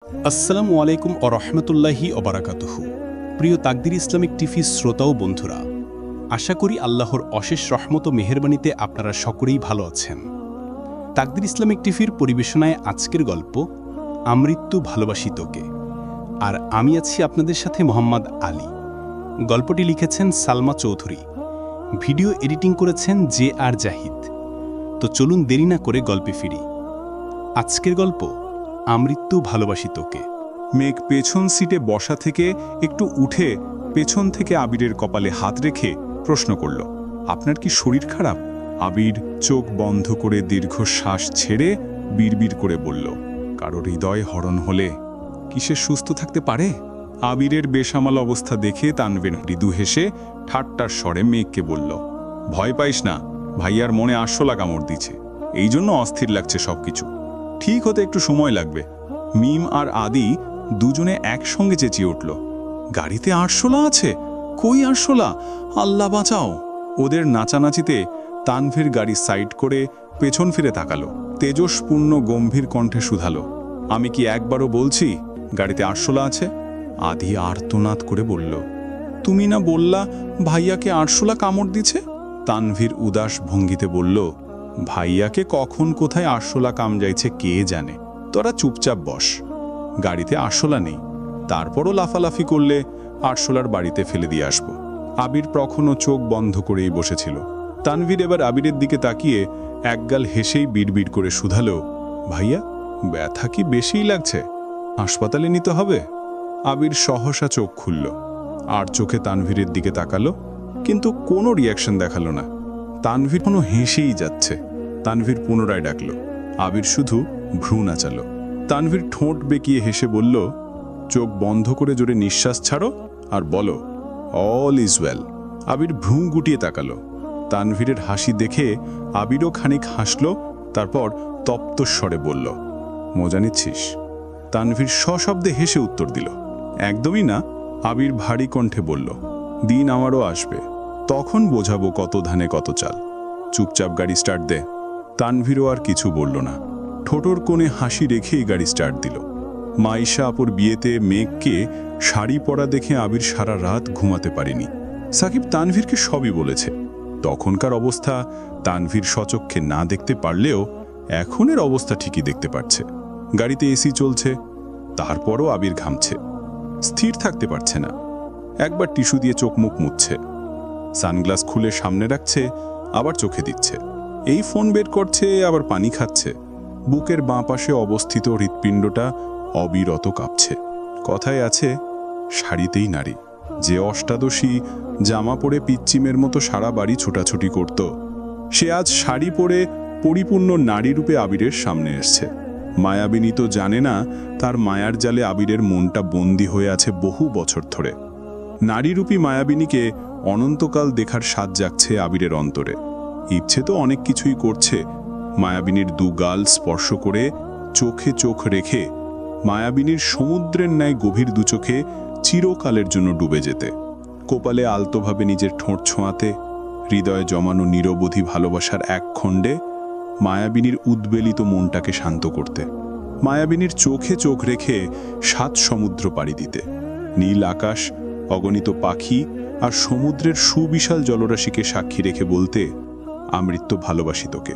আসসালামু আলাইকুম ও রহমতুল্লাহি ওবারাকাতুহু। প্রিয় তাকদির ইসলামিক টিভি শ্রোতা ও বন্ধুরা, আশা করি আল্লাহর অশেষ রহমত ও মেহেরবানিতে আপনারা সকলেই ভালো আছেন। তাকদির ইসলামিক টিভির পরিবেশনায় আজকের গল্প আমৃত্যু ভালোবাসি তোকে, আর আমি আছি আপনাদের সাথে মোহাম্মদ আলী। গল্পটি লিখেছেন সালমা চৌধুরী, ভিডিও এডিটিং করেছেন JR জাহিদ। তো চলুন দেরি না করে গল্পে ফিরি। আজকের গল্প আমৃত্যু ভালোবাসি তোকে। মেঘ পেছন সিটে বসা থেকে একটু উঠে পেছন থেকে আবিরের কপালে হাত রেখে প্রশ্ন করল, আপনার কি শরীর খারাপ? আবির চোখ বন্ধ করে দীর্ঘশ্বাস ছেড়ে বিড়বিড় করে বলল, কারো হৃদয় হরণ হলে কিসে সুস্থ থাকতে পারে? আবিরের বেসামাল অবস্থা দেখে তানভীর মৃদু হেসে ঠাট্টার স্বরে মেঘকে বলল, ভয় পাইস না, ভাইয়ার মনে আরশোলা কামড় দিচ্ছে, এই জন্য অস্থির লাগছে সবকিছু। ঠিক হতে একটু সময় লাগবে। মিম আর আদি দুজনে একসঙ্গে চেঁচিয়ে উঠল, গাড়িতে আরশোলা আছে? কই আরশোলা? আল্লাহ বাঁচাও! ওদের নাচানাচিতে তানভীর গাড়ি সাইড করে পেছন ফিরে তাকালো, তেজস্পূর্ণ গম্ভীর কণ্ঠে শুধালো, আমি কি একবারও বলছি গাড়িতে আরশোলা আছে? আদি আর্তনাদ করে বলল, তুমি না বললা ভাইয়াকে আরশোলা কামড় দিছে? তানভীর উদাস ভঙ্গিতে বলল, ভাইয়াকে কখন কোথায় আরশোলা কামড়াইছে কে জানে, তোরা চুপচাপ বস। গাড়িতে আরশোলা নেই, তারপরও লাফালাফি করলে আরশোলার বাড়িতে ফেলে দিয়ে আসবো। আবির প্রখনও চোখ বন্ধ করেই বসেছিল। তানভীর এবার আবিরের দিকে তাকিয়ে একগাল হেসেই বিড়বিড় করে শুধালো, ভাইয়া ব্যথা কি বেশিই লাগছে? হাসপাতালে নিতে হবে? আবির সহসা চোখ খুলল, আর চোখে তানভীরের দিকে তাকালো, কিন্তু কোনো রিয়াকশন দেখালো না। তানভীর কোনো হেসেই যাচ্ছে। তানভীর পুনরায় ডাকল, আবির শুধু ভ্রু নাচালো। তানভীর ঠোঁট বেঁকিয়ে হেসে বলল, চোখ বন্ধ করে জোরে নিঃশ্বাস ছাড়ো আর বলো, অল ইজ ওয়েল। আবির ভ্রু গুটিয়ে তাকালো। তানভীরের হাসি দেখে আবিরও খানিক হাসল, তারপর তপ্ত স্বরে বলল, মজা নিচ্ছিস? তানভীর সশব্দে হেসে উত্তর দিল, একদমই না। আবির ভারী কণ্ঠে বলল, দিন আমারও আসবে, তখন বোঝাবো কত ধানে কত চাল। চুপচাপ গাড়ি স্টার্ট দে। তানভীরও আর কিছু বলল না, ঠোঁটোর কোণে হাসি রেখেই গাড়ি স্টার্ট দিল। মাইশা আপুর বিয়েতে মেঘকে শাড়ি পরা দেখে আবির সারা রাত ঘুমাতে পারেনি। সাকিব তানভীরকে সবই বলেছে। তখনকার অবস্থা তানভীর স্বচক্ষে না দেখতে পারলেও এখনের অবস্থা ঠিকই দেখতে পাচ্ছে। গাড়িতে এসি চলছে, তারপরও আবির ঘামছে, স্থির থাকতে পারছে না। একবার টিস্যু দিয়ে চোখ মুখ মুছছে, সানগ্লাস খুলে সামনে রাখছে, আবার চোখে দিচ্ছে, এই ফোন বের করছে, আবার পানি খাচ্ছে। বুকের বাঁ পাশে অবস্থিত হৃৎপিণ্ডটা অবিরত কাঁপছে। কথায় আছে, শাড়িতেই নারী। যে অষ্টাদশী জামা পরে পিচ্চিমের মতো সারা বাড়ি ছোটাছুটি করত, সে আজ শাড়ি পরে পরিপূর্ণ নারী রূপে আবিরের সামনে এসছে। মায়াবিনী তো জানে না তার মায়ার জালে আবিরের মনটা বন্দী হয়ে আছে বহু বছর ধরে। নারীরূপী মায়াবিনীকে অনন্তকাল দেখার স্বাদ জাগছে আবিরের অন্তরে। ইচ্ছে তো অনেক কিছুই করছে, মায়াবিনীর দু গাল স্পর্শ করে চোখে চোখ রেখে মায়াবিনীর সমুদ্রের ন্যায় গভীর দুচোখে চিরকালের জন্য ডুবে যেতে, কোপালে আলতোভাবে নিজের ঠোঁট ছোঁয়াতে, হৃদয়ে জমানো নিরবধি ভালোবাসার এক খণ্ডে মায়াবিনীর উদ্বেলিত মনটাকে শান্ত করতে, মায়াবিনীর চোখে চোখ রেখে 7 সমুদ্র পাড়ি দিতে, নীল আকাশ, অগণিত পাখি আর সমুদ্রের সুবিশাল জলরাশিকে সাক্ষী রেখে বলতে, আমৃত্যু ভালোবাসি তোকে।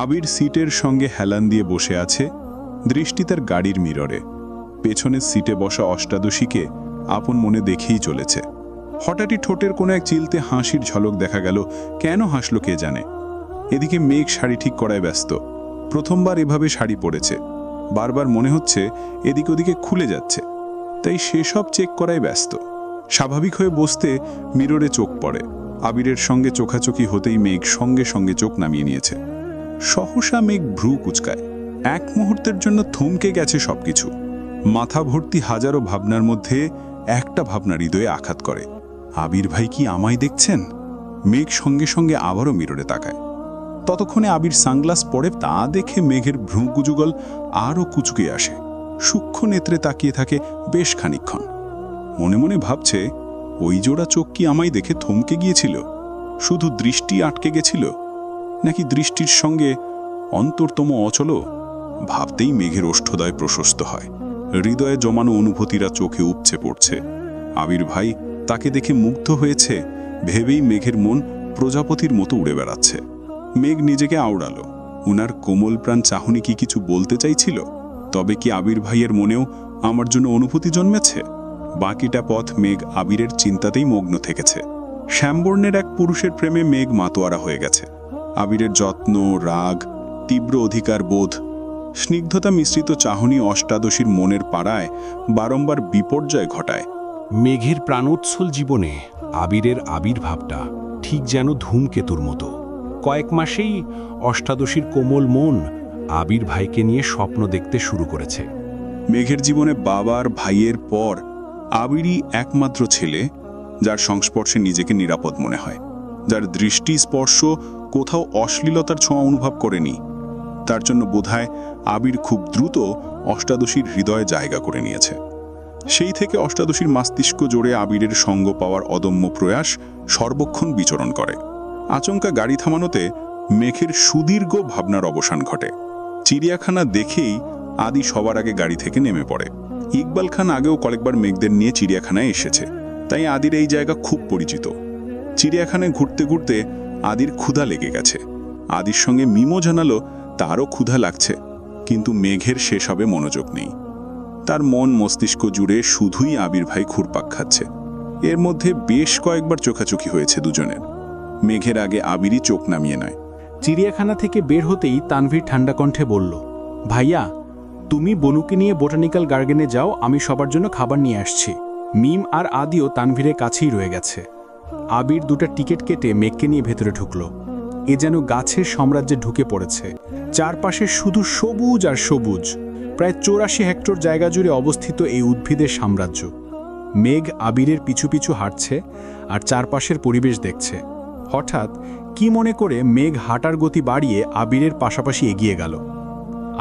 আবির সিটের সঙ্গে হেলান দিয়ে বসে আছে, দৃষ্টি তার গাড়ির মিররে। পেছনের সিটে বসা অষ্টাদশীকে আপন মনে দেখেই চলেছে। হঠাৎই ঠোঁটের কোনো এক চিলতে হাসির ঝলক দেখা গেল। কেন হাসল কে জানে। এদিকে মেঘ শাড়ি ঠিক করায় ব্যস্ত। প্রথমবার এভাবে শাড়ি পরেছে, বারবার মনে হচ্ছে এদিক ওদিকে খুলে যাচ্ছে, তাই সেসব চেক করায় ব্যস্ত। স্বাভাবিক হয়ে বসতে মিররে চোখ পড়ে। আবিরের সঙ্গে চোখাচোখি হতেই মেঘ সঙ্গে সঙ্গে চোখ নামিয়ে নিয়েছে। সহসা মেঘ ভ্রু কুচকায়। এক মুহূর্তের জন্য থমকে গেছে সবকিছু। মাথা ভর্তি হাজারো ভাবনার মধ্যে একটা ভাবনা হৃদয়ে আঘাত করে, আবির ভাই কি আমায় দেখছেন? মেঘ সঙ্গে সঙ্গে আবারও মিররে তাকায়। ততক্ষণে আবির সানগ্লাস পরে, তা দেখে মেঘের ভ্রু কুজুগল আরও কুচকে আসে। সূক্ষ্ম নেত্রে তাকিয়ে থাকে বেশ খানিকক্ষণ। মনে মনে ভাবছে, ওই জোড়া চোখ কি আমায় দেখে থমকে গিয়েছিল? শুধু দৃষ্টি আটকে গেছিল, নাকি দৃষ্টির সঙ্গে অন্তরতম অচল? ভাবতেই মেঘের ওষ্ঠদয় প্রশস্ত হয়। হৃদয়ে জমানো অনুভূতিরা চোখে উপচে পড়ছে। আবির ভাই তাকে দেখে মুগ্ধ হয়েছে, ভেবেই মেঘের মন প্রজাপতির মতো উড়ে বেড়াচ্ছে। মেঘ নিজেকে আওড়ালো। উনার কোমল প্রাণ চাহনি কি কিছু বলতে চাইছিল? তবে কি আবির ভাইয়ের মনেও আমার জন্য অনুভূতি জন্মেছে? বাকিটা পথ মেঘ আবিরের চিন্তাতেই মগ্ন থেকেছে। শ্যামবর্ণের এক পুরুষের প্রেমে মেঘ মাতোয়ারা হয়ে গেছে। আবিরের যত্ন, রাগ, তীব্র অধিকার বোধ, স্নিগ্ধতা মিশ্রিত চাহনি অষ্টাদশীর মনের পাড়ায় বারংবার বিপর্যয় ঘটায়। মেঘের প্রাণোচ্ছল জীবনে আবিরের আবির্ভাবটা ঠিক যেন ধূমকেতুর মতো। কয়েক মাসেই অষ্টাদশীর কোমল মন আবির ভাইকে নিয়ে স্বপ্ন দেখতে শুরু করেছে। মেঘের জীবনে বাবার ভাইয়ের পর আবিরই একমাত্র ছেলে যার সংস্পর্শে নিজেকে নিরাপদ মনে হয়, যার দৃষ্টি স্পর্শ কোথাও অশ্লীলতার ছোঁয়া অনুভব করেনি। তার জন্য বোধহয় আবির খুব দ্রুত অষ্টাদশীর হৃদয়ে জায়গা করে নিয়েছে। সেই থেকে অষ্টাদশীর মস্তিষ্ক জোড়ে আবিরের সঙ্গ পাওয়ার অদম্য প্রয়াস সর্বক্ষণ বিচরণ করে। আচমকা গাড়ি থামানোতে মেঘের সুদীর্ঘ ভাবনার অবসান ঘটে। চিড়িয়াখানা দেখেই আদি সবার আগে গাড়ি থেকে নেমে পড়ে। ইকবাল খান আগেও কয়েকবার মেঘদের নিয়ে চিড়িয়াখানায় এসেছে, তাই আদির এই জায়গা খুব পরিচিত। চিড়িয়াখানায় ঘুরতে ঘুরতে আদির ক্ষুধা লেগে গেছে। আদির সঙ্গে মিমো জানালো তারও ক্ষুধা লাগছে, কিন্তু মেঘের সেসবে মনোযোগ নেই। তার মন মস্তিষ্ক জুড়ে শুধুই আবির ভাই ঘুরপাক খাচ্ছে। এর মধ্যে বেশ কয়েকবার চোখাচোখি হয়েছে দুজনের। মেঘের আগে আবিরই চোখ নামিয়ে নেয়। চিড়িয়াখানা থেকে বের হতেই তানভীর ঠান্ডা কণ্ঠে বলল, ভাইয়া তুমি বনুকে নিয়ে বোটানিক্যাল গার্ডেনে যাও, আমি সবার জন্য খাবার নিয়ে আসছি। মিম আর আদিও তানভীরের কাছেই রয়ে গেছে। আবির দুটো টিকিট কেটে মেঘকে নিয়ে ভেতরে ঢুকল। এ যেন গাছের সাম্রাজ্যে ঢুকে পড়েছে। চারপাশে শুধু সবুজ আর সবুজ। প্রায় 84 হেক্টর জায়গা জুড়ে অবস্থিত এই উদ্ভিদের সাম্রাজ্য। মেঘ আবিরের পিছু পিছু হাঁটছে আর চারপাশের পরিবেশ দেখছে। হঠাৎ কি মনে করে মেঘ হাঁটার গতি বাড়িয়ে আবিরের পাশাপাশি এগিয়ে গেল।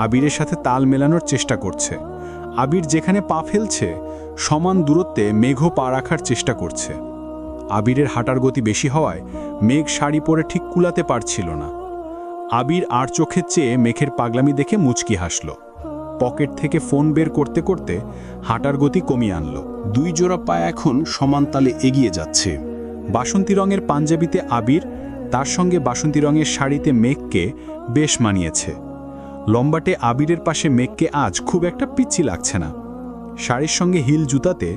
আবিরের সাথে তাল মেলানোর চেষ্টা করছে। আবির যেখানে পা ফেলছে সমান দূরত্বে মেঘও পা রাখার চেষ্টা করছে। আবিরের হাঁটার গতি বেশি হওয়ায় মেঘ শাড়ি পরে ঠিক কুলাতে পারছিল না। আবির আর চোখের চেয়ে মেঘের পাগলামি দেখে মুচকি হাসল। পকেট থেকে ফোন বের করতে করতে হাঁটার গতি কমিয়ে আনল। দুই জোড়া পায়ে এখন সমান তালে এগিয়ে যাচ্ছে। বাসন্তী রঙের পাঞ্জাবিতে আবির, তার সঙ্গে বাসন্তী রঙের শাড়িতে মেঘকে বেশ মানিয়েছে। লম্বাটে আবিরের পাশে মেঘকে আজ খুব একটা পিচ্ছি লাগছে না। শাড়ির সঙ্গে হিল জুতাতে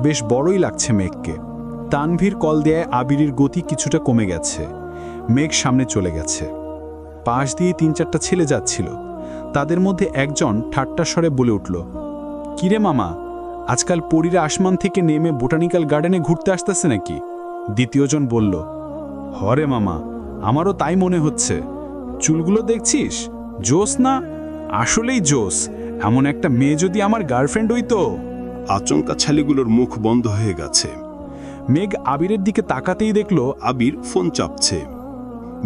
বেশ বড়ই লাগছে মেঘকে। তানভীর কল দেয় আবিরের গতি কিছুটা কমে গেছে। মেঘ সামনে চলে গেছে। পাশ দিয়ে 3-4টা ছেলে যাচ্ছিল। তাদের মধ্যে একজন ঠাট্টা স্বরে বলে উঠল, কিরে মামা, আজকাল পরীরা আসমান থেকে নেমে বোটানিক্যাল গার্ডেনে ঘুরতে আসতেছে নাকি? দ্বিতীয়জন বলল, হরে মামা, আমারও তাই মনে হচ্ছে। চুলগুলো দেখছিস, জোস না? আসলেই জোস। এমন একটা মেয়ে যদি আমার গার্লফ্রেন্ড হইতো। আচমকা ছেলেগুলোর মুখ বন্ধ হয়ে গেছে। মেঘ আবিরের দিকে তাকাতেই দেখল আবির ফোন চাপছে।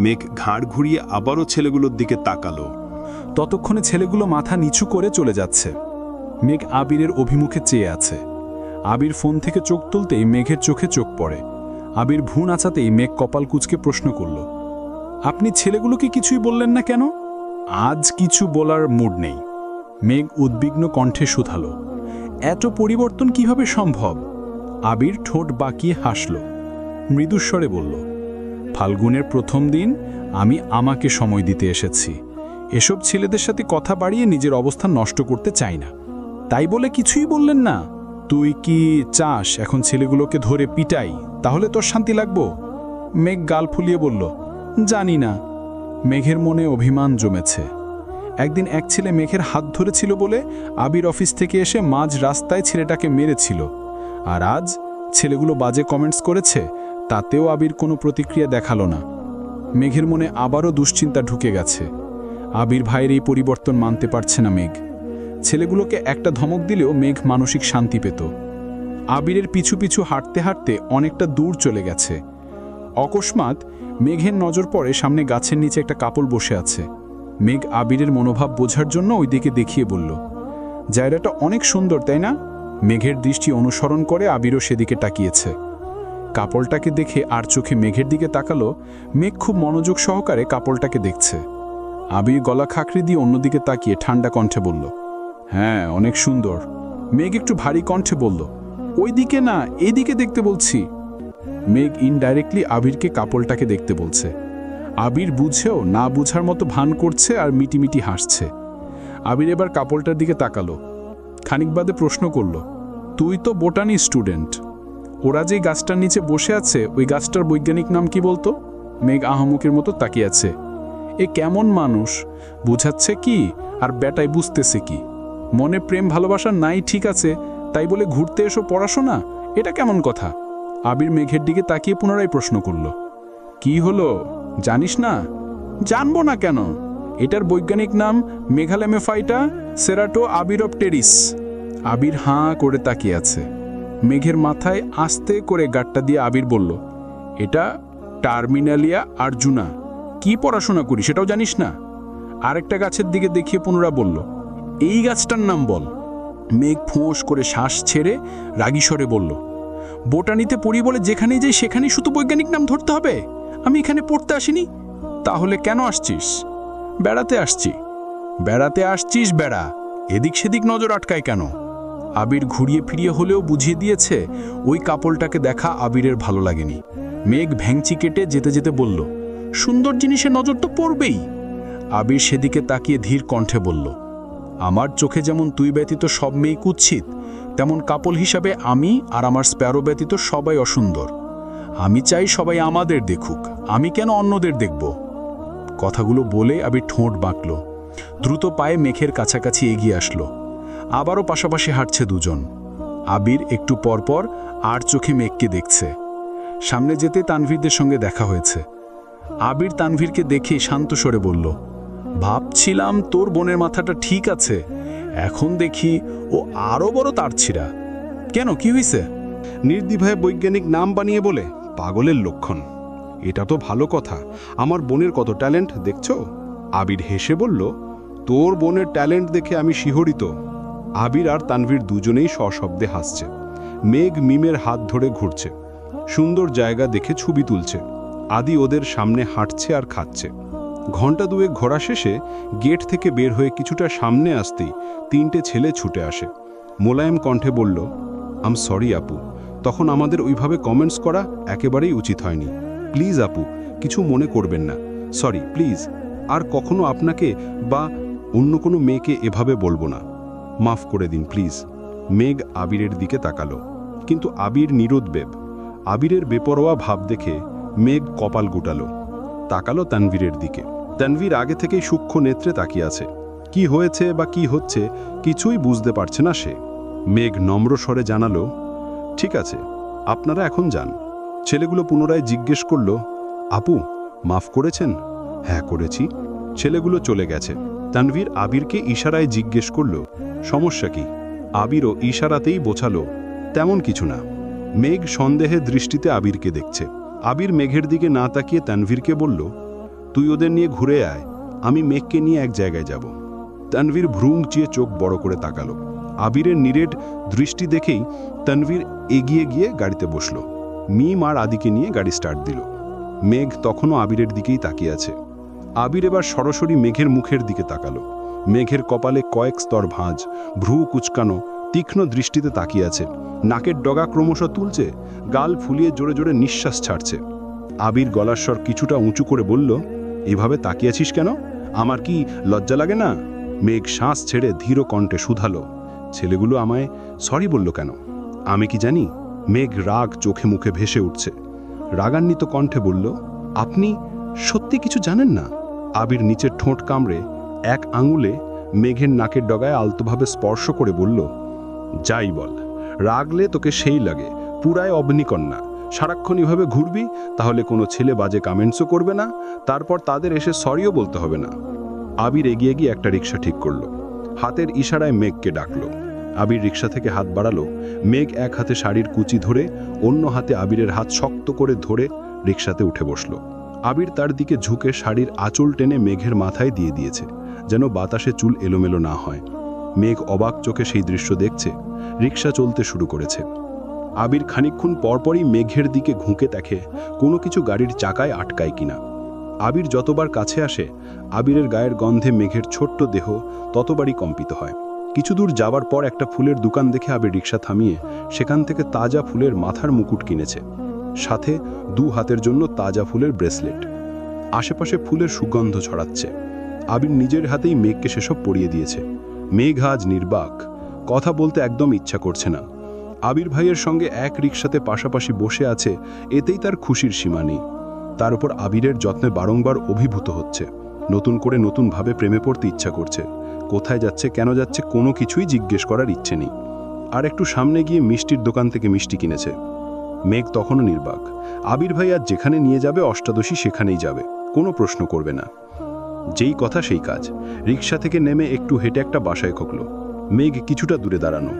মেঘ ঘাড় ঘুরিয়ে আবারও ছেলেগুলোর দিকে তাকালো। ততক্ষণে ছেলেগুলো মাথা নিচু করে চলে যাচ্ছে। মেঘ আবিরের অভিমুখে চেয়ে আছে। আবির ফোন থেকে চোখ তুলতেই মেঘের চোখে চোখ পড়ে। আবির ভ্রু নাচাতেই মেঘ কপাল কুঁচকে প্রশ্ন করল, আপনি ছেলেগুলোকে কিছুই বললেন না কেন? আজ কিছু বলার মুড নেই। মেঘ উদ্বিগ্ন কণ্ঠে শুধালো, এত পরিবর্তন কিভাবে সম্ভব? আবির ঠোঁট বাঁকিয়ে হাসল, মৃদুস্বরে বলল, ফাল্গুনের প্রথম দিন আমি আমাকে সময় দিতে এসেছি। এসব ছেলেদের সাথে কথা বাড়িয়ে নিজের অবস্থান নষ্ট করতে চাই না। তাই বলে কিছুই বললেন না? তুই কি চাস এখন ছেলেগুলোকে ধরে পিটাই, তাহলে তোর শান্তি লাগবো? মেঘ গাল ফুলিয়ে বলল, জানি না। মেঘের মনে অভিমান জমেছে। একদিন এক ছেলে মেঘের হাত ধরেছিল বলে আবির অফিস থেকে এসে মাঝ রাস্তায় ছেলেটাকে মেরেছিল। আর আজ ছেলেগুলো বাজে কমেন্টস করেছে, তাতেও আবির কোনো প্রতিক্রিয়া দেখালো না। মেঘের মনে আবারও দুশ্চিন্তা ঢুকে গেছে। আবির ভাইয়ের এই পরিবর্তন মানতে পারছে না মেঘ। ছেলেগুলোকে একটা ধমক দিলেও মেঘ মানসিক শান্তি পেত। আবিরের পিছু পিছু হাঁটতে হাঁটতে অনেকটা দূর চলে গেছে। অকস্মাৎ মেঘের নজর পড়ে সামনে গাছের নিচে একটা কাপড় বসে আছে। মেঘ আবিরের মনোভাব বোঝার জন্য ওই দিকে দেখিয়ে বলল, জায়গাটা অনেক সুন্দর, তাই না? মেঘের দৃষ্টি অনুসরণ করে আবিরও সেদিকে তাকিয়েছে। কাপড়টাকে দেখে আর চোখে মেঘের দিকে তাকালো। মেঘ খুব মনোযোগ সহকারে কাপড়টাকে দেখছে। আবির গলা খাকড়ি দিয়ে অন্যদিকে তাকিয়ে ঠান্ডা কণ্ঠে বলল, হ্যাঁ, অনেক সুন্দর। মেঘ একটু ভারী কণ্ঠে বলল, ওই দিকে না, এদিকে দেখতে বলছি। মেঘ ইনডাইরেক্টলি আবিরকে কাপড়টাকে দেখতে বলছে। আবির বুঝেও না বুঝার মতো ভান করছে আর মিটিমিটি হাসছে। আবির এবার কাপড়টার দিকে তাকালো, খানিক বাদে প্রশ্ন করল, তুই তো বোটানি স্টুডেন্ট, ওরা যে গাছটার নিচে বসে আছে ওই গাছটার বৈজ্ঞানিক নাম কি বলতো? মেঘ আহমুকের মতো তাকিয়ে আছে। এ কেমন মানুষ, বুঝাচ্ছে কি আর বেটাই বুঝতেছে কি? মনে প্রেম ভালোবাসা নাই ঠিক আছে, তাই বলে ঘুরতে এসো পড়াশোনা, এটা কেমন কথা? আবির মেঘের দিকে তাকিয়ে পুনরায় প্রশ্ন করল, কি হলো জানিস না? জানবো না কেন, এটার বৈজ্ঞানিক নাম মেঘালেমেফাইটা সেরাটো আবিরপটেরিস। আবির হাঁ করে তাকিয়ে আছে। মেঘের মাথায় আস্তে করে গাঁটটা দিয়ে আবির বলল, এটা টার্মিনালিয়া আর্জুনা। কি পড়াশোনা করি সেটাও জানিস না? আরেকটা গাছের দিকে দেখিয়ে পুনরা বলল, এই গাছটার নাম বল। মেঘ ফোঁস করে শ্বাস ছেড়ে রাগী স্বরে বলল, বোটানিতে পড়ি বলে যেখানেই যাই সেখানেই শুধু বৈজ্ঞানিক নাম ধরতে হবে? আমি এখানে পড়তে আসিনি। তাহলে কেন আসছিস? বেড়াতে আসছি। বেড়াতে আসছিস বেড়া, এদিক সেদিক নজর আটকায় কেন? আবির ঘুরিয়ে ফিরিয়ে হলেও বুঝিয়ে দিয়েছে ওই কাপড়টাকে দেখা আবিরের ভালো লাগেনি। মেঘ ভ্যাংচি কেটে যেতে যেতে বলল, সুন্দর জিনিসে নজর তো পড়বেই। আবির সেদিকে তাকিয়ে ধীর কণ্ঠে বলল, আমার চোখে যেমন তুই ব্যতীত সব মেয়ে কুৎসিত, তেমন কাপল হিসাবে আমি আর আমার স্প্যারো ব্যতীত সবাই অসুন্দর। আমি চাই সবাই আমাদের দেখুক, আমি কেন অন্যদের দেখব? কথাগুলো বলে আবির ঠোঁট বাঁকল। দ্রুত পায়ে মেঘের কাছাকাছি এগিয়ে আসলো। আবারও পাশাপাশি হাঁটছে দুজন। আবির একটু পরপর আর চোখে মেঘকে দেখছে। সামনে যেতে তানভীরদের সঙ্গে দেখা হয়েছে। আবির তানভীরকে দেখে শান্ত স্বরে বলল, ভাবছিলাম তোর বোনের মাথাটা ঠিক আছে, এখন দেখি ও আরো বড় তারছিরা। কেন, কি হয়েছে? নির্দ্বিধায় বৈজ্ঞানিক নাম বানিয়ে বলে পাগলের লক্ষণ। এটা তো ভালো কথা, আমার বোনের কত ট্যালেন্ট দেখছো? আবির হেসে বলল, তোর বোনের ট্যালেন্ট দেখে আমি শিহরিত। আবির আর তানভীর দুজনেই সশব্দে হাসছে। মেঘ মিমের হাত ধরে ঘুরছে, সুন্দর জায়গা দেখে ছবি তুলছে। আদি ওদের সামনে হাঁটছে আর খাচ্ছে। ঘন্টা দুয়েক ঘোরা শেষে গেট থেকে বের হয়ে কিছুটা সামনে আসতেই তিনটে ছেলে ছুটে আসে। মোলায়েম কণ্ঠে বলল, আম সরি আপু, তখন আমাদের ওইভাবে কমেন্টস করা একেবারেই উচিত হয়নি। প্লিজ আপু, কিছু মনে করবেন না, সরি প্লিজ, আর কখনো আপনাকে বা অন্য কোনো মেয়েকে এভাবে বলবো না, মাফ করে দিন প্লিজ। মেঘ আবিরের দিকে তাকালো, কিন্তু আবির নিরুদ্বেগ। আবিরের বেপরোয়া ভাব দেখে মেঘ কপাল গুটালো, তাকালো তানভীরের দিকে। তানভীর আগে থেকেই সূক্ষ্ম নেত্রে তাকিয়ে আছে। কি হয়েছে বা কি হচ্ছে কিছুই বুঝতে পারছে না সে। মেঘ নম্র স্বরে জানালো, ঠিক আছে, আপনারা এখন যান। ছেলেগুলো পুনরায় জিজ্ঞেস করল, আপু মাফ করেছেন? হ্যাঁ করেছি। ছেলেগুলো চলে গেছে। তানভীর আবিরকে ইশারায় জিজ্ঞেস করল, সমস্যা কি? আবিরও ইশারাতেই বোঝালো, তেমন কিছু না। মেঘ সন্দেহে দৃষ্টিতে আবিরকে দেখছে। আবির মেঘের দিকে না তাকিয়ে তানভীরকে বলল, তুই ওদের নিয়ে ঘুরে আয়, আমি মেঘকে নিয়ে এক জায়গায় যাব। তানভীর ভ্রুং চিয়ে চোখ বড় করে তাকালো। আবিরের নিরেট দৃষ্টি দেখেই তানভীর এগিয়ে গিয়ে গাড়িতে বসল। মিম আর আদিকে নিয়ে গাড়ি স্টার্ট দিল। মেঘ তখনও আবিরের দিকেই তাকিয়ে আছে। আবির এবার সরাসরি মেঘের মুখের দিকে তাকালো। মেঘের কপালে কয়েক স্তর ভাঁজ, ভ্রু কুচকানো, তীক্ষ্ণ দৃষ্টিতে তাকিয়ে আছে। নাকের ডগা ক্রমশ তুলছে, গাল ফুলিয়ে জোরে জোরে নিঃশ্বাস ছাড়ছে। আবির গলার স্বর কিছুটা উঁচু করে বলল, এভাবে তাকিয়ে আছিস কেন? আমার কি লজ্জা লাগে না? মেঘ শ্বাস ছেড়ে ধীর কণ্ঠে শুধালো, ছেলেগুলো আমায় সরি বলল কেন? আমি কি জানি? মেঘ রাগ চোখে মুখে ভেসে উঠছে। রাগান্বিত কণ্ঠে বলল, আপনি সত্যি কিছু জানেন না? আবির নিচের ঠোঁট কামড়ে এক আঙুলে মেঘের নাকের ডগায় আলতোভাবে স্পর্শ করে বলল, যাই বল, রাগলে তোকে সেই লাগে, পুরাই অগ্নিকন্যা। সারাক্ষণ এভাবে ঘুরবি, তাহলে কোনো ছেলে বাজে কমেন্টসও করবে না, তারপর তাদের এসে সরিও বলতে হবে না। আবির এগিয়ে গিয়ে একটা রিক্সা ঠিক করলো। হাতের ইশারায় মেঘকে ডাকলো। আবির রিক্সা থেকে হাত বাড়ালো। মেঘ এক হাতে শাড়ির কুচি ধরে, অন্য হাতে আবিরের হাত শক্ত করে ধরে রিক্সাতে উঠে বসলো। আবির তার দিকে ঝুঁকে শাড়ির আঁচল টেনে মেঘের মাথায় দিয়ে দিয়েছে, যেন বাতাসে চুল এলোমেলো না হয়। মেঘ অবাক চোখে সেই দৃশ্য দেখছে। রিক্সা চলতে শুরু করেছে। আবির খানিকক্ষণ পরপরই মেঘের দিকে ঘুঁকে দেখে কোনো কিছু গাড়ির চাকায় আটকায় কিনা। আবির যতবার কাছে আসে, আবিরের গায়ের গন্ধে মেঘের ছোট্ট দেহ ততবারই কম্পিত হয়। কিছু দূর যাওয়ার পর একটা ফুলের দোকান দেখে আবির রিক্সা থামিয়ে সেখান থেকে তাজা ফুলের মাথার মুকুট কিনেছে, সাথে 2 হাতের জন্য তাজা ফুলের ব্রেসলেট। আশেপাশে ফুলের সুগন্ধ ছড়াচ্ছে। আবির নিজের হাতেই মেঘকে সেসব পরিয়ে দিয়েছে। মেঘ আজ নির্বাক, কথা বলতে একদম ইচ্ছা করছে না। আবির ভাইয়ের সঙ্গে এক রিক্সাতে পাশাপাশি বসে আছে, এতেই তার খুশির সীমা নেই। তার উপর আবিরের যত্নে বারংবার অভিভূত হচ্ছে। নতুন করে নতুনভাবে প্রেমে পড়তে ইচ্ছা করছে। কোথায় যাচ্ছে, কেন যাচ্ছে, কোনো কিছুই জিজ্ঞেস করার ইচ্ছে নেই। আর একটু সামনে গিয়ে মিষ্টির দোকান থেকে মিষ্টি কিনেছে। মেঘ তখনও নির্বাক। আবির ভাই আজ যেখানে নিয়ে যাবে অষ্টাদশী সেখানেই যাবে, কোনো প্রশ্ন করবে না। যেই কথা সেই কাজ। রিক্সা থেকে নেমে একটু হেঁটে একটা বাসায় ঢুকল। মেঘ কিছুটা দূরে দাঁড়ানো।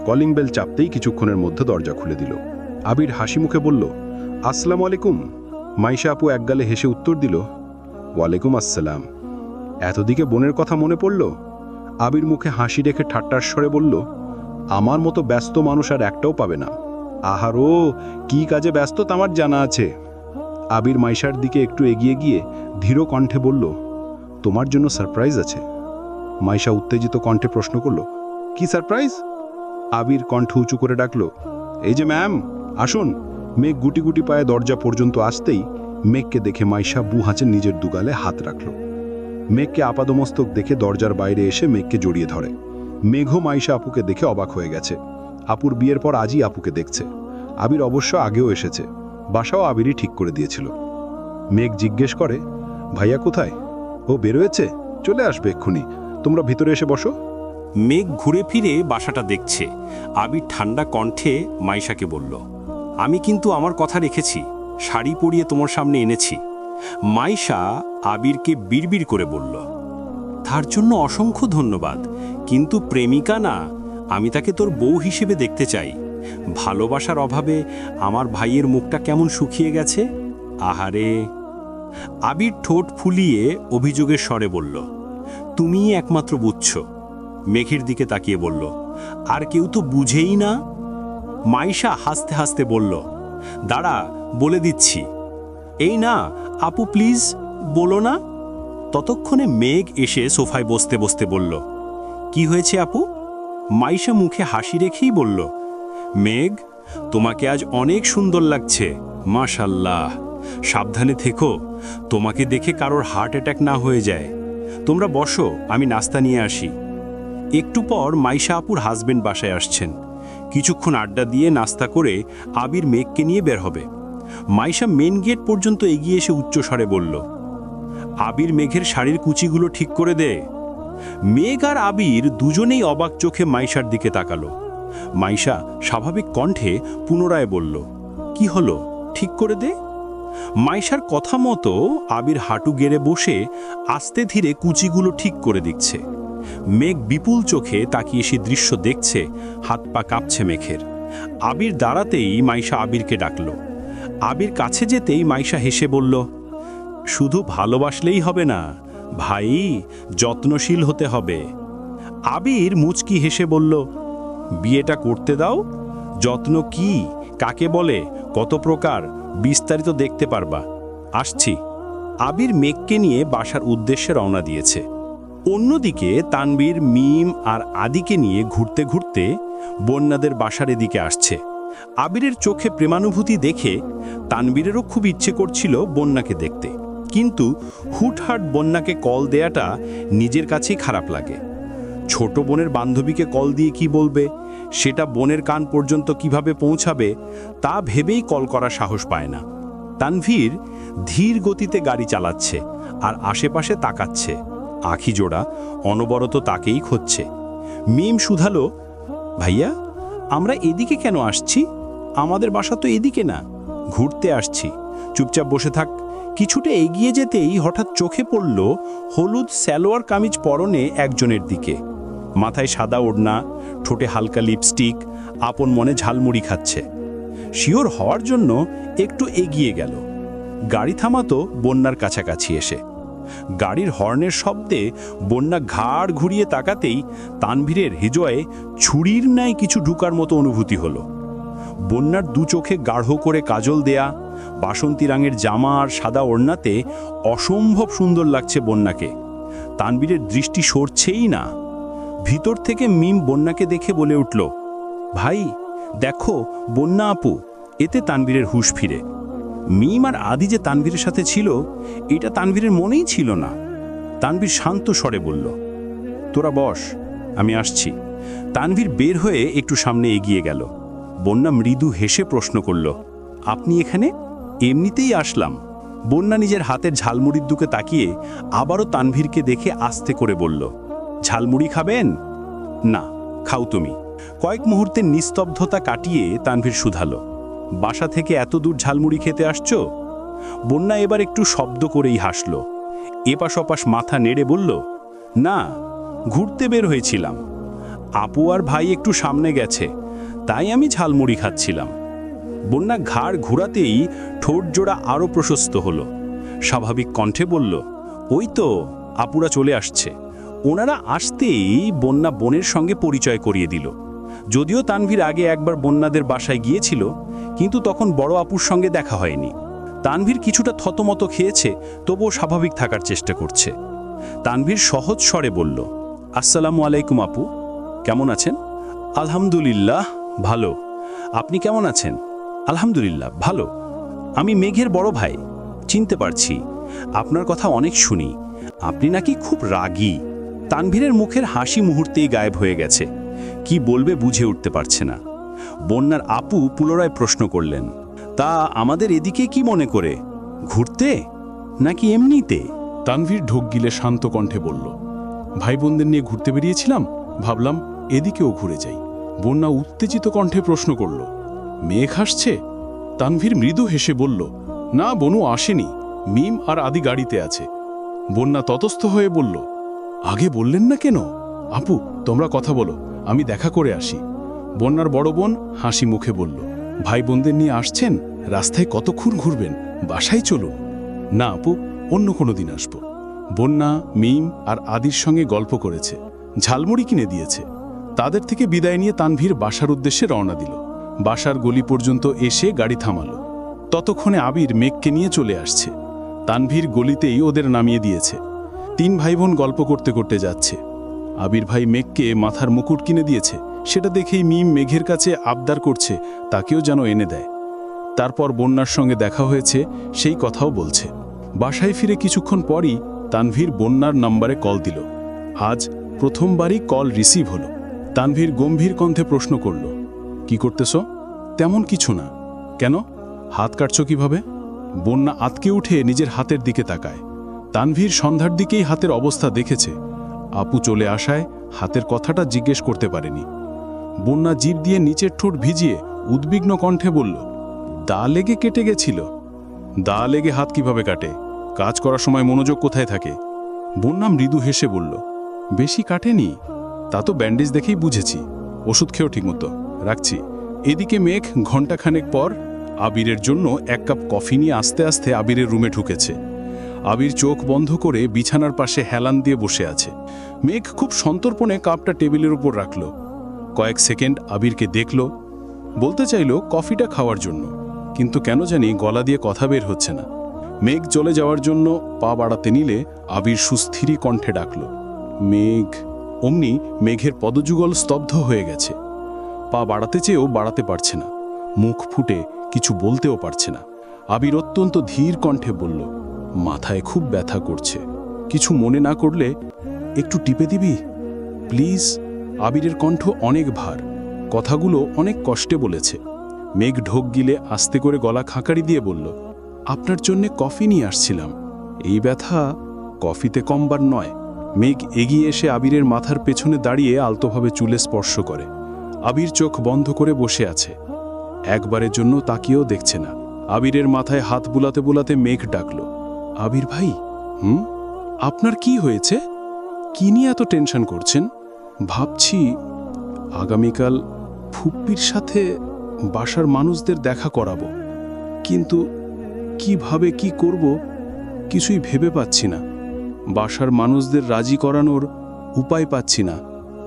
কলিং বেল চাপতেই কিছুক্ষণের মধ্যে দরজা খুলে দিল। আবির হাসি মুখে বলল, আসসালামু আলাইকুম। মাইশা আপু একগালে হেসে উত্তর দিল, ওয়ালাইকুম আসসালাম। এতদিকে বোনের কথা মনে পড়ল? আবির মুখে হাসি রেখে ঠাট্টার স্বরে বলল, আমার মতো ব্যস্ত মানুষ আর একটাও পাবে না। আহারো, কি কাজে ব্যস্ত তা আমার জানা আছে। আবির মাইশার দিকে একটু এগিয়ে গিয়ে ধীর কণ্ঠে বলল, তোমার জন্য সারপ্রাইজ আছে। মাইশা উত্তেজিত কণ্ঠে প্রশ্ন করল, কি সারপ্রাইজ? আবির কণ্ঠ উঁচু করে ডাকল, এই যে ম্যাম, আসুন। মেঘ গুটি গুটি পায়ে দরজা পর্যন্ত আসতেই মেঘকে দেখে মাইশা হাঁচে নিজের দুগালে হাত রাখল। মেঘকে আপাদমস্তক দেখে দরজার বাইরে এসে মেঘকে জড়িয়ে ধরে। মেঘও মাইশা আপুকে দেখে অবাক হয়ে গেছে। আপুর বিয়ের পর আজই আপুকে দেখছে। আবির অবশ্য আগেও এসেছে, বাসাও আবিরই ঠিক করে দিয়েছিল। মেঘ জিজ্ঞেস করে, ভাইয়া কোথায়? ও বেরোয়েছে, চলে আসবে এক্ষুনি, তোমরা ভিতরে এসে বসো। মেঘ ঘুরে ফিরে বাসাটা দেখছে। আবির ঠান্ডা কণ্ঠে মাইশাকে বলল, আমি কিন্তু আমার কথা রেখেছি, শাড়ি পরিয়ে তোমার সামনে এনেছি। মাইশা আবিরকে বিড়বিড় করে বলল, তার জন্য অসংখ্য ধন্যবাদ, কিন্তু প্রেমিকা না, আমি তাকে তোর বউ হিসেবে দেখতে চাই। ভালোবাসার অভাবে আমার ভাইয়ের মুখটা কেমন শুকিয়ে গেছে। আহারে। আবির ঠোঁট ফুলিয়ে অভিযোগের স্বরে বলল, তুমিই একমাত্র বুঝছো। মেঘের দিকে তাকিয়ে বলল, আর কেউ তো বুঝেই না। মাইশা হাসতে হাসতে বলল, দাঁড়া, বলে দিচ্ছি। এই না আপু, প্লিজ বলো না। ততক্ষণে মেঘ এসে সোফায় বসতে বসতে বলল, কি হয়েছে আপু? মাইশা মুখে হাসি রেখেই বলল, মেঘ, তোমাকে আজ অনেক সুন্দর লাগছে, মাশাল্লাহ। সাবধানে থেকো, তোমাকে দেখে কারোর হার্ট অ্যাটাক না হয়ে যায়। তোমরা বসো, আমি নাস্তা নিয়ে আসি। একটু পর মাইশা আপুর হাজবেন্ড বাসায় আসছেন। কিছুক্ষণ আড্ডা দিয়ে নাস্তা করে আবির মেঘকে নিয়ে বের হবে। মাইশা মেন গেট পর্যন্ত এগিয়ে এসে উচ্চস্বরে বলল, আবির মেঘের শাড়ির কুচিগুলো ঠিক করে দে। মেঘ আর আবির দুজনেই অবাক চোখে মাইশার দিকে তাকালো। মাইশা স্বাভাবিক কণ্ঠে পুনরায় বলল, কি হলো, ঠিক করে দে। মাইশার কথা মতো আবির হাঁটু গেড়ে বসে আস্তে ধীরে কুচিগুলো ঠিক করে দিচ্ছে। মেঘ বিপুল চোখে তাকিয়ে সে দৃশ্য দেখছে, হাত পা কাঁপছে মেঘের। আবির দাঁড়াতেই মাইশা আবিরকে ডাকল। আবির কাছে যেতেই মাইশা হেসে বলল, শুধু ভালোবাসলেই হবে না ভাই, যত্নশীল হতে হবে। আবির মুচকি হেসে বলল, বিয়েটা করতে দাও। যত্ন কি, কাকে বলে, কত প্রকার, বিস্তারিত দেখতে পারবা। আসছি। আবির মেঘকে নিয়ে বাসার উদ্দেশ্যে রওনা দিয়েছে। অন্যদিকে তানবীর, মিম আর আদিকে নিয়ে ঘুরতে ঘুরতে বন্যাদের বাসার এদিকে আসছে। আবিরের চোখে প্রেমানুভূতি দেখে তানবীরেরও খুব ইচ্ছে করছিল বন্যাকে দেখতে, কিন্তু হুটহাট বন্যাকে কল দেয়াটা নিজের কাছেই খারাপ লাগে। ছোট বোনের বান্ধবীকে কল দিয়ে কি বলবে, সেটা বোনের কান পর্যন্ত কিভাবে পৌঁছাবে, তা ভেবেই কল করার সাহস পায় না। তানভীর ধীর গতিতে গাড়ি চালাচ্ছে আর আশেপাশে তাকাচ্ছে, আঁখি জোড়া অনবরত তাকেই খুঁজছে। মিম শুধালো, ভাইয়া, আমরা এদিকে কেন আসছি? আমাদের বাসা তো এদিকে না। ঘুরতে আসছি, চুপচাপ বসে থাক। কিছুটা এগিয়ে যেতেই হঠাৎ চোখে পড়ল হলুদ সালোয়ার কামিজ পরনে একজনের দিকে। মাথায় সাদা ওড়না, ঠোঁটে হালকা লিপস্টিক, আপন মনে ঝালমুড়ি খাচ্ছে। শিওর হওয়ার জন্য একটু এগিয়ে গেল। গাড়ি থামাতো বন্যার কাছাকাছি এসে। গাড়ির হর্নের শব্দে বন্যা ঘাড় ঘুরিয়ে তাকাতেই তানভীরের হৃদয়ে ছুরির ন্যায় কিছু ঢুকার মতো অনুভূতি হলো। বন্যার দু চোখে গাঢ় করে কাজল দেয়া, বাসন্তী রঙের জামা আর সাদা ওড়নাতে অসম্ভব সুন্দর লাগছে বন্যাকে। তানভীরের দৃষ্টি সরছেই না। ভিতর থেকে মিম বন্যাকে দেখে বলে উঠল, ভাই দেখো বন্যা আপু। এতে তানভীরের হুঁশ ফিরে। মিম আর আদি যে তানভীরের সাথে ছিল এটা তানভীরের মনেই ছিল না। তানভীর শান্ত স্বরে বলল, তোরা বস, আমি আসছি। তানভীর বের হয়ে একটু সামনে এগিয়ে গেল। বন্যা মৃদু হেসে প্রশ্ন করল, আপনি এখানে? এমনিতেই আসলাম। বন্যা নিজের হাতের ঝালমুড়ির দিকে তাকিয়ে আবারও তানভীরকে দেখে আস্তে করে বলল, ঝালমুড়ি খাবেন? না, খাও তুমি। কয়েক মুহূর্তের নিস্তব্ধতা কাটিয়ে তানভীর শুধালো, বাসা থেকে এত দূর ঝালমুড়ি খেতে আসছো? বন্যা এবার একটু শব্দ করেই হাসল। এপাশ ওপাশ মাথা নেড়ে বলল, না, ঘুরতে বের হয়েছিলাম। আপু আর ভাই একটু সামনে গেছে, তাই আমি ঝালমুড়ি খাচ্ছিলাম। বন্যা ঘাড় ঘুরাতেই ঠোঁট জোড়া আরও প্রশস্ত হলো। স্বাভাবিক কণ্ঠে বলল, ওই তো আপুরা চলে আসছে। ওনারা আসতেই বন্যা বোনের সঙ্গে পরিচয় করিয়ে দিল। যদিও তানভীর আগে একবার বন্যাদের বাসায় গিয়েছিল, কিন্তু তখন বড় আপুর সঙ্গে দেখা হয়নি। তানভীর কিছুটা থতমত খেয়েছে, তবুও স্বাভাবিক থাকার চেষ্টা করছে। তানভীর সহজ স্বরে বলল, আসসালামু আলাইকুম আপু, কেমন আছেন? আলহামদুলিল্লাহ ভালো। আপনি কেমন আছেন? আলহামদুলিল্লাহ ভালো। আমি মেঘের বড় ভাই, চিনতে পারছি। আপনার কথা অনেক শুনি, আপনি নাকি খুব রাগী। তানভীরের মুখের হাসি মুহূর্তেই গায়েব হয়ে গেছে। কি বলবে বুঝে উঠতে পারছে না। বন্যার আপু পুনরায় প্রশ্ন করলেন, তা আমাদের এদিকে কি মনে করে? ঘুরতে নাকি এমনিতে? তানভীর ঢোক গিলে শান্ত কণ্ঠে বলল, ভাই বোনদের নিয়ে ঘুরতে বেরিয়েছিলাম, ভাবলাম এদিকেও ঘুরে যাই। বন্যা উত্তেজিত কণ্ঠে প্রশ্ন করল, মেঘ হাসছে? তানভীর মৃদু হেসে বলল, না বনু আসেনি, মিম আর আদি গাড়িতে আছে। বন্যা ততস্থ হয়ে বলল, আগে বললেন না কেন? আপু তোমরা কথা বলো, আমি দেখা করে আসি। বন্যার বড় বোন হাসি মুখে বলল, ভাই বোনদের নিয়ে আসছেন, রাস্তায় কতক্ষণ ঘুরবেন, বাসায় চলুন। না আপু, অন্য কোনো দিন আসব। বন্যা মিম আর আদির সঙ্গে গল্প করেছে, ঝালমুড়ি কিনে দিয়েছে। তাদের থেকে বিদায় নিয়ে তানভীর বাসার উদ্দেশ্যে রওনা দিল। বাসার গলি পর্যন্ত এসে গাড়ি থামালো। ততক্ষণে আবির মেঘকে নিয়ে চলে আসছে। তানভীর গলিতেই ওদের নামিয়ে দিয়েছে। তিন ভাই বোন গল্প করতে করতে যাচ্ছে। আবির ভাই মেঘকে মাথার মুকুট কিনে দিয়েছে, সেটা দেখেই মিম মেঘের কাছে আবদার করছে তাকেও যেন এনে দেয়। তারপর বন্যার সঙ্গে দেখা হয়েছে, সেই কথাও বলছে। বাসায় ফিরে কিছুক্ষণ পরই তানভীর বন্যার নম্বরে কল দিল। আজ প্রথমবারই কল রিসিভ হলো। তানভীর গম্ভীর কণ্ঠে প্রশ্ন করল, কি করতেছ? তেমন কিছু না। কেন? হাত কাটছ কিভাবে? বন্যা আতকে উঠে নিজের হাতের দিকে তাকায়। তানভীর সন্ধ্যার দিকেই হাতের অবস্থা দেখেছে। আপু চলে আসায় হাতের কথাটা জিজ্ঞেস করতে পারেনি। বন্যা জিভ দিয়ে নিচের ঠোঁট ভিজিয়ে উদ্বিগ্ন কণ্ঠে বলল, দা লেগে কেটে গেছিল। দা লেগে হাত কিভাবে কাটে? কাজ করার সময় মনোযোগ কোথায় থাকে? বন্যা মৃদু হেসে বলল, বেশি কাটেনি। তা তো ব্যান্ডেজ দেখেই বুঝেছি। ওষুধ খেয়েও ঠিকমতো। রাখছি। এদিকে মেঘ ঘণ্টাখানেক পর আবিরের জন্য এক কাপ কফি নিয়ে আস্তে আস্তে আবিরের রুমে ঢুকেছে। আবির চোখ বন্ধ করে বিছানার পাশে হেলান দিয়ে বসে আছে। মেঘ খুব সন্তর্পণে কাপটা টেবিলের উপর রাখল। কয়েক সেকেন্ড আবিরকে দেখল, বলতে চাইল কফিটা খাওয়ার জন্য, কিন্তু কেন জানি গলা দিয়ে কথা বের হচ্ছে না। মেঘ চলে যাওয়ার জন্য পা বাড়াতে নিলে আবির সুস্থিরই কণ্ঠে ডাকল, মেঘ। অমনি মেঘের পদযুগল স্তব্ধ হয়ে গেছে। পা বাড়াতে চেয়েও বাড়াতে পারছে না, মুখ ফুটে কিছু বলতেও পারছে না। আবির অত্যন্ত ধীর কণ্ঠে বলল, মাথায় খুব ব্যথা করছে, কিছু মনে না করলে একটু টিপে দিবি প্লিজ। আবিরের কণ্ঠ অনেক ভার, কথাগুলো অনেক কষ্টে বলেছে। মেঘ ঢোক গিলে আস্তে করে গলা খাঁকারি দিয়ে বলল, আপনার জন্যে কফি নিয়ে আসছিলাম। এই ব্যথা কফিতে কমবার নয়। মেঘ এগিয়ে এসে আবিরের মাথার পেছনে দাঁড়িয়ে আলতোভাবে চুলে স্পর্শ করে। আবির চোখ বন্ধ করে বসে আছে, একবারের জন্য তাকিয়েও দেখছে না। আবিরের মাথায় হাত বুলাতে বুলাতে মেঘ ডাকল, আবির ভাই। আপনার কি হয়েছে? কি নিয়ে এত টেনশন করছেন? ভাবছি আগামীকাল ফুপ্পির সাথে বাসার মানুষদের দেখা করাবো, কিন্তু কিভাবে কি করব কিছুই ভেবে পাচ্ছি না। বাসার মানুষদের রাজি করানোর উপায় পাচ্ছি না,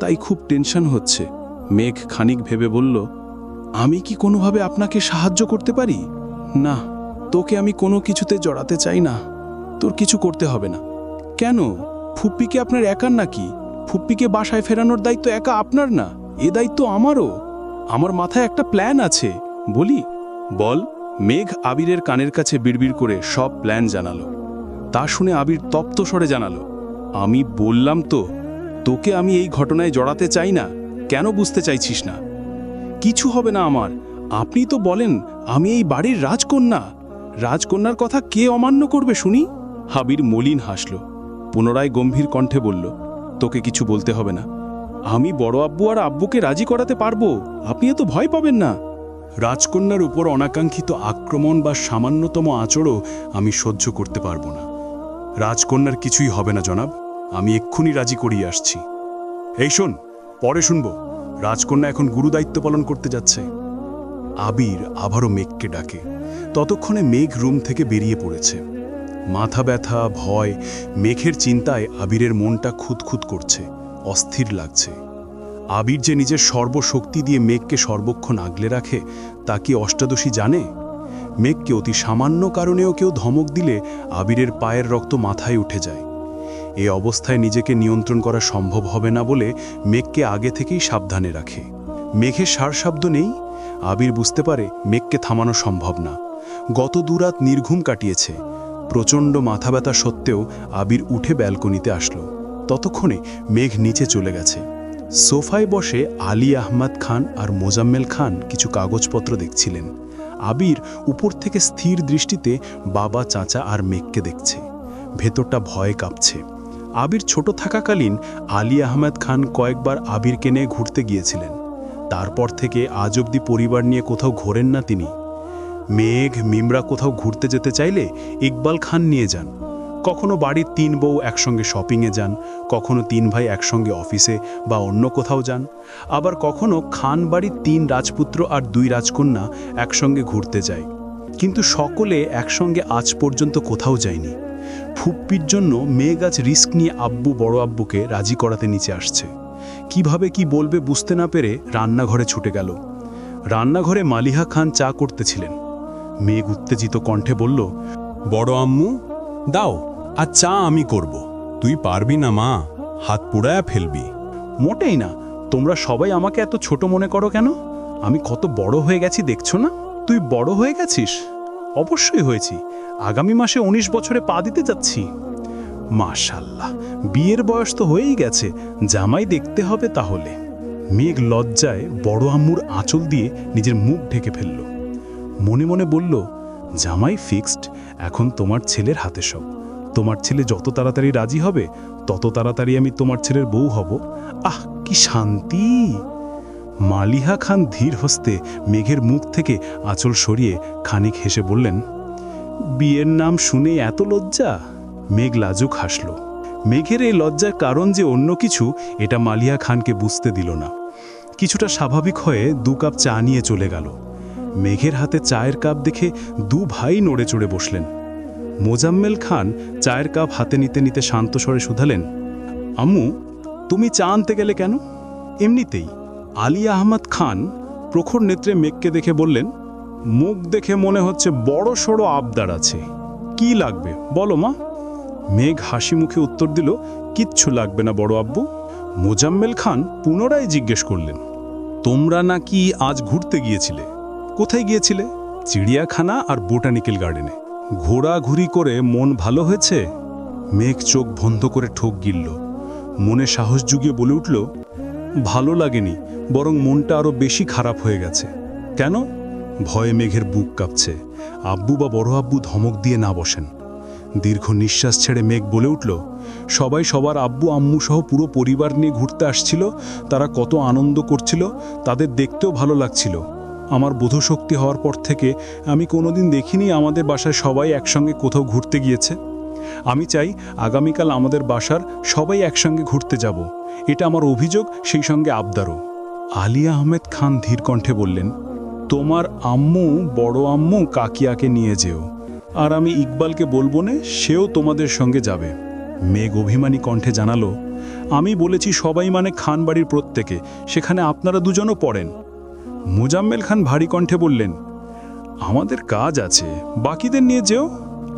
তাই খুব টেনশন হচ্ছে। মেঘ খানিক ভেবে বলল, আমি কি কোনোভাবে আপনাকে সাহায্য করতে পারি? না, তোকে আমি কোনো কিছুতে জড়াতে চাই না। তোর কিছু করতে হবে না। কেন? ফুপ্পি কি আপনার একার নাকি? ফুপ্পিকে বাসায় ফেরানোর দায়িত্ব একা আপনার না, এ দায়িত্ব আমারও। আমার মাথায় একটা প্ল্যান আছে, বলি? বল। মেঘ আবিরের কানের কাছে বিড়বিড় করে সব প্ল্যান জানালো। তা শুনে আবির তপ্ত স্বরে জানালো, আমি বললাম তো তোকে আমি এই ঘটনায় জড়াতে চাই না, কেন বুঝতে চাইছিস না? কিছু হবে না আমার, আপনি তো বলেন আমি এই বাড়ির রাজকন্যা। রাজকন্যার কথা কে অমান্য করবে শুনি? আবির মলিন হাসল, পুনরায় গম্ভীর কণ্ঠে বলল, তোকে কিছু বলতে হবে না, আমি বড় আব্বু আর আব্বুকে রাজি করাতে পারবো, আপনি এত ভয় পাবেন না। রাজকন্যার উপর অনাকাঙ্ক্ষিত আক্রমণ বা সামান্যতম আচরও আমি সহ্য করতে পারবো না। রাজকন্যার কিছুই হবে না জনাব, আমি এক্ষুনি রাজি করিয়ে আসছি। এই শোন, পরে শুনবো। রাজকন্যা এখন গুরুদায়িত্ব পালন করতে যাচ্ছে। আবির আবারও মেঘকে ডাকে। ততক্ষণে মেঘ রুম থেকে বেরিয়ে পড়েছে। মাথা ব্যথা, ভয়, মেঘের চিন্তায় আবিরের মনটা খুঁতখুত করছে, অস্থির লাগছে। আবির যে নিজের সর্বশক্তি দিয়ে মেঘকে সর্বক্ষণ আগলে রাখে, তা কি অষ্টাদশী জানে? মেঘকে অতি সামান্য কারণেও কেউ ধমক দিলে আবিরের পায়ের রক্ত মাথায় উঠে যায়। এ অবস্থায় নিজেকে নিয়ন্ত্রণ করা সম্ভব হবে না বলে মেঘকে আগে থেকেই সাবধানে রাখে। মেঘের সারশব্দ নেই। আবির বুঝতে পারে মেঘকে থামানো সম্ভব না। গত দুরাত নির্ঘুম কাটিয়েছে। প্রচণ্ড মাথা ব্যথা সত্ত্বেও আবির উঠে ব্যালকনিতে আসলো। ততক্ষণে মেঘ নিচে চলে গেছে। সোফায় বসে আলী আহমদ খান আর মোজাম্মেল খান কিছু কাগজপত্র দেখছিলেন। আবির উপর থেকে স্থির দৃষ্টিতে বাবা, চাচা আর মেঘকে দেখছে। ভেতরটা ভয়ে কাঁপছে। আবির ছোট থাকাকালীন আলী আহমদ খান কয়েকবার আবিরকে নিয়ে ঘুরতে গিয়েছিলেন। তারপর থেকে আজ অবধি পরিবার নিয়ে কোথাও ঘোরেন না তিনি। মেঘ, মিমরা কোথাও ঘুরতে যেতে চাইলে ইকবাল খান নিয়ে যান। কখনো বাড়ির 3 বউ একসঙ্গে শপিংয়ে যান, কখনো 3 ভাই একসঙ্গে অফিসে বা অন্য কোথাও যান, আবার কখনো খান বাড়ির 3 রাজপুত্র আর 2 রাজকন্যা একসঙ্গে ঘুরতে যায়। কিন্তু সকলে একসঙ্গে আজ পর্যন্ত কোথাও যায়নি। ফুপ্পির জন্য মেঘ আজ রিস্ক নিয়ে আব্বু, বড় আব্বুকে রাজি করাতে নিচে আসছে। কিভাবে কি বলবে বুঝতে না পেরে রান্নাঘরে ছুটে গেল। রান্নাঘরে মালিহা খান চা করতেছিলেন। মেঘ উত্তেজিত কণ্ঠে বলল, বড় আম্মু, দাও, আর চা আমি করব। তুই পারবি না মা, হাত পুড়ায়া ফেলবি। মোটেই না, তোমরা সবাই আমাকে এত ছোট মনে করো কেন? আমি কত বড় হয়ে গেছি দেখছো না? তুই বড় হয়ে গেছিস? অবশ্যই হয়েছি, আগামী মাসে 19 বছরে পা দিতে যাচ্ছি। মাশাআল্লাহ, বিয়ের বয়স তো হয়েই গেছে, জামাই দেখতে হবে তাহলে। মেঘ লজ্জায় বড় আম্মুর আঁচল দিয়ে নিজের মুখ ঢেকে ফেলল। মনে মনে বলল, জামাই ফিক্সড, এখন তোমার ছেলের হাতে সব। তোমার ছেলে যত তাড়াতাড়ি রাজি হবে তত তাড়াতাড়ি আমি তোমার ছেলের বউ হব। আহ, কি শান্তি! মালিহা খান ধীর হস্তে মেঘের মুখ থেকে আঁচল সরিয়ে খানিক হেসে বললেন, বিয়ের নাম শুনে এত লজ্জা? মেঘ লাজুক হাসল। মেঘের এই লজ্জার কারণ যে অন্য কিছু, এটা মালিহা খানকে বুঝতে দিল না। কিছুটা স্বাভাবিক হয়ে 2 কাপ চা নিয়ে চলে গেল। মেঘের হাতে চায়ের কাপ দেখে 2 ভাই নড়ে চড়ে বসলেন। মোজাম্মেল খান চায়ের কাপ হাতে নিতে নিতে শান্ত স্বরে শুধালেন, আম্মু, তুমি চা আনতে গেলে কেন? এমনিতেই। আলী আহমদ খান প্রখর নেত্রে মেঘকে দেখে বললেন, মুখ দেখে মনে হচ্ছে বড় সড়ো আবদার আছে। কি লাগবে বলো মা? মেঘ হাসি মুখে উত্তর দিল, কিচ্ছু লাগবে না বড় আব্বু। মোজাম্মেল খান পুনরায় জিজ্ঞেস করলেন, তোমরা নাকি আজ ঘুরতে গিয়েছিলে? কোথায় গিয়েছিলে? চিড়িয়াখানা আর বোটানিক্যাল গার্ডেনে। ঘোরাঘুরি করে মন ভালো হয়েছে? মেঘ চোখ বন্ধ করে ঠোক গিলল। মনে সাহস জুগিয়ে বলে উঠল, ভালো লাগেনি, বরং মনটা আরো বেশি খারাপ হয়ে গেছে। কেন? ভয়ে মেঘের বুক কাঁপছে। আব্বু বা বড় আব্বু ধমক দিয়ে না বসেন। দীর্ঘ নিঃশ্বাস ছেড়ে মেঘ বলে উঠল, সবাই সবার আব্বু আম্মু সহ পুরো পরিবার নিয়ে ঘুরতে আসছিল। তারা কত আনন্দ করছিল, তাদের দেখতেও ভালো লাগছিল। আমার বোধশক্তি হওয়ার পর থেকে আমি কোনোদিন দেখিনি আমাদের বাসায় সবাই একসঙ্গে কোথাও ঘুরতে গিয়েছে। আমি চাই আগামীকাল আমাদের বাসার সবাই একসঙ্গে ঘুরতে যাব। এটা আমার অভিযোগ, সেই সঙ্গে আবদারও। আলী আহমেদ খান ধীর কণ্ঠে বললেন, তোমার আম্মু, বড় আম্মু, কাকিয়াকে নিয়ে যেও, আর আমি ইকবালকে বলবো না, সেও তোমাদের সঙ্গে যাবে। মেঘ অভিমানী কণ্ঠে জানালো, আমি বলেছি সবাই মানে খান বাড়ির প্রত্যেকে, সেখানে আপনারা দুজনও পড়েন। মোজাম্মেল খান ভারী কণ্ঠে বললেন, আমাদের কাজ আছে, বাকিদের নিয়ে যেও।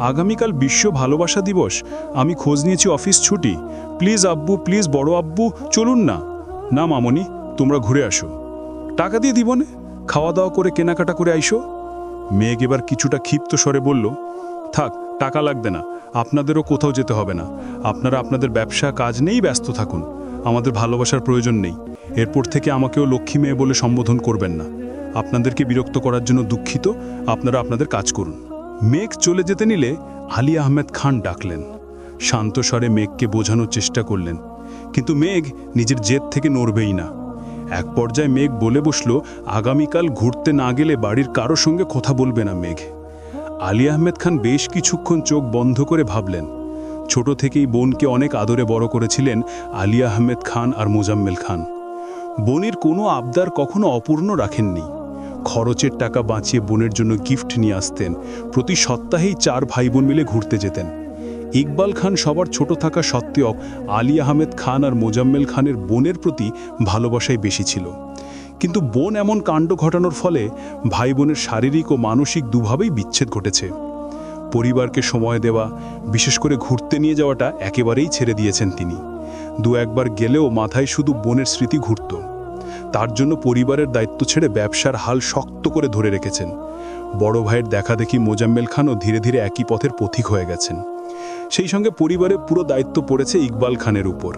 আগামীকাল বিশ্ব ভালোবাসা দিবস। আমি খোঁজ নিয়েছি, অফিস ছুটি। প্লিজ আব্বু, প্লিজ বড় আব্বু, চলুন না। না মামনি, তোমরা ঘুরে আসো, টাকা দিয়ে দিব না, খাওয়া দাওয়া করে কেনাকাটা করে আইসো। মেঘ এবার কিছুটা ক্ষিপ্ত স্বরে বলল, থাক, টাকা লাগবে না, আপনাদেরও কোথাও যেতে হবে না। আপনারা আপনাদের ব্যবসা কাজ নিয়েই ব্যস্ত থাকুন, আমাদের ভালোবাসার প্রয়োজন নেই। এরপর থেকে আমাকেও লক্ষ্মী মেয়ে বলে সম্বোধন করবেন না। আপনাদেরকে বিরক্ত করার জন্য দুঃখিত, আপনারা আপনাদের কাজ করুন। মেঘ চলে যেতে নিলে আলী আহমেদ খান ডাকলেন। শান্ত স্বরে মেঘকে বোঝানোর চেষ্টা করলেন, কিন্তু মেঘ নিজের জেদ থেকে নড়বেই না। এক পর্যায়ে মেঘ বলে বসল, আগামীকাল ঘুরতে না গেলে বাড়ির কারো সঙ্গে কথা বলবে না মেঘ। আলী আহমেদ খান বেশ কিছুক্ষণ চোখ বন্ধ করে ভাবলেন। ছোট থেকেই বোনকে অনেক আদরে বড় করেছিলেন আলী আহমেদ খান আর মোজাম্মেল খান। বোনের কোনো আবদার কখনো অপূর্ণ রাখেননি। খরচের টাকা বাঁচিয়ে বোনের জন্য গিফট নিয়ে আসতেন। প্রতি সপ্তাহেই 4 ভাই বোন মিলে ঘুরতে যেতেন। ইকবাল খান সবার ছোট থাকা সত্ত্বেও আলী আহমেদ খান আর মোজাম্মেল খানের বোনের প্রতি ভালোবাসাই বেশি ছিল। কিন্তু বোন এমন কাণ্ড ঘটানোর ফলে ভাই বোনের শারীরিক ও মানসিক দুভাবেই বিচ্ছেদ ঘটেছে। পরিবারকে সময় দেওয়া, বিশেষ করে ঘুরতে নিয়ে যাওয়াটা একেবারেই ছেড়ে দিয়েছেন তিনি। 2-1 গেলেও মাথায় শুধু বোনের স্মৃতি ঘুরত। তার জন্য পরিবারের দায়িত্ব ছেড়ে ব্যবসার হাল শক্ত করে ধরে রেখেছেন। বড় ভাইয়ের দেখাদেখি মোজাম্মেল খানও ধীরে ধীরে একই পথের পথিক হয়ে গেছেন। সেই সঙ্গে পরিবারের পুরো দায়িত্ব পড়েছে ইকবাল খানের উপর।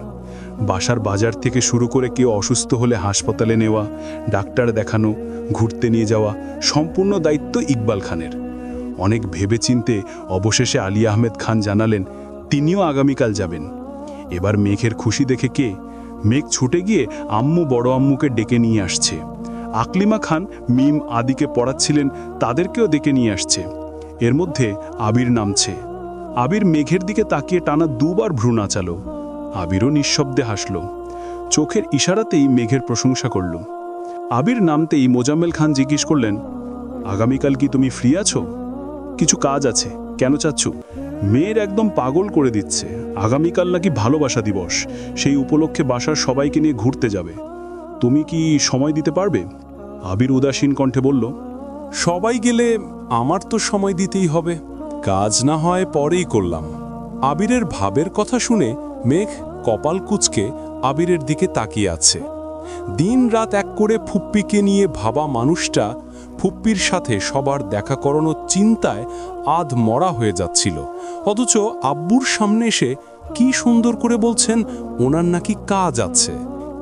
বাসার বাজার থেকে শুরু করে কেউ অসুস্থ হলে হাসপাতালে নেওয়া, ডাক্তার দেখানো, ঘুরতে নিয়ে যাওয়া, সম্পূর্ণ দায়িত্ব ইকবাল খানের। অনেক ভেবেচিন্তে অবশেষে আলী আহমেদ খান জানালেন তিনিও আগামীকাল যাবেন। এবার মেঘের খুশি দেখে কে? মেঘ ছুটে গিয়ে আম্মু বড় আম্মুকে ডেকে নিয়ে আসছে। আকলিমা খান মিম আদিকে পড়াচ্ছিলেন, তাদেরকেও ডেকে নিয়ে আসছে। এর মধ্যে আবির নামছে। আবির মেঘের দিকে তাকিয়ে টানা 2 বার ভ্রু নাচালো। আবিরও নিঃশব্দে হাসল। চোখের ইশারাতেই মেঘের প্রশংসা করল। আবির নামতেই মোজাম্মেল খান জিজ্ঞেস করলেন, আগামীকাল কি তুমি ফ্রি আছো? কিছু কাজ আছে, কেন চাচ্ছ? মেয়ের একদম পাগল করে দিচ্ছে। আগামীকাল নাকি ভালোবাসা দিবস, সেই উপলক্ষে বাসার সবাইকে নিয়ে ঘুরতে যাবে। তুমি কি সময় দিতে পারবে? আবির উদাসীন কণ্ঠে বলল, সবাই গেলে আমার তো সময় দিতেই হবে, কাজ না হয় পরেই করলাম। আবিরের ভাবের কথা শুনে মেঘ কপাল কুঁচকে আবিরের দিকে তাকিয়ে আছে। দিন রাত এক করে ফুপ্পিকে নিয়ে ভাবা মানুষটা ফুপ্পির সাথে সবার দেখা করানোর চিন্তায় আধ মরা হয়ে যাচ্ছিল। অথচ আব্বুর সামনে এসে কি সুন্দর করে বলছেন ওনার নাকি কাজ আছে।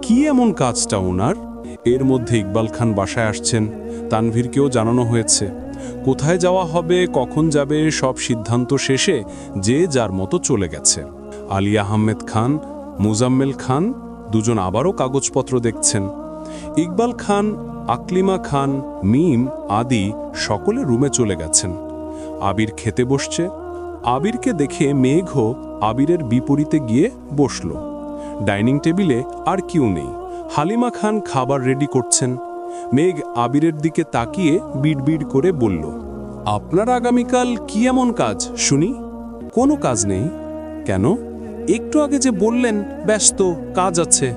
কি এমন কাজটা ওনার? এর মধ্যে ইকবাল খান বাসায় আসছেন, তানভীরকেও জানানো হয়েছে। কোথায় যাওয়া হবে, কখন যাবে, সব সিদ্ধান্ত শেষে যে যার মতো চলে গেছে। আলী আহমেদ খান, মোজাম্মেল খান দুজন আবারও কাগজপত্র দেখছেন। ইকবাল খান, আকলিমা খান, মিম আদি সকলে রুমে চলে গেছেন। আবির খেতে বসছে। আবিরকে দেখে মেঘও আবিরের বিপরীতে গিয়ে বসল। ডাইনিং টেবিলে আর কেউ নেই। হালিমা খান খাবার রেডি করছেন। মেঘ আবিরের দিকে তাকিয়ে বিড়বিড় করে বলল, আপনার আগামীকাল কি এমন কাজ শুনি? কোনো কাজ নেই। কেন? একটু আগে যে বললেন ব্যস্ত, কাজ আছে।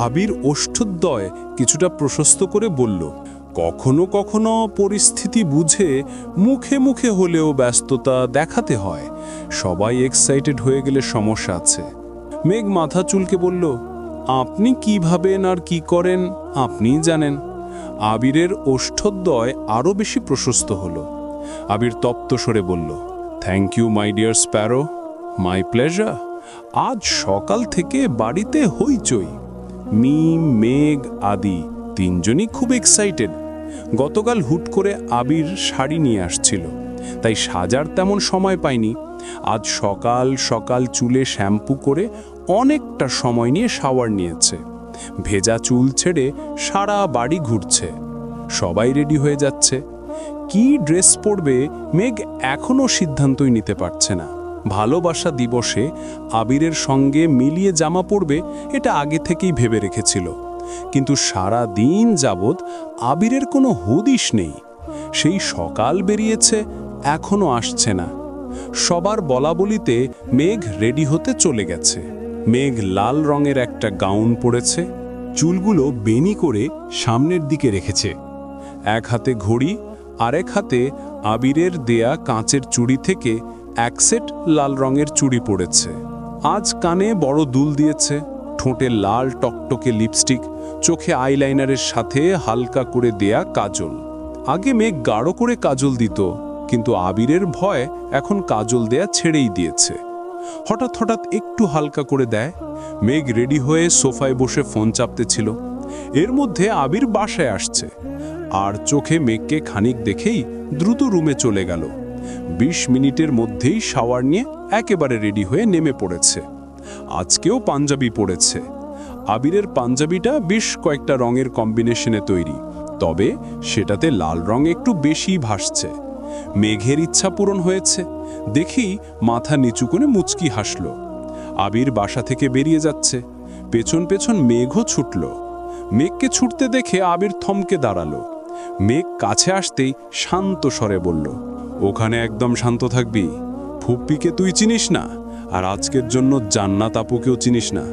আবির ওষ্ঠদ্বয় কিছুটা প্রশস্ত করে বলল, কখনো কখনো পরিস্থিতি বুঝে মুখে মুখে হলেও ব্যস্ততা দেখাতে হয়। সবাই এক্সাইটেড হয়ে গেলে সমস্যা আছে। মেঘ মাথা চুলকে বলল, আপনি কি ভাবেন আর কি করেন আপনিই জানেন। আবিরের ওষ্ঠদ্বয় আরও বেশি প্রশস্ত হল। আবির তপ্ত স্বরে বলল, thank you my dear sparrow, my pleasure. আজ সকাল থেকে বাড়িতে হইচই। মিম, মেঘ আদি তিনজনই খুব এক্সাইটেড। গতকাল হুট করে আবির শাড়ি নিয়ে আসছিল, তাই সাজার তেমন সময় পায়নি। আজ সকাল সকাল চুলে শ্যাম্পু করে অনেকটা সময় নিয়ে শাওয়ার নিয়েছে। ভেজা চুল ছেড়ে সারা বাড়ি ঘুরছে। সবাই রেডি হয়ে যাচ্ছে। কি ড্রেস পরবে মেঘ এখনও সিদ্ধান্তই নিতে পারছে না। ভালোবাসা দিবসে আবিরের সঙ্গে মিলিয়ে জামা পরবে এটা আগে থেকেই ভেবে রেখেছিল, কিন্তু সারা দিন যাবৎ আবিরের কোনো হদিশ নেই। সেই সকাল বেরিয়েছে, এখনো আসছে না। সবার বলাবলিতে মেঘ রেডি হতে চলে গেছে। মেঘ লাল রঙের একটা গাউন পরেছে, চুলগুলো বেনি করে সামনের দিকে রেখেছে। এক হাতে ঘড়ি, আরেক হাতে আবিরের দেয়া কাঁচের চুড়ি থেকে এক সেট লাল রঙের চুড়ি পরেছে। আজ কানে বড় দুল দিয়েছে, ঠোঁটে লাল টকটকে লিপস্টিক, চোখে আইলাইনারের সাথে হালকা করে দেয়া কাজল। আগে মেঘ গাঢ় করে কাজল দিত, কিন্তু আবিরের ভয় এখন কাজল দেয়া ছেড়েই দিয়েছে। হঠাৎ হঠাৎ একটু হালকা করে দেয়। মেঘ রেডি হয়ে সোফায় বসে ফোন চাপতে ছিল। এর মধ্যে আবির বাসায় আসছে, আর চোখে মেঘকে খানিক দেখেই দ্রুত রুমে চলে গেল। ২০ মিনিটের মধ্যেই শাওয়ার নিয়ে একেবারে রেডি হয়ে নেমে পড়েছে। আজকেও পাঞ্জাবি পরেছে। আবিরের পাঞ্জাবিটা বেশ কয়েকটা রঙের কম্বিনেশনে তৈরি, তবে সেটাতে লাল রং একটু বেশি ভাসছে। মেঘের ইচ্ছা পূরণ হয়েছে দেখেই মাথা নিচু করে মুচকি হাসল। আবির বাসা থেকে বেরিয়ে যাচ্ছে, পেছন পেছন মেঘও ছুটল। মেঘকে ছুটতে দেখে আবির থমকে দাঁড়ালো। মেঘ কাছে আসতেই শান্ত স্বরে বলল, ওখানে একদম শান্ত থাকবি। ফুপ্পিকে তুই চিনিস না, আর আজকের জন্য জান্নাত আপুকেও চিনিস না।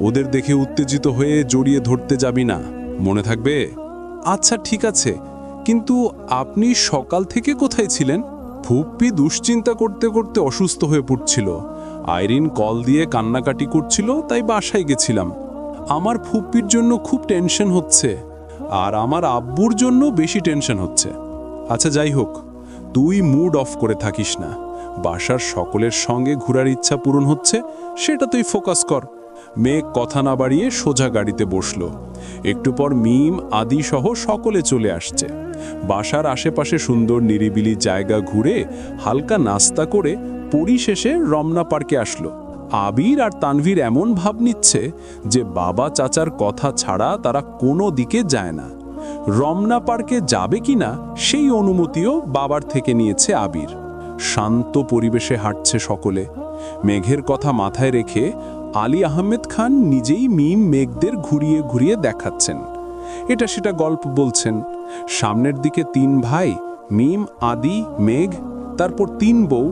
ওদের দেখে উত্তেজিত হয়ে জড়িয়ে ধরতে যাবি না, মনে থাকবে? আচ্ছা ঠিক আছে, কিন্তু আপনি সকাল থেকে কোথায় ছিলেন? ফুপ্পি দুশ্চিন্তা করতে করতে অসুস্থ হয়ে পড়ছিল। আইরিন কল দিয়ে কান্নাকাটি করছিল, তাই বাসায় গেছিলাম। আমার ফুপ্পির জন্য খুব টেনশন হচ্ছে, আর আমার আব্বুর জন্য বেশি টেনশন হচ্ছে। আচ্ছা যাই হোক, তুই মুড অফ করে থাকিস না। বাসার সকলের সঙ্গে ঘোরার ইচ্ছা পূরণ হচ্ছে, সেটা তুই ফোকাস কর। মেঘ কথা না বাড়িয়ে সোজা গাড়িতে বসল। একটু পর মিম, আদি সহ সকলে চলে আসছে। বাসার আশেপাশে সুন্দর নিরিবিলি জায়গা ঘুরে হালকা নাস্তা করে পরিশেষে রমনা পার্কে আসলো। আবির আর তানভীর এমন ভাব নিচ্ছে যে বাবা চাচার কথা ছাড়া তারা কোনো দিকে যায় না। রমনা পার্কে যাবে কিনা সেই অনুমতিও বাবার থেকে নিয়েছে আবির। শান্ত পরিবেশে হাঁটছে সকলে। মেঘের কথা মাথায় রেখে আলী আহমেদ খান নিজেই মিম মেঘদের ঘুরিয়ে ঘুরিয়ে দেখাচ্ছেন। এটা সেটা গল্প বলছেন। সামনের দিকে ৩ ভাই, মিম, আদি, মেঘ, তারপর ৩ বউ,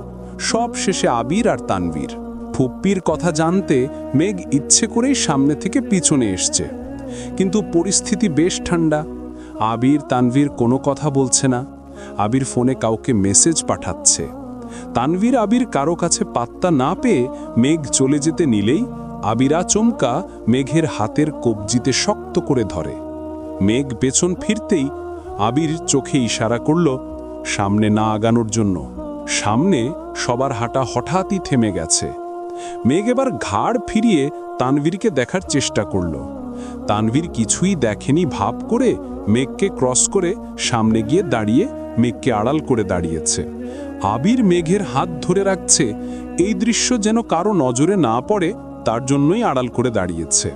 সব শেষে আবির আর তানভীর। ফুপ্পির কথা জানতে মেঘ ইচ্ছে করেই সামনে থেকে পিছনে এসছে, কিন্তু পরিস্থিতি বেশ ঠান্ডা। আবির তানভীর কোনো কথা বলছে না। আবির ফোনে কাউকে মেসেজ পাঠাচ্ছে। তানভীর আবির কারো কাছে পাত্তা না পেয়ে মেঘ চলে যেতে নিলেই আবির আচমকা মেঘের হাতের কবজিতে শক্ত করে ধরে। মেঘ পেছন ফিরতেই আবির চোখে ইশারা করল সামনে না আগানোর জন্য। সামনে সবার হাঁটা হঠাৎই থেমে গেছে। মেঘ এবার ঘাড় ফিরিয়ে তানভীরকে দেখার চেষ্টা করল। তানভীর কিছুই দেখেনি ভাব করে মেঘকে ক্রস করে সামনে গিয়ে দাঁড়িয়ে মেঘকে আড়াল করে দাঁড়িয়েছে। আবির মেঘের হাত ধরে রাখছে। এই দৃশ্য যেন কারো নজরে না পড়ে তার জন্যই আড়াল করে দাঁড়িয়েছে।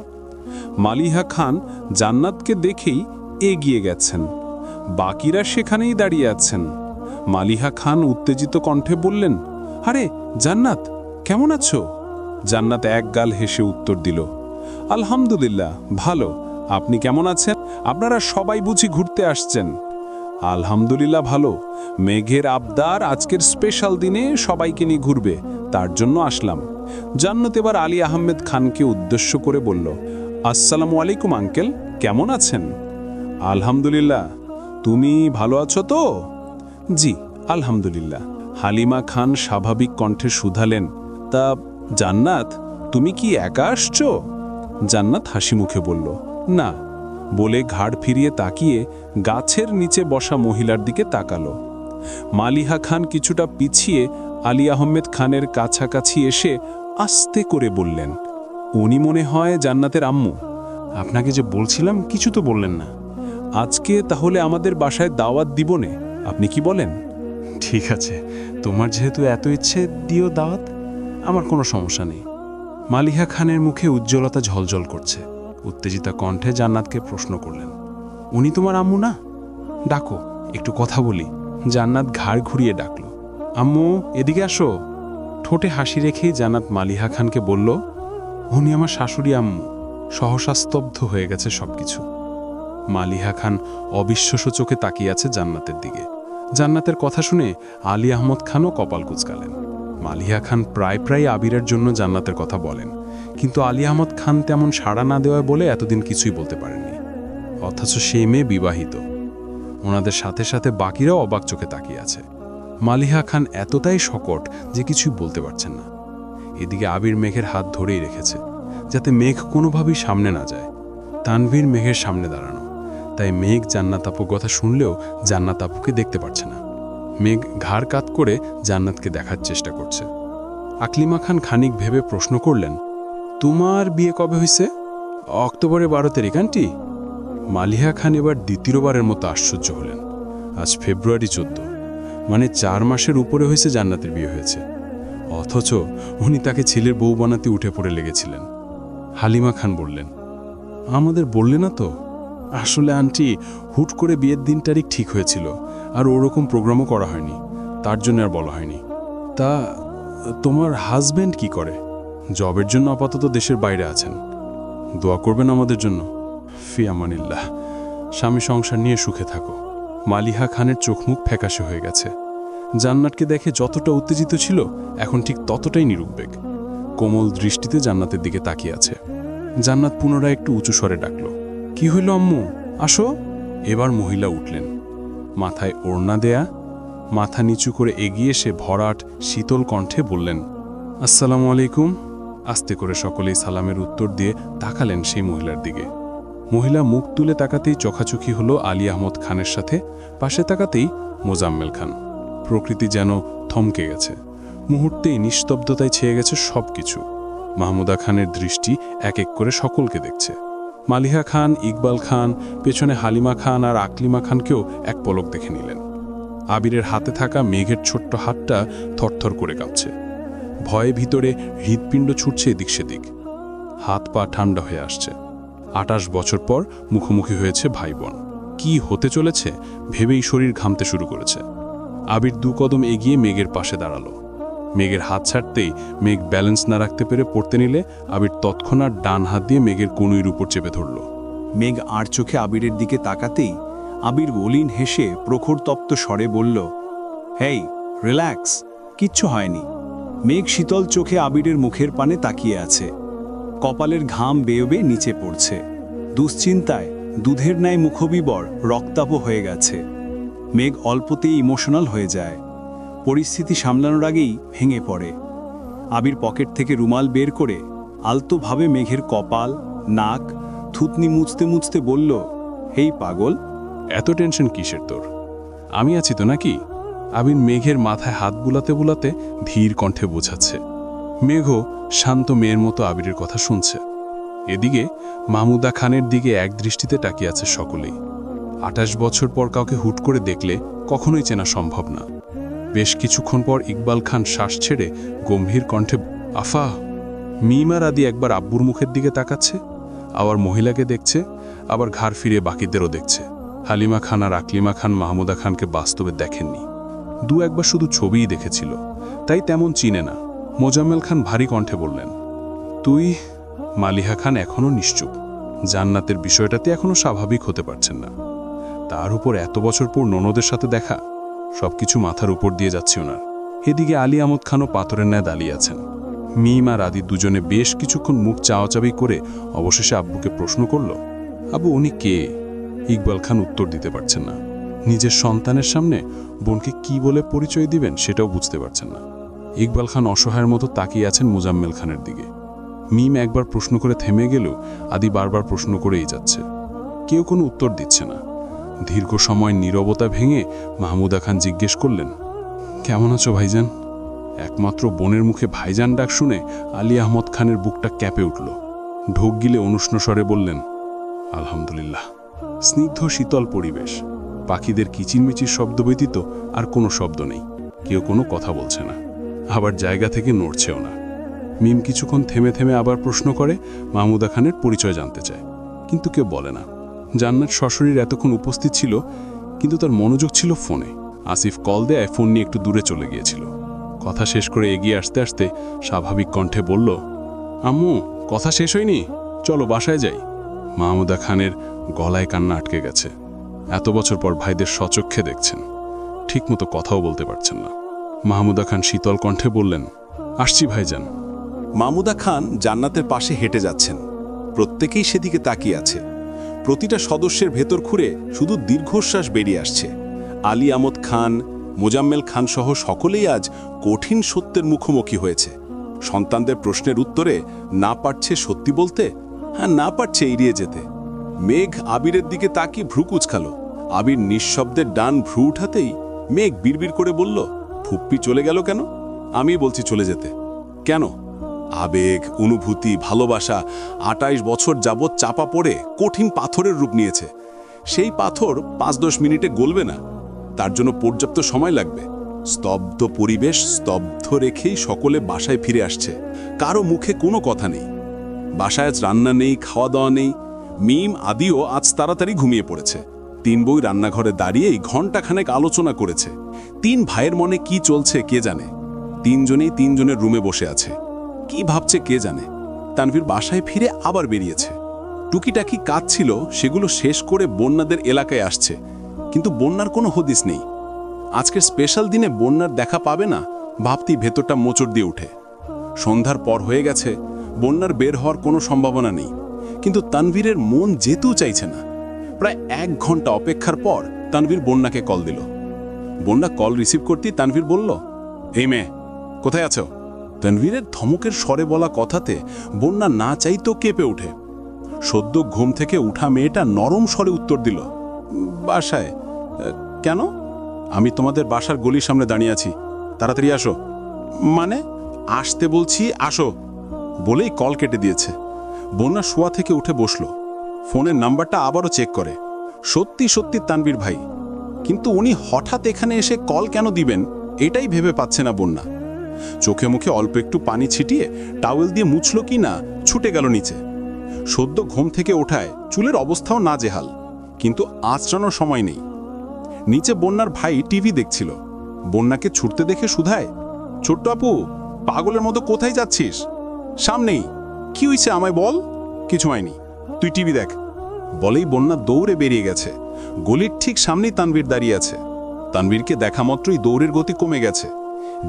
মালিহা খান জান্নাতকে দেখেই এগিয়ে গেছেন। বাকিরা সেখানেই দাঁড়িয়ে আছেন। মালিহা খান উত্তেজিত কণ্ঠে বললেন, আরে জান্নাত, কেমন আছো? জান্নাত এক গাল হেসে উত্তর দিল, আলহামদুলিল্লাহ ভালো। আপনি কেমন আছেন? আপনারা সবাই বুঝি ঘুরতে আসছেন? আলহামদুলিল্লাহ ভালো। মেঘের আবদার, আজকের স্পেশাল দিনে সবাইকে নিয়ে ঘুরবে, তার জন্য আসলাম। জান্নাত এবার আলী আহমেদ খানকে উদ্দেশ্য করে বলল, আসসালামু আলাইকুম আঙ্কেল, কেমন আছেন? আলহামদুলিল্লাহ, তুমি ভালো আছো তো? জি আলহামদুলিল্লাহ। হালিমা খান স্বাভাবিক কণ্ঠে শুধালেন, তা জান্নাত তুমি কি একা আসছো? জান্নাত হাসি মুখে বলল, না, বলে ঘাড় ফিরিয়ে তাকিয়ে গাছের নিচে বসা মহিলার দিকে তাকালো। মালিহা খান কিছুটা পিছিয়ে আলী আহমেদ খানের কাছাকাছি এসে আস্তে করে বললেন, উনি মনে হয় জান্নাতের আম্মু। আপনাকে যে বলছিলাম কিছু তো বললেন না। আজকে তাহলে আমাদের বাসায় দাওয়াত দিবনে, আপনি কি বলেন? ঠিক আছে, তোমার যেহেতু এত ইচ্ছে দিও দাওয়াত, আমার কোনো সমস্যা নেই। মালিহা খানের মুখে উজ্জ্বলতা ঝলঝল করছে। উত্তেজিতা কণ্ঠে জান্নাতকে প্রশ্ন করলেন, উনি তোমার আম্মু না? ডাকো, একটু কথা বলি। জান্নাত ঘাড় ঘুরিয়ে ডাকল, আম্মু এদিকে আসো। ঠোঁটে হাসি রেখেই জান্নাত মালিহা খানকে বলল, উনি আমার শাশুড়ি আম্মু। সহসা স্তব্ধ হয়ে গেছে সবকিছু। মালিহা খান অবিশ্বাস্য চোখে তাকিয়ে আছে জান্নাতের দিকে। জান্নাতের কথা শুনে আলী আহমদ খানও কপাল কুঁচকালেন। মালিহা খান প্রায় আবিরের জন্য জান্নাতের কথা বলেন, কিন্তু আলী আহমদ খান তেমন সাড়া না দেওয়ায় বলে এতদিন কিছুই বলতে পারেননি। অথচ সেই মেয়ে বিবাহিত। ওনাদের সাথে সাথে বাকিরাও অবাক চোখে তাকিয়ে আছে। মালিহা খান এতটাই শকট যে কিছুই বলতে পারছেন না। এদিকে আবির মেঘের হাত ধরেই রেখেছে, যাতে মেঘ কোনোভাবেই সামনে না যায়। তানভীর মেঘের সামনে দাঁড়ানো, তাই মেঘ জান্নাত আপুর কথা শুনলেও জান্নাত আপুকে দেখতে পারছে না। মেঘ ঘাড় কাত করে জান্নাতকে দেখার চেষ্টা করছে। আকলিমা খান খানিক ভেবে প্রশ্ন করলেন, তোমার বিয়ে কবে হয়েছে? অক্টোবরে 12 তারিখ আন্টি। মালিহা খান এবার দ্বিতীয়বারের মতো আশ্চর্য হলেন। আজ ফেব্রুয়ারি 14, মানে 4 মাসের উপরে হয়েছে জান্নাতের বিয়ে হয়েছে। অথচ উনি তাকে ছেলের বউ বানাতে উঠে পড়ে লেগেছিলেন। হালিমা খান বললেন, আমাদের বললে না তো? আসলে আন্টি, হুট করে বিয়ের দিন তারিখ ঠিক হয়েছিল, আর ওরকম প্রোগ্রামও করা হয়নি, তার জন্য আর বলা হয়নি। তা তোমার হাজব্যান্ড কি করে? জবের জন্য আপাতত দেশের বাইরে আছেন। দোয়া করবেন আমাদের জন্য। ফি আমানিল্লাহ। স্বামী সংসার নিয়ে সুখে থাকো। মালিহা খানের চোখ মুখ ফ্যাকাশে হয়ে গেছে। জান্নাতকে দেখে যতটা উত্তেজিত ছিল, এখন ঠিক ততটাই নিরুদ্বেগ। কোমল দৃষ্টিতে জান্নাতের দিকে তাকিয়ে আছে। জান্নাত পুনরায় একটু উঁচু স্বরে ডাকল, কি হইল আম্মু, আসো। এবার মহিলা উঠলেন, মাথায় ওড়না দেয়া, মাথা নিচু করে এগিয়ে এসে ভরাট শীতল কণ্ঠে বললেন, আসসালামু আলাইকুম। আস্তে করে সকলেই সালামের উত্তর দিয়ে তাকালেন সেই মহিলার দিকে। মহিলা মুখ তুলে তাকাতেই চোখাচোখি হলো আলী আহমদ খানের সাথে, পাশে তাকাতেই মোজাম্মেল খান। প্রকৃতি যেন থমকে গেছে। মুহূর্তেই নিস্তব্ধতায় ছেয়ে গেছে সব কিছু। মাহমুদা খানের দৃষ্টি এক এক করে সকলকে দেখছে। মালিহা খান, ইকবাল খান, পেছনে হালিমা খান আর আকলিমা খানকেও এক পলক দেখে নিলেন। আবিরের হাতে থাকা মেঘের ছোট্ট হাতটা থরথর করে কাঁপছে। ভয়ে ভিতরে হৃৎপিণ্ড ছুটছে এদিক সেদিক। হাত পা ঠান্ডা হয়ে আসছে। 28 বছর পর মুখোমুখি হয়েছে ভাই বোন। কি হতে চলেছে ভেবেই শরীর ঘামতে শুরু করেছে। আবির 2 কদম এগিয়ে মেঘের পাশে দাঁড়ালো। মেঘের হাত ছাড়তেই মেঘ ব্যালেন্স না রাখতে পেরে পড়তে নিলে আবির তৎক্ষণাৎ ডান হাত দিয়ে মেঘের কনুইর উপর চেপে ধরল। মেঘ আর চোখে আবিরের দিকে তাকাতেই আবির গলিন হেসে প্রখর তপ্ত স্বরে বলল, হেই, রিল্যাক্স, কিচ্ছু হয়নি। মেঘ শীতল চোখে আবিরের মুখের পানে তাকিয়ে আছে। কপালের ঘাম বেয়ে বেয়ে নিচে পড়ছে। দুশ্চিন্তায় দুধের ন্যায় মুখবিবর রক্তাভ হয়ে গেছে। মেঘ অল্পতেই ইমোশনাল হয়ে যায়। পরিস্থিতি সামলানোর আগেই ভেঙে পড়ে। আবির পকেট থেকে রুমাল বের করে আলতোভাবে মেঘের কপাল, নাক, থুতনি মুছতে মুছতে বলল, হেই পাগল, এত টেনশন কিসের তোর? আমি আছি তো নাকি? আবির মেঘের মাথায় হাত বুলাতে বুলাতে ধীর কণ্ঠে বোঝাচ্ছে। মেঘও শান্ত মেয়ের মতো আবিরের কথা শুনছে। এদিকে মাহমুদা খানের দিকে এক দৃষ্টিতে তাকিয়ে আছে সকলেই। 28 বছর পর কাউকে হুট করে দেখলে কখনোই চেনা সম্ভব না। বেশ কিছুক্ষণ পর ইকবাল খান শ্বাস ছেড়ে গম্ভীর কণ্ঠে, আফা। মিমার আদি একবার আব্বুর মুখের দিকে তাকাচ্ছে, আবার মহিলাকে দেখছে, আবার ঘাড় ফিরে বাকিদেরও দেখছে। হালিমা খান আর আকলিমা খান মাহমুদা খানকে বাস্তবে দেখেননি, 2-1বার শুধু ছবিই দেখেছিল, তাই তেমন চিনে না। মোজাম্মেল খান ভারী কণ্ঠে বললেন, তুই? মালিহা খান এখনও নিশ্চুপ। জান্নাতের বিষয়টাতে এখনও স্বাভাবিক হতে পারছেন না। তার উপর এত বছর পর ননদের সাথে দেখা, সবকিছু মাথার উপর দিয়ে যাচ্ছে ওনার। এদিকে আলী আহমদ খানও পাথরের ন্যায় দাঁড়িয়ে আছেন। মিম আর আদি দুজনে বেশ কিছুক্ষণ মুখ চাওয়াচাবি করে অবশেষে আব্বুকে প্রশ্ন করল, আব্বু উনি কে? ইকবাল খান উত্তর দিতে পারছেন না। নিজের সন্তানের সামনে বোনকে কি বলে পরিচয় দিবেন সেটাও বুঝতে পারছেন না। ইকবাল খান অসহায়ের মতো তাকিয়ে আছেন মোজাম্মেল খানের দিকে। মিম একবার প্রশ্ন করে থেমে গেলেও আদি বারবার প্রশ্ন করেই যাচ্ছে। কেউ কোনো উত্তর দিচ্ছে না। দীর্ঘ সময় নীরবতা ভেঙে মাহমুদা খান জিজ্ঞেস করলেন, কেমন আছো ভাইজান? একমাত্র বোনের মুখে ভাইজান ডাক শুনে আলী আহমদ খানের বুকটা ক্যাপে উঠল। ঢোক গিলে অনুষ্ণ স্বরে বললেন, আলহামদুলিল্লাহ। স্নিগ্ধ শীতল পরিবেশ, পাখিদের কিচিরমিচির শব্দ ব্যতীত আর কোনো শব্দ নেই। কেউ কোনো কথা বলছে না, আবার জায়গা থেকে নড়ছেও না। মিম কিছুক্ষণ থেমে থেমে আবার প্রশ্ন করে মাহমুদা খানের পরিচয় জানতে চায়, কিন্তু কেউ বলে না। জান্নাত সশরীর এতক্ষণ উপস্থিত ছিল, কিন্তু তার মনোযোগ ছিল ফোনে। আসিফ কল দেয়, ফোন নিয়ে একটু দূরে চলে গিয়েছিল। কথা শেষ করে এগিয়ে আসতে আসতে স্বাভাবিক কণ্ঠে বলল, আম্মু কথা শেষ হয়নি, চলো বাসায় যাই। মাহমুদা খানের গলায় কান্না আটকে গেছে। এত বছর পর ভাইদের সচক্ষে দেখছেন, ঠিকমতো কথাও বলতে পারছেন না। মাহমুদা খান শীতল কণ্ঠে বললেন, আসছি ভাইজান। মাহমুদা খান জান্নাতের পাশে হেঁটে যাচ্ছেন। প্রত্যেকেই সেদিকে তাকিয়ে আছে। প্রতিটা সদস্যের ভেতর খুঁড়ে শুধু দীর্ঘশ্বাস বেরিয়ে আসছে। আলী আহমদ খান, মোজাম্মেল খান সহ সকলেই আজ কঠিন সত্যের মুখোমুখি হয়েছে। সন্তানদের প্রশ্নের উত্তরে না পারছে সত্যি বলতে, হ্যাঁ না পারছে এড়িয়ে যেতে। মেঘ আবিরের দিকে তাকিয়ে ভ্রু কুচকালো। আবির নিঃশব্দের ডান ভ্রু উঠাতেই মেঘ বিড়বিড় করে বলল, ফুপ্পি চলে গেল কেন? আমি বলছি চলে যেতে। কেন? আবেগ, অনুভূতি, ভালোবাসা ২৮ বছর যাবৎ চাপা পড়ে কঠিন পাথরের রূপ নিয়েছে। সেই পাথর ৫-১০ মিনিটে গলবে না, তার জন্য পর্যাপ্ত সময় লাগবে। স্তব্ধ পরিবেশ স্তব্ধ রেখেই সকলে বাসায় ফিরে আসছে। কারো মুখে কোনো কথা নেই। বাসায় আজ রান্না নেই, খাওয়া দাওয়া নেই। মিম আদিও আজ তাড়াতাড়ি ঘুমিয়ে পড়েছে। ৩ বই রান্নাঘরে দাঁড়িয়েই ঘণ্টাখানেক আলোচনা করেছে। ৩ ভাইয়ের মনে কি চলছে কে জানে। ৩ জনেই ৩ জনের রুমে বসে আছে। কি ভাবছে কে জানে। তানভীর বাসায় ফিরে আবার বেরিয়েছে। টুকিটাকি কাজ ছিল সেগুলো শেষ করে বন্যাদের এলাকায় আসছে, কিন্তু বন্যার কোনো হদিস নেই। আজকের স্পেশাল দিনে বন্যার দেখা পাবে না ভাবতেই ভেতরটা মোচড় দিয়ে উঠে। সন্ধ্যার পর হয়ে গেছে, বন্যার বের হওয়ার কোনো সম্ভাবনা নেই, কিন্তু তানভীরের মন যেতেও চাইছে না। প্রায় ১ ঘন্টা অপেক্ষার পর তানভীর বন্যাকে কল দিল। বন্যা কল রিসিভ করতেই তানভীর বলল, এই মেয়ে কোথায় আছো? তানভীরের ধমকের স্বরে বলা কথাতে বন্যা না চাইতেও কেঁপে ওঠে। সদ্য ঘুম থেকে উঠা মেয়েটা নরম স্বরে উত্তর দিল, বাসায়। কেন? আমি তোমাদের বাসার গলির সামনে দাঁড়িয়ে আছি, তাড়াতাড়ি আসো। মানে? আসতে বলছি, আসো বলেই কল কেটে দিয়েছে। বন্যা শোয়া থেকে উঠে বসল, ফোনের নাম্বারটা আবারও চেক করে। সত্যি সত্যি তানভীর ভাই, কিন্তু উনি হঠাৎ এখানে এসে কল কেন দিবেন এটাই ভেবে পাচ্ছে না বন্যা। চোখে মুখে অল্প একটু পানি ছিটিয়ে টাওয়েল দিয়ে মুছল কি না ছুটে গেল নিচে। সদ্য ঘুম থেকে ওঠায় চুলের অবস্থাও নাজেহাল, কিন্তু আঁচড়ানোর সময় নেই। নিচে বন্যার ভাই টিভি দেখছিল। বন্যাকে ছুটতে দেখে শুধায়, ছোট্ট আপু পাগলের মতো কোথায় যাচ্ছিস? সামনেই। কি হইছে আমায় বল। কিছু হয়নি, তুই টিভি দেখ বলেই বন্যা দৌড়ে বেরিয়ে গেছে। গলির ঠিক সামনেই তানভীর দাঁড়িয়ে আছে। তানভীরকে দেখা মাত্রই দৌড়ের গতি কমে গেছে,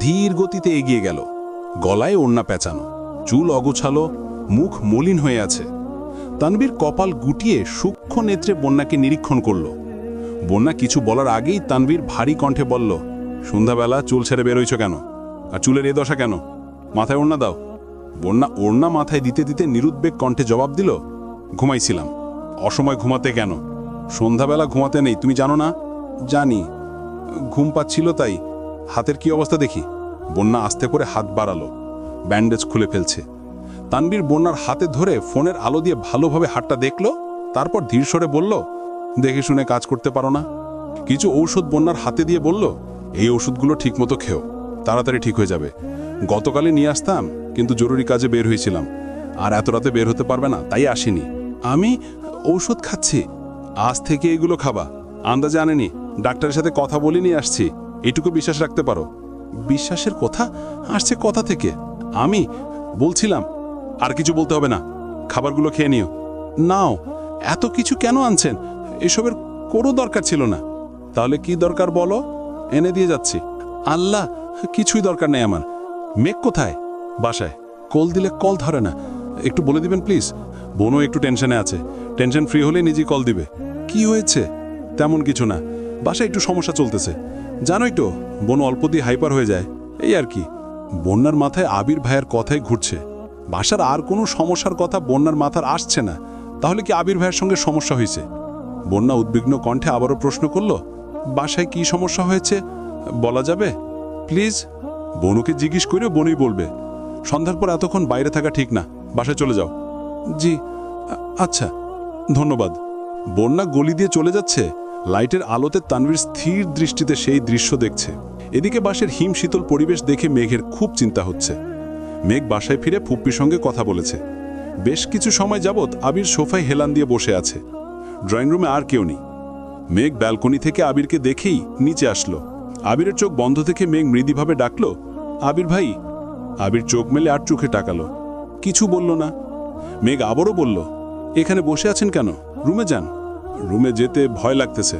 ধীর গতিতে এগিয়ে গেল। গলায় ওড়না পেঁচানো, চুল অগোছালো, মুখ মলিন হয়ে আছে। তানভীর কপাল গুটিয়ে সূক্ষ্ম নেত্রে বন্যাকে নিরীক্ষণ করল। বন্যা কিছু বলার আগেই তানভীর ভারী কণ্ঠে বলল, সন্ধ্যাবেলা চুল ছেড়ে বেরোইছ কেন? আর চুলের এ দশা কেন? মাথায় ওড়না দাও। বন্যা ওড়না মাথায় দিতে দিতে নিরুদ্বেগ কণ্ঠে জবাব দিল, ঘুমাইছিলাম। অসময় ঘুমাতে কেন? সন্ধ্যাবেলা ঘুমাতে নেই, তুমি জানো না? জানি, ঘুম পাচ্ছিল তাই। হাতের কি অবস্থা দেখি। বন্যা আস্তে করে হাত বাড়ালো, ব্যান্ডেজ খুলে ফেলছে। তানভীর বন্যার হাতে ধরে ফোনের আলো দিয়ে ভালোভাবে হাতটা দেখল, তারপর ধীর স্বরে বলল, দেখে শুনে কাজ করতে পারো না? কিছু ঔষধ বন্যার হাতে দিয়ে বলল, এই ওষুধগুলো ঠিকমতো খেও, তাড়াতাড়ি ঠিক হয়ে যাবে। গতকালই নিয়ে আসতাম, কিন্তু জরুরি কাজে বের হয়েছিলাম, আর এত রাতে বের হতে পারবে না তাই আসিনি। আমি ঔষধ খাচ্ছি। আজ থেকে এগুলো খাবা। আন্দাজে আনেনি, ডাক্তারের সাথে কথা বলে নিয়ে আসছি, এইটুকু বিশ্বাস রাখতে পারো। বিশ্বাসের কথা আসছে কথা থেকে। আমি বলছিলাম আর কিছু বলতে হবে না, খাবারগুলো খেয়ে নিও। নাও, এত কিছু কেন আনছেন? এসবের কোনো দরকার ছিল না। তাহলে কি দরকার বলো, এনে দিয়ে যাচ্ছি। আল্লাহ, কিছুই দরকার নেই আমার। মেঘ কোথায়? বাসায়। কল দিলে কল ধরে না, একটু বলে দিবেন প্লিজ। বোনও একটু টেনশনে আছে, টেনশন ফ্রি হলে নিজেই কল দিবে। কি হয়েছে? তেমন কিছু না, বাসায় একটু সমস্যা চলতেছে, জানোই তো বোন অল্প দিয়ে হাইপার হয়ে যায়, এই আর কি। বন্যার মাথায় আবির ভাইয়ের কথাই ঘুরছে। বাসার আর কোনো সমস্যার কথা বন্যার মাথার আসছে না। তাহলে কি আবির ভাইয়ের সঙ্গে সমস্যা হয়েছে? বন্যা উদ্বিগ্ন কণ্ঠে আবারও প্রশ্ন করল, বাসায় কি সমস্যা হয়েছে বলা যাবে প্লিজ? বনুকে জিজ্ঞেস করে বনুই বলবে। সন্ধ্যার পর এতক্ষণ বাইরে থাকা ঠিক না, বাসায় চলে যাও। জি আচ্ছা, ধন্যবাদ। বন্যা গলি দিয়ে চলে যাচ্ছে। লাইটের আলোতে তানভীর স্থির দৃষ্টিতে সেই দৃশ্য দেখছে। এদিকে বাসের হিম শীতল পরিবেশ দেখে মেঘের খুব চিন্তা হচ্ছে। মেঘ বাসায় ফিরে ফুপ্পির সঙ্গে কথা বলেছে। বেশ কিছু সময় যাবৎ আবির সোফায় হেলান দিয়ে বসে আছে। ড্রয়িং রুমে আর কেউ নেই। মেঘ ব্যালকনি থেকে আবিরকে দেখেই নিচে আসলো। আবিরের চোখ বন্ধ থেকে মেঘ মৃদুভাবে ডাকলো, আবির ভাই। আবির চোখ মেলে আর চোখে তাকালো, কিছু বলল না। মেঘ আবারও বলল, এখানে বসে আছেন কেন? রুমে যান। রুমে যেতে ভয় লাগতেছে।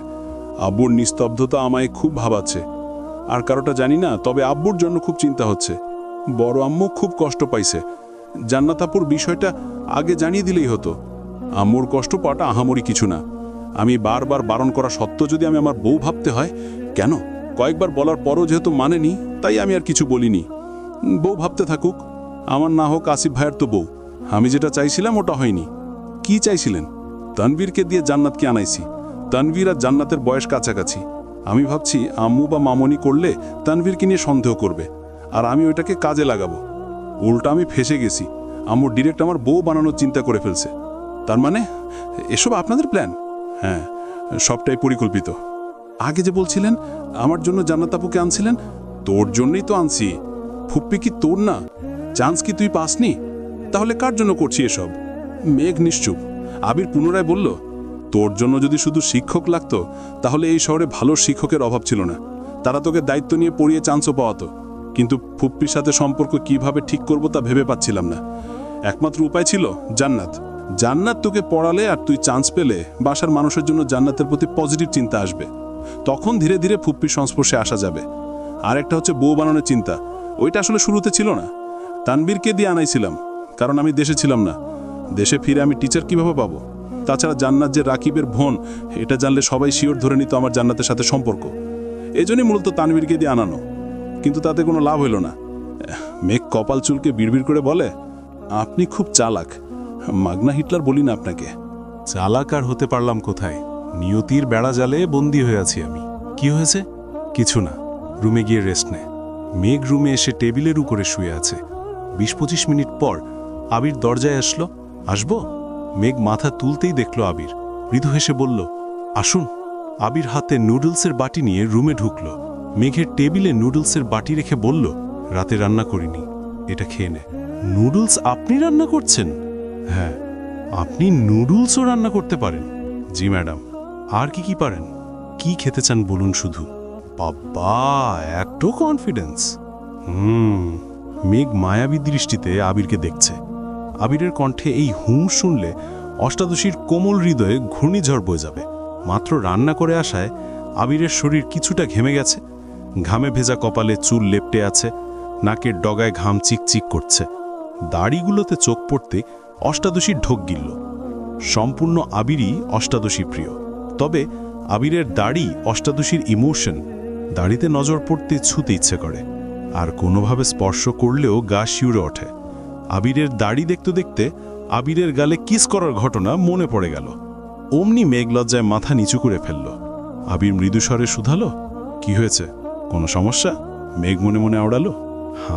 আব্বুর নিস্তব্ধতা আমায় খুব ভাবাচ্ছে। আর কারোটা জানি না, তবে আব্বুর জন্য খুব চিন্তা হচ্ছে। বড় আম্মু খুব কষ্ট পাইছে। জান্নাত আপুর বিষয়টা আগে জানিয়ে দিলেই হতো। আম্মুর কষ্ট পাওয়াটা আহামরি কিছু না। আমি বারবার বারণ করা সত্ত্বেও যদি আমি আমার বউ ভাবতে হয়, কেন কয়েকবার বলার পরও যেহেতু মানেনি, তাই আমি আর কিছু বলিনি। বউ ভাবতে থাকুক, আমার না হোক আসিফ ভাইয়ের তো বউ। আমি যেটা চাইছিলাম ওটা হয়নি। কি চাইছিলেন? তানভীরকে দিয়ে জান্নাতকে আনাইছি। তানভীর আর জান্নাতের বয়স কাছাকাছি। আমি ভাবছি আম্মু বা মামনি করলে তানভীরকে নিয়ে সন্দেহ করবে, আর আমি ওইটাকে কাজে লাগাবো। উল্টা আমি ফেসে গেছি। আম্মু ডিরেক্ট আমার বউ বানানোর চিন্তা করে ফেলছে। তার মানে এসব আপনাদের প্ল্যান? হ্যাঁ, সবটাই পরিকল্পিত। আগে যে বলছিলেন আমার জন্য জান্নাত আপুকে আনছিলেন, তোর জন্যই তো আনছি। ফুপ্পি কি তোর না? চান্স কি তুই পাসনি? তাহলে কার জন্য করছি এসব? মেঘ নিশ্চুপ। আবির পুনরায় বলল, তোর জন্য যদি শুধু শিক্ষক লাগতো তাহলে এই শহরে ভালো শিক্ষকের অভাব ছিল না। তারা তোকে দায়িত্ব নিয়ে পড়িয়ে চান্সও পাওয়াতো। কিন্তু ফুপ্পির সাথে সম্পর্ক কিভাবে ঠিক করব তা ভেবে পাচ্ছিলাম না। একমাত্র উপায় ছিল জান্নাত। জান্নাত তোকে পড়ালে আর তুই চান্স পেলে বাসার মানুষের জন্য জান্নাতের প্রতি পজিটিভ চিন্তা আসবে। তখন ধীরে ধীরে ফুপ্পির সংস্পর্শে আসা যাবে। আর একটা হচ্ছে বউ বানানোর চিন্তা। ওইটা আসলে শুরুতে ছিল না। তানবীরকে দিয়ে আনাইছিলাম, কারণ আমি দেশে ছিলাম না। দেশে ফিরে আমি টিচার কিভাবে পাবো? তাছাড়া জান্নাত যে রাকিবের বোন, এটা জানলে সবাই শিওর ধরে নিত আমার জান্নাতের সাথে সম্পর্ক। এই জন্যই মূলত তানবীরকে দিয়ে আনানো। কিন্তু তাতে কোনো লাভ হইল না। মেঘ কপাল চুলকে বিড়বিড় করে বলে, আপনি খুব চালাক। মাগনা হিটলার বলি না আপনাকে। চালাক আর হতে পারলাম কোথায়? নিয়তির বেড়া জালে বন্দী হয়ে আছি আমি। কি হয়েছে? কিছু না। রুমে গিয়ে রেস্ট নে। মেঘ রুমে এসে টেবিলের উপরে শুয়ে আছে। 20-25 মিনিট পর আবির দরজায় আসলো। আসবো? মেঘ মাথা তুলতেই দেখল আবির। মৃদু হেসে বলল, আসুন। আবির হাতে নুডলসের বাটি নিয়ে রুমে ঢুকল। মেঘের টেবিলে নুডলসের বাটি রেখে বলল, রাতে রান্না করিনি, এটা খেয়ে নে। নুডলস আপনি রান্না করছেন? হ্যাঁ। আপনি নুডলসও রান্না করতে পারেন? জি ম্যাডাম। আর কি কি পারেন? কি খেতে চান বলুন শুধু। বাবা, এত কনফিডেন্স! মেঘ মায়াবী দৃষ্টিতে আবিরকে দেখছে। আবিরের কণ্ঠে এই হুম শুনলে অষ্টাদশীর কোমল হৃদয়ে ঘূর্ণিঝড় বয়ে যাবে। মাত্র রান্না করে আসায় আবিরের শরীর কিছুটা ঘেমে গেছে। ঘামে ভেজা কপালে চুল লেপটে আছে, নাকের ডগায় ঘাম চিকচিক করছে। দাড়িগুলোতে চোখ পড়তে অষ্টাদশীর ঢোক গিলল। সম্পূর্ণ আবিরই অষ্টাদশী প্রিয়। তবে আবিরের দাড়ি অষ্টাদশীর ইমোশন। দাড়িতে নজর পড়তে ছুতে ইচ্ছে করে, আর কোনোভাবে স্পর্শ করলেও গা শিউরে ওঠে। আবিরের দাড়ি দেখতে দেখতে আবিরের গালে কিস করার ঘটনা মনে পড়ে গেল। অমনি মেঘ লজ্জায় মাথা নিচু করে ফেলল। আবির মৃদুস্বরে শুধালো, কি হয়েছে? কোনো সমস্যা? মেঘ মনে মনে আওড়ালো,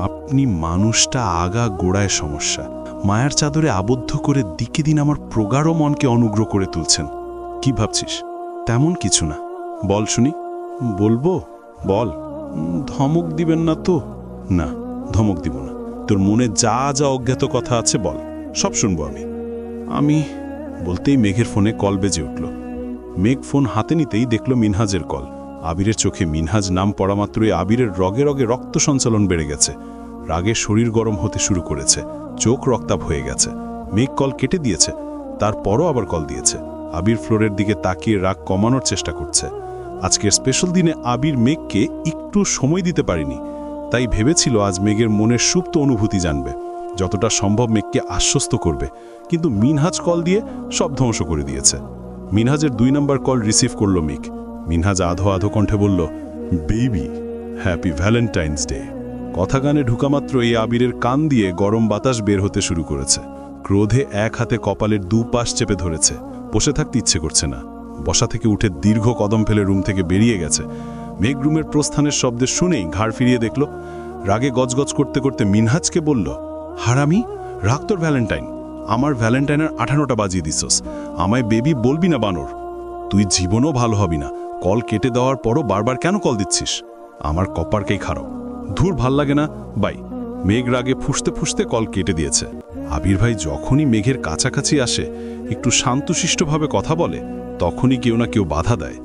আপনি মানুষটা আগা গোড়ায় সমস্যা। মায়ার চাদরে আবদ্ধ করে দিকে দিন আমার প্রগাঢ় মনকে অনুগ্রহ করে তুলছেন। কি ভাবছিস? তেমন কিছু না। বল শুনি। বলবো? বল। ধমক দিবেন না তো? না, ধমক দিব না। তোর মনে যা যা অজ্ঞাত কথা আছে বল, সব শুনবো আমি। বলতেই মেঘের ফোনে কল বেজে উঠল। মেঘ ফোন হাতে নিতেই দেখল মিনহাজের কল। আবিরের চোখে মিনহাজ নাম পড়া মাত্রই আবিরের রগে রগে রক্ত সঞ্চালন বেড়ে গেছে। রাগে শরীর গরম হতে শুরু করেছে, চোখ রক্তাভ হয়ে গেছে। মেঘ কল কেটে দিয়েছে, তারপরও আবার কল দিয়েছে। আবির ফ্লোরের দিকে তাকিয়ে রাগ কমানোর চেষ্টা করছে। আজকের স্পেশাল দিনে আবির মেঘকে একটু সময় দিতে পারেনি, তাই ভেবেছিল আজ মেঘের মনের সুপ্ত অনুভূতি জানবে, যতটা সম্ভব মেঘকে আশ্বস্ত করবে। কিন্তু মিনহাজ কল দিয়ে সব ধ্বংস করে দিয়েছে। মিনহাজের 2 নম্বর কল রিসিভ করল মেঘ। মিনহাজ আধো আধো কণ্ঠে বলল, বেবি, হ্যাপি ভ্যালেন্টাইন্স ডে। কথা গানে ঢুকামাত্র এই আবিরের কান দিয়ে গরম বাতাস বের হতে শুরু করেছে। ক্রোধে এক হাতে কপালের দুপাশ চেপে ধরেছে। বসে থাকতে ইচ্ছে করছে না। বসা থেকে উঠে দীর্ঘ কদম ফেলে রুম থেকে বেরিয়ে গেছে। মেঘ রুমের প্রস্থানের শব্দে শুনেই ঘাড় ফিরিয়ে দেখল। রাগে গজগজ করতে করতে মিনহাজকে বলল, হারামি, রাখ তোর ভ্যালেন্টাইন। আমার ভ্যালেন্টাইনের 18টা বাজিয়ে দিছস। আমায় বেবি বলবি না বানর। তুই জীবনও ভালো হবি না। কল কেটে দেওয়ার পরও বারবার কেন কল দিচ্ছিস? আমার কপারকেই খারাপ। ধুর, ভাল লাগে না বাই। মেঘ রাগে ফুঁসতে ফুঁসতে কল কেটে দিয়েছে। আবির ভাই যখনই মেঘের কাছাকাছি আসে, একটু শান্তশিষ্টভাবে কথা বলে, তখনই কেউ না কেউ বাধা দেয়।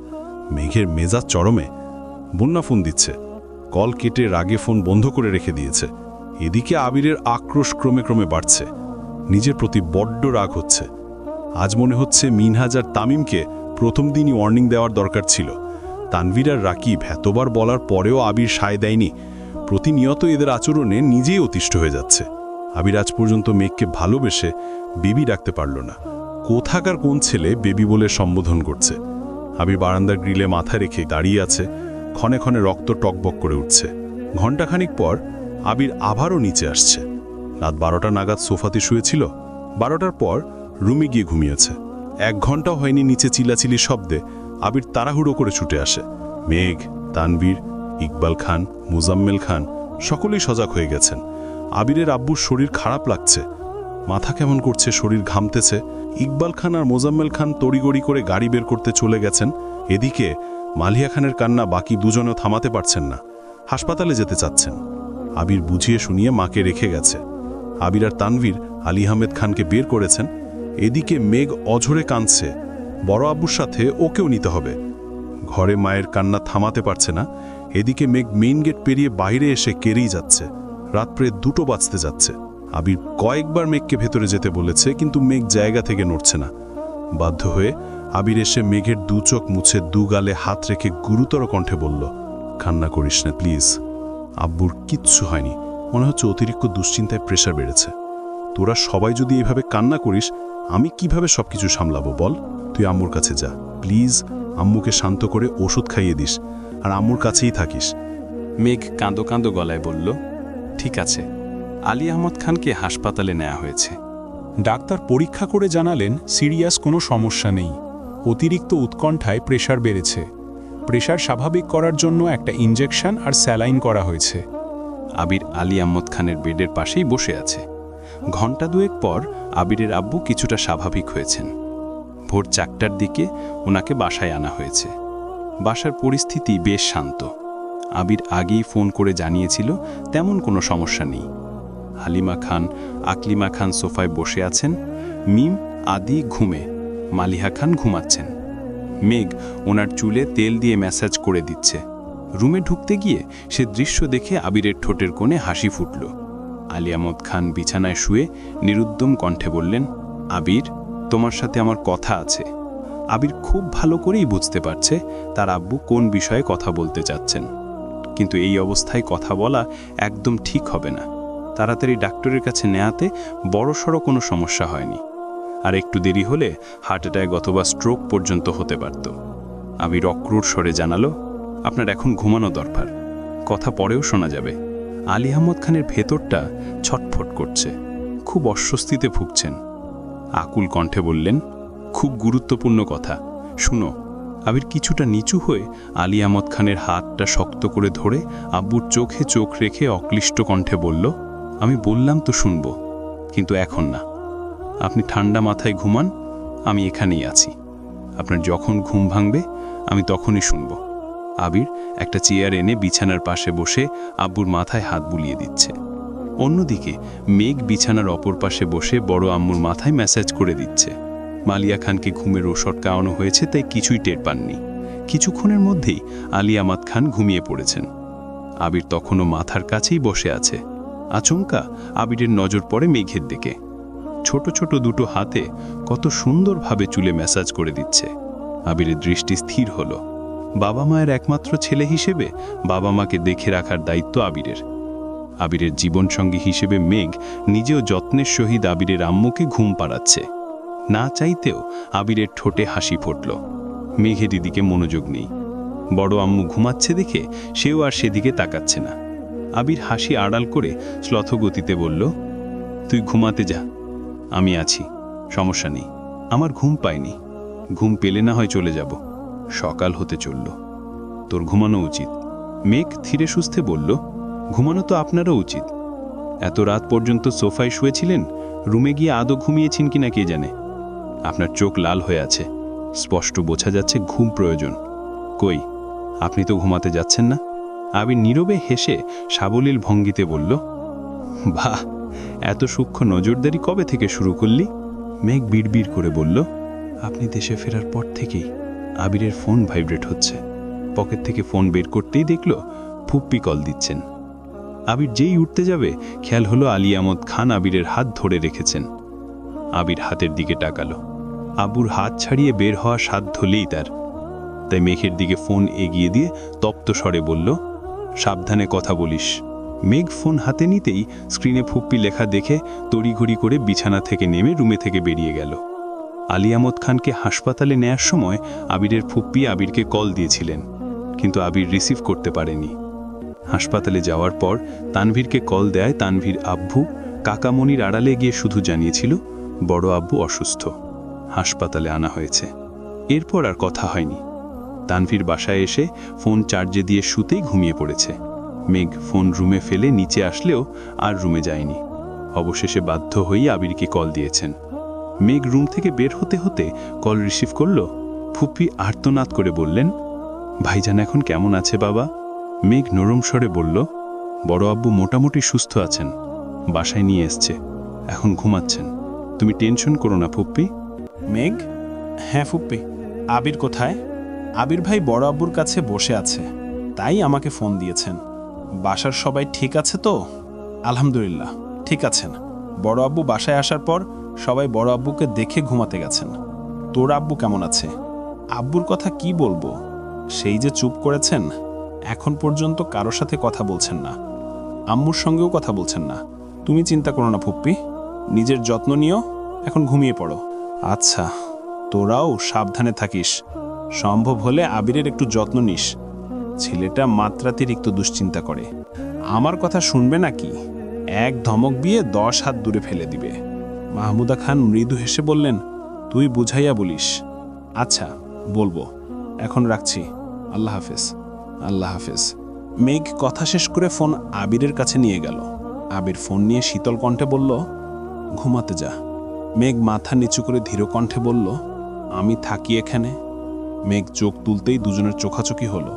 মেঘের মেজাজ চরমে। বন্যা ফোন দিচ্ছে। কল কেটে রাগে ফোন বন্ধ করে রেখে দিয়েছে। এদিকে আবিরের আক্রোশ ক্রমে ক্রমে বাড়ছে। নিজের প্রতি বড্ড রাগ হচ্ছে। আজ মনে হচ্ছে মিনহাজ আর তামিমকে প্রথম দিনই ওয়ার্নিং দেওয়ার দরকার ছিল। তানভীর আর রাকিব এতবার বলার পরেও আবির সায় দেয়নি। প্রতিনিয়ত এদের আচরণে নিজেই অতিষ্ঠ হয়ে যাচ্ছে। আবির আজ পর্যন্ত মেঘকে ভালোবেসে বেবি ডাকতে পারল না। কোথাকার কোন ছেলে বেবি বলে সম্বোধন করছে। আবির বারান্দার গ্রিলে মাথা রেখে দাঁড়িয়ে আছে। ক্ষণে ক্ষণে রক্ত টকবক করে উঠছে। ঘণ্টাখানিক পর আবির আবারও নিচে আসছে। রাত 12টা নাগাদ সোফাতে শুয়েছিল। 12টার পর রুমে গিয়ে ঘুমিয়েছে। 1 ঘন্টাও হয়নি নিচে চিল্লাচিল্লির শব্দে আবির তাড়াহুড়ো করে ছুটে আসে। মেঘ, তানভীর, ইকবাল খান, মুজাম্মেল খান সকলেই সজাগ হয়ে গেছেন। আবিরের আব্বুর শরীর খারাপ লাগছে, মাথা কেমন করছে, শরীর ঘামতেছে। ইকবাল খান আর মোজাম্মেল খান তড়িগড়ি করে গাড়ি বের করতে চলে গেছেন। এদিকে মালিয়া খানের কান্না বাকি দুজনেও থামাতে পারছেন না, হাসপাতালে যেতে চাচ্ছেন। আবির বুঝিয়ে শুনিয়ে মাকে রেখে গেছে। আবির আর তানভীর আলী আহমেদ খানকে বের করেছেন। এদিকে মেঘ অঝরে কাঁদছে, বড় আব্বুর সাথে ওকেও নিতে হবে। ঘরে মায়ের কান্না থামাতে পারছে না। এদিকে মেঘ মেইন গেট পেরিয়ে বাইরে এসে কেড়েই যাচ্ছে। রাত প্রায় 2টো বাজতে যাচ্ছে। আবির কয়েকবার মেঘকে ভেতরে যেতে বলেছে, কিন্তু মেঘ জায়গা থেকে নড়ছে না। বাধ্য হয়ে আবির এসে মেঘের 2 চোখ মুছে 2 গালে হাত রেখে গুরুতর কণ্ঠে বলল, কান্না করিস না প্লিজ। আব্বুর কিচ্ছু হয়নি, মনে হচ্ছে অতিরিক্ত দুশ্চিন্তায় প্রেশার বেড়েছে। তোরা সবাই যদি এইভাবে কান্না করিস, আমি কিভাবে সবকিছু সামলাবো বল? তুই আম্মুর কাছে যা প্লিজ, আম্মুকে শান্ত করে ওষুধ খাইয়ে দিস, আর আম্মুর কাছেই থাকিস। মেঘ কাঁদো কাঁদো গলায় বলল, ঠিক আছে। আলী আহমদ খানকে হাসপাতালে নেওয়া হয়েছে। ডাক্তার পরীক্ষা করে জানালেন সিরিয়াস কোনো সমস্যা নেই। অতিরিক্ত উৎকণ্ঠায় প্রেশার বেড়েছে। প্রেশার স্বাভাবিক করার জন্য একটা ইনজেকশন আর স্যালাইন করা হয়েছে। আবির আলী আহমদ খানের বেডের পাশেই বসে আছে। ঘণ্টা 2 পর আবিরের আব্বু কিছুটা স্বাভাবিক হয়েছেন। ভোর 4টার দিকে ওনাকে বাসায় আনা হয়েছে। বাসার পরিস্থিতি বেশ শান্ত। আবির আগেই ফোন করে জানিয়েছিল তেমন কোনো সমস্যা নেই। হালিমা খান, আকলিমা খান সোফায় বসে আছেন। মিম, আদি ঘুমে, মালিহা খান ঘুমাচ্ছেন। মেঘ ওনার চুলে তেল দিয়ে ম্যাসাজ করে দিচ্ছে। রুমে ঢুকতে গিয়ে সে দৃশ্য দেখে আবিরের ঠোঁটের কোণে হাসি ফুটল। আলী আহমদ খান বিছানায় শুয়ে নিরুদ্যম কণ্ঠে বললেন, আবির, তোমার সাথে আমার কথা আছে। আবির খুব ভালো করেই বুঝতে পারছে তার আব্বু কোন বিষয়ে কথা বলতে চাচ্ছেন, কিন্তু এই অবস্থায় কথা বলা একদম ঠিক হবে না। তাড়াতাড়ি ডাক্তারের কাছে নেওয়াতে বড়সড় কোনো সমস্যা হয়নি, আর একটু দেরি হলে হার্ট অ্যাটাক অথবা স্ট্রোক পর্যন্ত হতে পারত। আবির অক্রূর স্বরে জানালো, আপনার এখন ঘুমানো দরকার, কথা পরেও শোনা যাবে। আলী আহমদ খানের ভেতরটা ছটফট করছে, খুব অস্বস্তিতে ভুগছেন। আকুল কণ্ঠে বললেন, খুব গুরুত্বপূর্ণ কথা, শুনো। আবির কিছুটা নিচু হয়ে আলী আহমদ খানের হাতটা শক্ত করে ধরে আব্বুর চোখে চোখ রেখে অক্লিষ্ট কণ্ঠে বলল, আমি বললাম তো শুনব, কিন্তু এখন না। আপনি ঠান্ডা মাথায় ঘুমান, আমি এখানেই আছি। আপনার যখন ঘুম ভাঙবে আমি তখনই শুনব। আবির একটা চেয়ার এনে বিছানার পাশে বসে আব্বুর মাথায় হাত বুলিয়ে দিচ্ছে। অন্যদিকে মেঘ বিছানার অপর পাশে বসে বড় আম্মুর মাথায় ম্যাসাজ করে দিচ্ছে। মালিয়া খানকে ঘুমের ওষুধ খাওয়ানো হয়েছে, তাই কিছুই টের পাননি। কিছুক্ষণের মধ্যেই আলী আহমদ খান ঘুমিয়ে পড়েছেন। আবির তখনও মাথার কাছেই বসে আছে। আচমকা আবিরের নজর পড়ে মেঘের দিকে। ছোট ছোট 2টো হাতে কত সুন্দরভাবে চুলে ম্যাসাজ করে দিচ্ছে। আবিরের দৃষ্টি স্থির হলো। বাবা মায়ের একমাত্র ছেলে হিসেবে বাবা মাকে দেখে রাখার দায়িত্ব আবিরের। আবিরের জীবনসঙ্গী হিসেবে মেঘ নিজেও যত্নের সহিত আবিরের আম্মুকে ঘুম পাড়াচ্ছে। না চাইতেও আবিরের ঠোঁটে হাসি ফুটল। মেঘের দিকে মনোযোগ নেই। বড় আম্মু ঘুমাচ্ছে দেখে সেও আর সেদিকে তাকাচ্ছে না। আবির হাসি আড়াল করে শ্লথগতিতে বলল, তুই ঘুমাতে যা, আমি আছি, সমস্যা নেই। আমার ঘুম পায়নি, ঘুম পেলে না হয় চলে যাব। সকাল হতে চলল, তোর ঘুমানো উচিত। মেঘ ধীরে সুস্থে বলল, ঘুমানো তো আপনারও উচিত। এত রাত পর্যন্ত সোফায় শুয়েছিলেন, রুমে গিয়ে আদৌ ঘুমিয়েছেন কিনা কে জানে। আপনার চোখ লাল হয়ে আছে, স্পষ্ট বোঝা যাচ্ছে ঘুম প্রয়োজন। কই, আপনি তো ঘুমাতে যাচ্ছেন না? আবির নীরবে হেসে সাবলীল ভঙ্গিতে বলল, বাহ, এত সূক্ষ্ম নজরদারি কবে থেকে শুরু করলি? মেঘ বিড়বিড় করে বলল, আপনি দেশে ফেরার পর থেকেই। আবিরের ফোন ভাইব্রেট হচ্ছে। পকেট থেকে ফোন বের করতেই দেখল ফুপ্পি কল দিচ্ছেন। আবির যেই উঠতে যাবে খেয়াল হলো আলী আহমদ খান আবিরের হাত ধরে রেখেছেন। আবির হাতের দিকে তাকালো। আব্বুর হাত ছাড়িয়ে বের হওয়া সাধ্য হলেই তার। তাই মেঘের দিকে ফোন এগিয়ে দিয়ে তপ্ত স্বরে বলল, সাবধানে কথা বলিস। মেঘ ফোন হাতে নিতেই স্ক্রিনে ফুপ্পি লেখা দেখে তড়িঘড়ি করে বিছানা থেকে নেমে রুমে থেকে বেরিয়ে গেল। আলী আহমদ খানকে হাসপাতালে নেয়ার সময় আবিরের ফুপ্পি আবিরকে কল দিয়েছিলেন, কিন্তু আবির রিসিভ করতে পারেনি। হাসপাতালে যাওয়ার পর তানভীরকে কল দেয় তানভীর আব্বু। কাকামণির আড়ালে গিয়ে শুধু জানিয়েছিল বড় আব্বু অসুস্থ, হাসপাতালে আনা হয়েছে। এরপর আর কথা হয়নি। তানভীর বাসায় এসে ফোন চার্জে দিয়ে শুতেই ঘুমিয়ে পড়েছে। মেঘ ফোন রুমে ফেলে নিচে আসলেও আর রুমে যায়নি। অবশেষে বাধ্য হয়েই আবিরকে কল দিয়েছেন। মেঘ রুম থেকে বের হতে হতে কল রিসিভ করল। ফুপ্পি আর্তনাদ করে বললেন, ভাইজান এখন কেমন আছে বাবা? মেঘ নরম স্বরে বলল, বড় আব্বু মোটামুটি সুস্থ আছেন, বাসায় নিয়ে এসছে, এখন ঘুমাচ্ছেন। তুমি টেনশন করো না ফুপ্পি। মেঘ, হ্যাঁ ফুপ্পি, আবির কোথায়? আবির ভাই বড় আব্বুর কাছে বসে আছে, তাই আমাকে ফোন দিয়েছেন। বাসার সবাই ঠিক আছে তো? আলহামদুলিল্লাহ ঠিক আছেন। বড় আব্বু বাসায় আসার পর সবাই বড় আব্বুকে দেখে ঘুমাতে গেছেন। তোর আব্বু কেমন আছে? আব্বুর কথা কি বলবো, সেই যে চুপ করেছেন, এখন পর্যন্ত কারোর সাথে কথা বলছেন না, আম্মুর সঙ্গেও কথা বলছেন না। তুমি চিন্তা করো না ফুপ্পি, নিজের যত্ন নিও, এখন ঘুমিয়ে পড়ো। আচ্ছা, তোরাও সাবধানে থাকিস, সম্ভব হলে আবিরের একটু যত্ন নিস। ছেলেটা মাত্রাতিরিক্ত দুশ্চিন্তা করে, আমার কথা শুনবে নাকি? এক ধমক দিয়ে 10 হাত দূরে ফেলে দিবে। মাহমুদা খান মৃদু হেসে বললেন, তুই বুঝাইয়া বলিস। আচ্ছা বলবো, এখন রাখছি, আল্লাহ হাফেজ। আল্লাহ হাফেজ। মেঘ কথা শেষ করে ফোন আবিরের কাছে নিয়ে গেল। আবির ফোন নিয়ে শীতল কণ্ঠে বলল, ঘুমাতে যা। মেঘ মাথা নিচু করে ধীর কণ্ঠে বলল, আমি থাকি এখানে। মেঘ চোখ তুলতেই দুজনের চোখাচোখি হলো।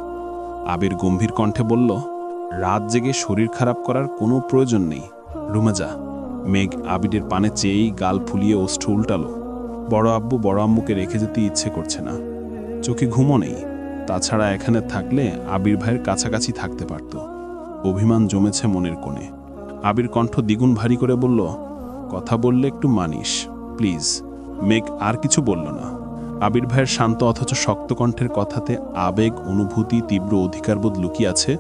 আবির গম্ভীর কণ্ঠে বলল, রাত জেগে শরীর খারাপ করার কোনো প্রয়োজন নেই, রুমে যা। মেঘ আবিরের পানে চেয়েই গাল ফুলিয়ে ওষ্ঠ উল্টালো। বড় আব্বু বড় আম্মুকে রেখে যেতে ইচ্ছে করছে না, চোখে ঘুমও নেই। তাছাড়া এখানে থাকলে আবির ভাইয়ের কাছাকাছি থাকতে পারত। অভিমান জমেছে মনের কোণে। আবির কণ্ঠ দ্বিগুণ ভারী করে বলল, কথা বললে একটু মানিস প্লিজ। মেঘ আর কিছু বলল না। আবির ভাইয়ের শান্ত অথচ শক্ত কণ্ঠের কথাতে আবেগ, অনুভূতি, তীব্র অধিকারবোধ লুকিয়ে আছে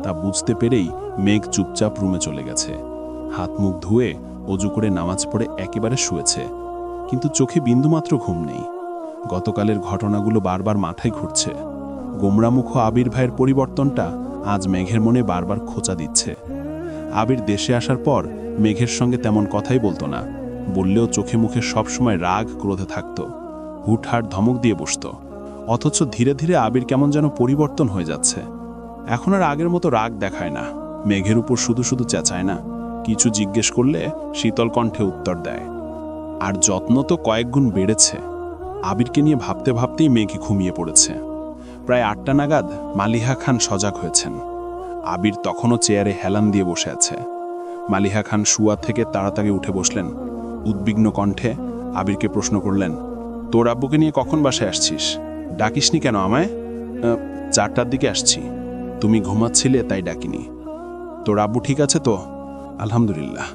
তা বুঝতে পেরেই মেঘ চুপচাপ রুমে চলে গেছে। হাত মুখ ধুয়ে অজু করে নামাজ পড়ে একেবারে শুয়েছে, কিন্তু চোখে বিন্দুমাত্র ঘুম নেই। গতকালের ঘটনাগুলো বারবার মাথায় ঘুরছে। গোমরামুখ আবির ভাইয়ের পরিবর্তনটা আজ মেঘের মনে বারবার খোঁচা দিচ্ছে। আবির দেশে আসার পর মেঘের সঙ্গে তেমন কথাই বলতো না, বললেও চোখে মুখে সবসময় রাগ ক্রোধে থাকত, হুটহাট ধমক দিয়ে বসত। অথচ ধীরে ধীরে আবির কেমন যেন পরিবর্তন হয়ে যাচ্ছে। এখন আর আগের মতো রাগ দেখায় না, মেঘের উপর শুধু শুধু চেঁচায় না, কিছু জিজ্ঞেস করলে শীতল কণ্ঠে উত্তর দেয়। আর যত্ন তো কয়েক গুণ বেড়েছে। আবিরকে নিয়ে ভাবতে ভাবতেই মেঘে ঘুমিয়ে পড়েছে। প্রায় 8টা নাগাদ মালিহা খান সজাগ হয়েছেন। আবির তখনও চেয়ারে হেলান দিয়ে বসে আছে। মালিহা খান শুয়া থেকে তাড়াতাড়ি উঠে বসলেন। উদ্বিগ্ন কণ্ঠে আবিরকে প্রশ্ন করলেন, তোর আব্বুকে নিয়ে কখন বাসায় আসছিস? ডাকিসনি কেন আমায়? 4টার দিকে আসছি, তুমি ঘুমাচ্ছিলে তাই ডাকিনি। তোর আব্বু ঠিক আছে তো? আলহামদুলিল্লাহ,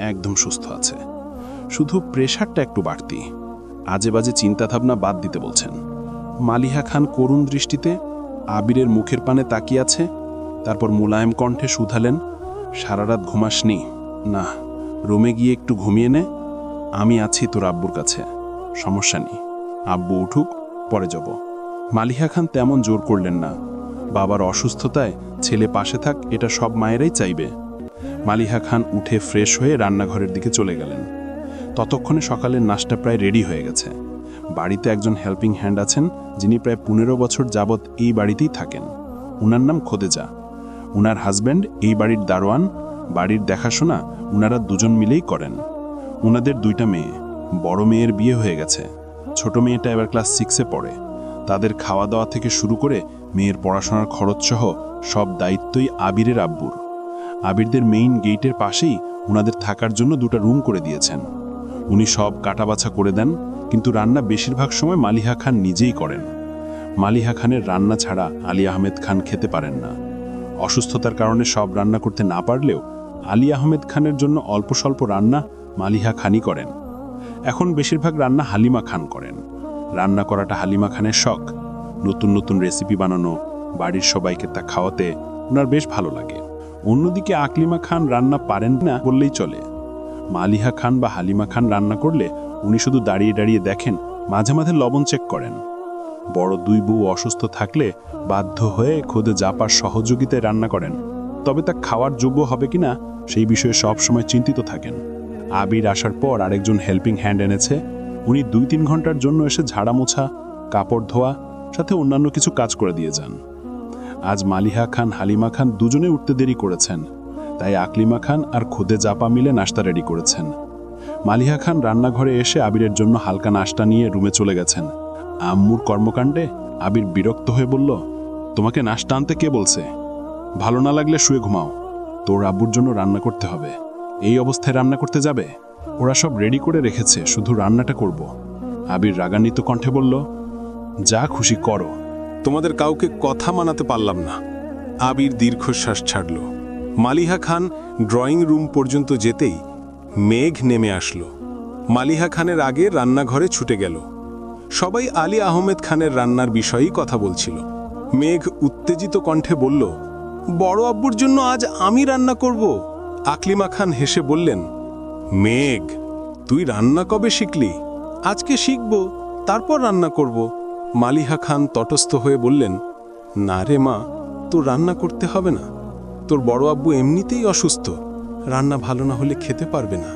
একদম সুস্থ আছে, শুধু প্রেশারটা একটু বাড়তি, আজে বাজে চিন্তাভাবনা বাদ দিতে বলছেন। মালিহা খান করুণ দৃষ্টিতে আবিরের মুখের পানে তাকিয়ে আছে, তারপর মোলায়েম কণ্ঠে শুধালেন, সারা রাত ঘুমাসনি? না, রুমে গিয়ে একটু ঘুমিয়ে নে, আমি আছি তোর আব্বুর কাছে, সমস্যা নেই, আব্বু উঠুক পরে যাব। মালিহা খান তেমন জোর করলেন না, বাবার অসুস্থতায় ছেলে পাশে থাক এটা সব মায়েরাই চাইবে। মালিহা খান উঠে ফ্রেশ হয়ে রান্নাঘরের দিকে চলে গেলেন। ততক্ষণে সকালের নাস্তা প্রায় রেডি হয়ে গেছে। বাড়িতে একজন হেল্পিং হ্যান্ড আছেন, যিনি প্রায় 15 বছর যাবৎ এই বাড়িতেই থাকেন। উনার নাম খোদেজা। উনার হাজব্যান্ড এই বাড়ির দারোয়ান, বাড়ির দেখাশোনা উনারা দুজন মিলেই করেন। উনাদের 2টা মেয়ে, বড় মেয়ের বিয়ে হয়ে গেছে, ছোট মেয়েটা এবার ক্লাস 6-এ পড়ে। তাদের খাওয়া দাওয়া থেকে শুরু করে মেয়ের পড়াশোনার খরচ সহ সব দায়িত্বই আবিরের আব্বুর। আবিরদের মেইন গেটের পাশেই উনাদের থাকার জন্য 2টা রুম করে দিয়েছেন। উনি সব কাটাবাছা করে দেন, কিন্তু রান্না বেশিরভাগ সময় মালিহা খান নিজেই করেন। মালিহা খানের রান্না ছাড়া আলী আহমেদ খান খেতে পারেন না। অসুস্থতার কারণে সব রান্না করতে না পারলেও আলী আহমেদ খানের জন্য অল্প স্বল্প রান্না মালিহা খানই করেন। এখন বেশিরভাগ রান্না হালিমা খান করেন। রান্না করাটা হালিমা খানের শখ। নতুন নতুন রেসিপি বানানো, বাড়ির সবাইকে তা খাওয়াতে ওনার বেশ ভালো লাগে। অন্যদিকে আকলিমা খান রান্না পারেন না বললেই চলে। মালিহা খান বা হালিমা খান রান্না করলে উনি শুধু দাঁড়িয়ে দাঁড়িয়ে দেখেন, মাঝে মাঝে লবণ চেক করেন। বড় দুই বউ অসুস্থ থাকলে বাধ্য হয়ে খোদে জাপার সহযোগিতায় রান্না করেন, তবে তা খাওয়ার যোগ্য হবে কিনা সেই বিষয়ে সবসময় চিন্তিত থাকেন। আবির আসার পর আরেকজন হেল্পিং হ্যান্ড এনেছে। উনি 2-3 ঘন্টার জন্য এসে ঝাড়া মোছা, কাপড় ধোয়া, সাথে অন্যান্য কিছু কাজ করে দিয়ে যান। আজ মালিহা খান, হালিমা খান দুজনে উঠতে দেরি করেছেন, তাই আকলিমা খান আর খোদে জাপা মিলে নাস্তা রেডি করেছেন। মালিহা খান রান্নাঘরে এসে আবিরের জন্য হালকা নাস্তা নিয়ে রুমে চলে গেছেন। আম্মুর কর্মকাণ্ডে আবির বিরক্ত হয়ে বলল, তোমাকে নাস্তা আনতে কে বলছে? ভালো না লাগলে শুয়ে ঘুমাও, তোর আব্বুর জন্য রান্না করতে হবে। এই অবস্থায় রান্না করতে যাবে? ওরা সব রেডি করে রেখেছে, শুধু রান্নাটা করব। আবির রাগান্বিত কণ্ঠে বলল, যা খুশি করো। তোমাদের কাউকে কথা মানাতে পারলাম না। আবির দীর্ঘশ্বাস ছাড়ল। মালিহা খান ড্রয়িং রুম পর্যন্ত যেতেই মেঘ নেমে আসলো। মালিহা খানের আগে রান্নাঘরে ছুটে গেল। সবাই আলী আহমেদ খানের রান্নার বিষয়েই কথা বলছিল। মেঘ উত্তেজিত কণ্ঠে বলল, বড় আব্বুর জন্য আজ আমি রান্না করব। আকলিমা খান হেসে বললেন, মেঘ, তুই রান্না কবে শিখলি? আজকে শিখব, তারপর রান্না করব। মালিহা খান তটস্থ হয়ে বললেন, না রে মা, তোর রান্না করতে হবে না। তোর বড় আব্বু এমনিতেই অসুস্থ, রান্না ভালো না হলে খেতে পারবে না।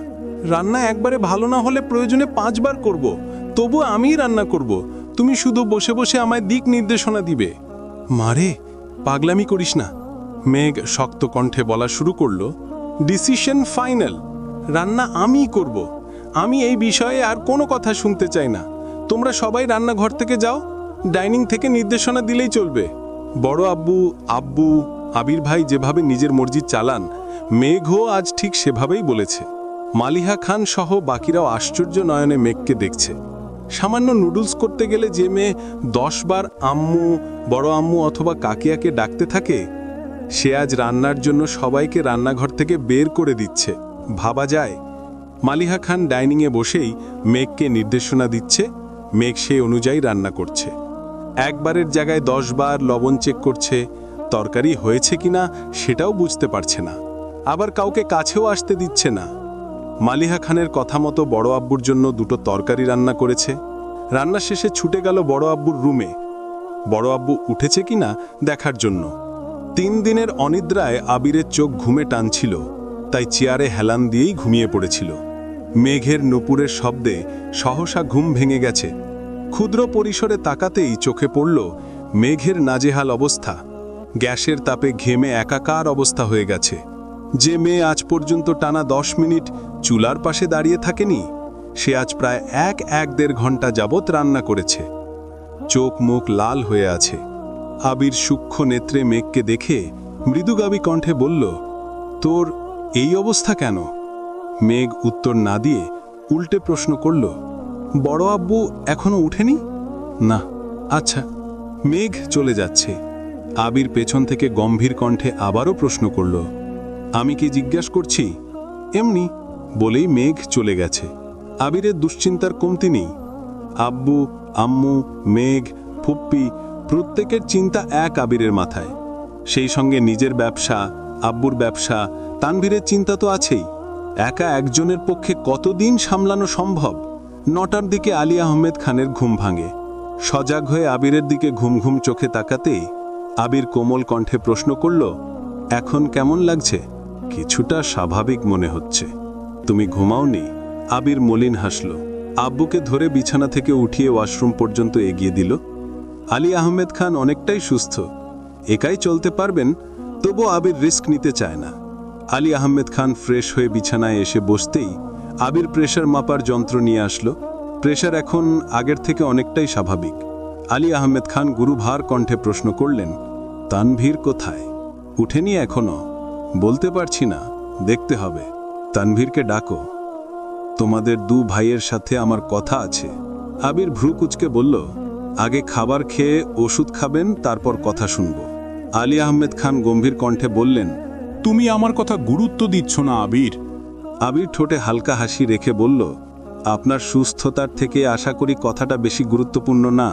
রান্না একবারে ভালো না হলে প্রয়োজনে 5 বার করব, তবু আমিই রান্না করব। তুমি শুধু বসে বসে আমায় দিক নির্দেশনা দিবে। মারে, পাগলামি করিস না। মেঘ শক্ত কণ্ঠে বলা শুরু করলো, ডিসিশন ফাইনাল, রান্না আমিই করব। আমি এই বিষয়ে আর কোনো কথা শুনতে চাই না। তোমরা সবাই রান্নাঘর থেকে যাও, ডাইনিং থেকে নির্দেশনা দিলেই চলবে। বড় আব্বু, আব্বু, আবির ভাই যেভাবে নিজের মর্জি চালান, মেঘও আজ ঠিক সেভাবেই বলেছে। মালিহা খান সহ বাকিরাও আশ্চর্য নয়নে মেঘকে দেখছে। সামান্য নুডলস করতে গেলে যে মেয়ে 10 বার আম্মু, বড় আম্মু অথবা কাকিয়াকে ডাকতে থাকে, সে আজ রান্নার জন্য সবাইকে রান্নাঘর থেকে বের করে দিচ্ছে। ভাবা যায়। মালিহা খান ডাইনিংয়ে বসেই মেঘকে নির্দেশনা দিচ্ছে, মেঘ সেই অনুযায়ী রান্না করছে। একবারের জায়গায় 10 বার লবণ চেক করছে, তরকারি হয়েছে কিনা সেটাও বুঝতে পারছে না। আবার কাউকে কাছেও আসতে দিচ্ছে না। মালিহা খানের কথা মতো বড় আব্বুর জন্য 2টো তরকারি রান্না করেছে। রান্না শেষে ছুটে গেল বড় আব্বুর রুমে, বড় আব্বু উঠেছে কিনা দেখার জন্য। 3 দিনের অনিদ্রায় আবিরের চোখ ঘুমে টানছিল, তাই চেয়ারে হেলান দিয়েই ঘুমিয়ে পড়েছিল। মেঘের নুপুরের শব্দে সহসা ঘুম ভেঙে গেছে। ক্ষুদ্র পরিসরে তাকাতেই চোখে পড়ল মেঘের নাজেহাল অবস্থা। গ্যাসের তাপে ঘেমে একাকার অবস্থা হয়ে গেছে। যে মেয়ে আজ পর্যন্ত টানা 10 মিনিট চুলার পাশে দাঁড়িয়ে থাকেনি, সে আজ প্রায় 1-1.5 ঘন্টা যাবৎ রান্না করেছে। চোখ মুখ লাল হয়ে আছে। আবির সূক্ষ্ম নেত্রে মেঘকে দেখে মৃদুগামী কণ্ঠে বলল, তোর এই অবস্থা কেন? মেঘ উত্তর না দিয়ে উল্টে প্রশ্ন করল, বড় আব্বু এখনো উঠেনি? না। আচ্ছা। মেঘ চলে যাচ্ছে। আবির পেছন থেকে গম্ভীর কণ্ঠে আবারও প্রশ্ন করল, আমি কি জিজ্ঞাসা করছি? এমনি বলেই মেঘ চলে গেছে। আবিরের দুশ্চিন্তার কমতি নেই। আব্বু, আম্মু, মেঘ, ফুপ্পি প্রত্যেকের চিন্তা এক আবিরের মাথায়। সেই সঙ্গে নিজের ব্যবসা, আব্বুর ব্যবসা, তানভীরের চিন্তা তো আছেই। একা একজনের পক্ষে কতদিন সামলানো সম্ভব? 9টার দিকে আলী আহমেদ খানের ঘুম ভাঙে। সজাগ হয়ে আবিরের দিকে ঘুম ঘুম চোখে তাকাতেই আবির কোমল কণ্ঠে প্রশ্ন করল, এখন কেমন লাগছে? কিছুটা স্বাভাবিক মনে হচ্ছে। তুমি ঘুমাওনি? আবির মলিন হাসল। আব্বুকে ধরে বিছানা থেকে উঠিয়ে ওয়াশরুম পর্যন্ত এগিয়ে দিল। আলী আহমেদ খান অনেকটাই সুস্থ, একাই চলতে পারবেন, তবু আবির রিস্ক নিতে চায় না। আলী আহমেদ খান ফ্রেশ হয়ে বিছানায় এসে বসতেই আবির প্রেশার মাপার যন্ত্র নিয়ে আসলো। প্রেশার এখন আগের থেকে অনেকটাই স্বাভাবিক। আলী আহমেদ খান গুরুভার কণ্ঠে প্রশ্ন করলেন, তানভীর কোথায়? উঠেনি এখনো? বলতে পারছি না, দেখতে হবে। তানভীরকে ডাকো। তোমাদের 2 ভাইয়ের সাথে আমার কথা আছে। আবির ভ্রু কুচকে বলল, আগে খাবার খেয়ে ওষুধ খাবেন, তারপর কথা শুনব। আলী আহমেদ খান গম্ভীর কণ্ঠে বললেন, তুমি আমার কথা গুরুত্ব দিচ্ছ না আবির। আবির ঠোঁটে হালকা হাসি রেখে বলল, আপনার সুস্থতার থেকে আশা করি কথাটা বেশি গুরুত্বপূর্ণ না।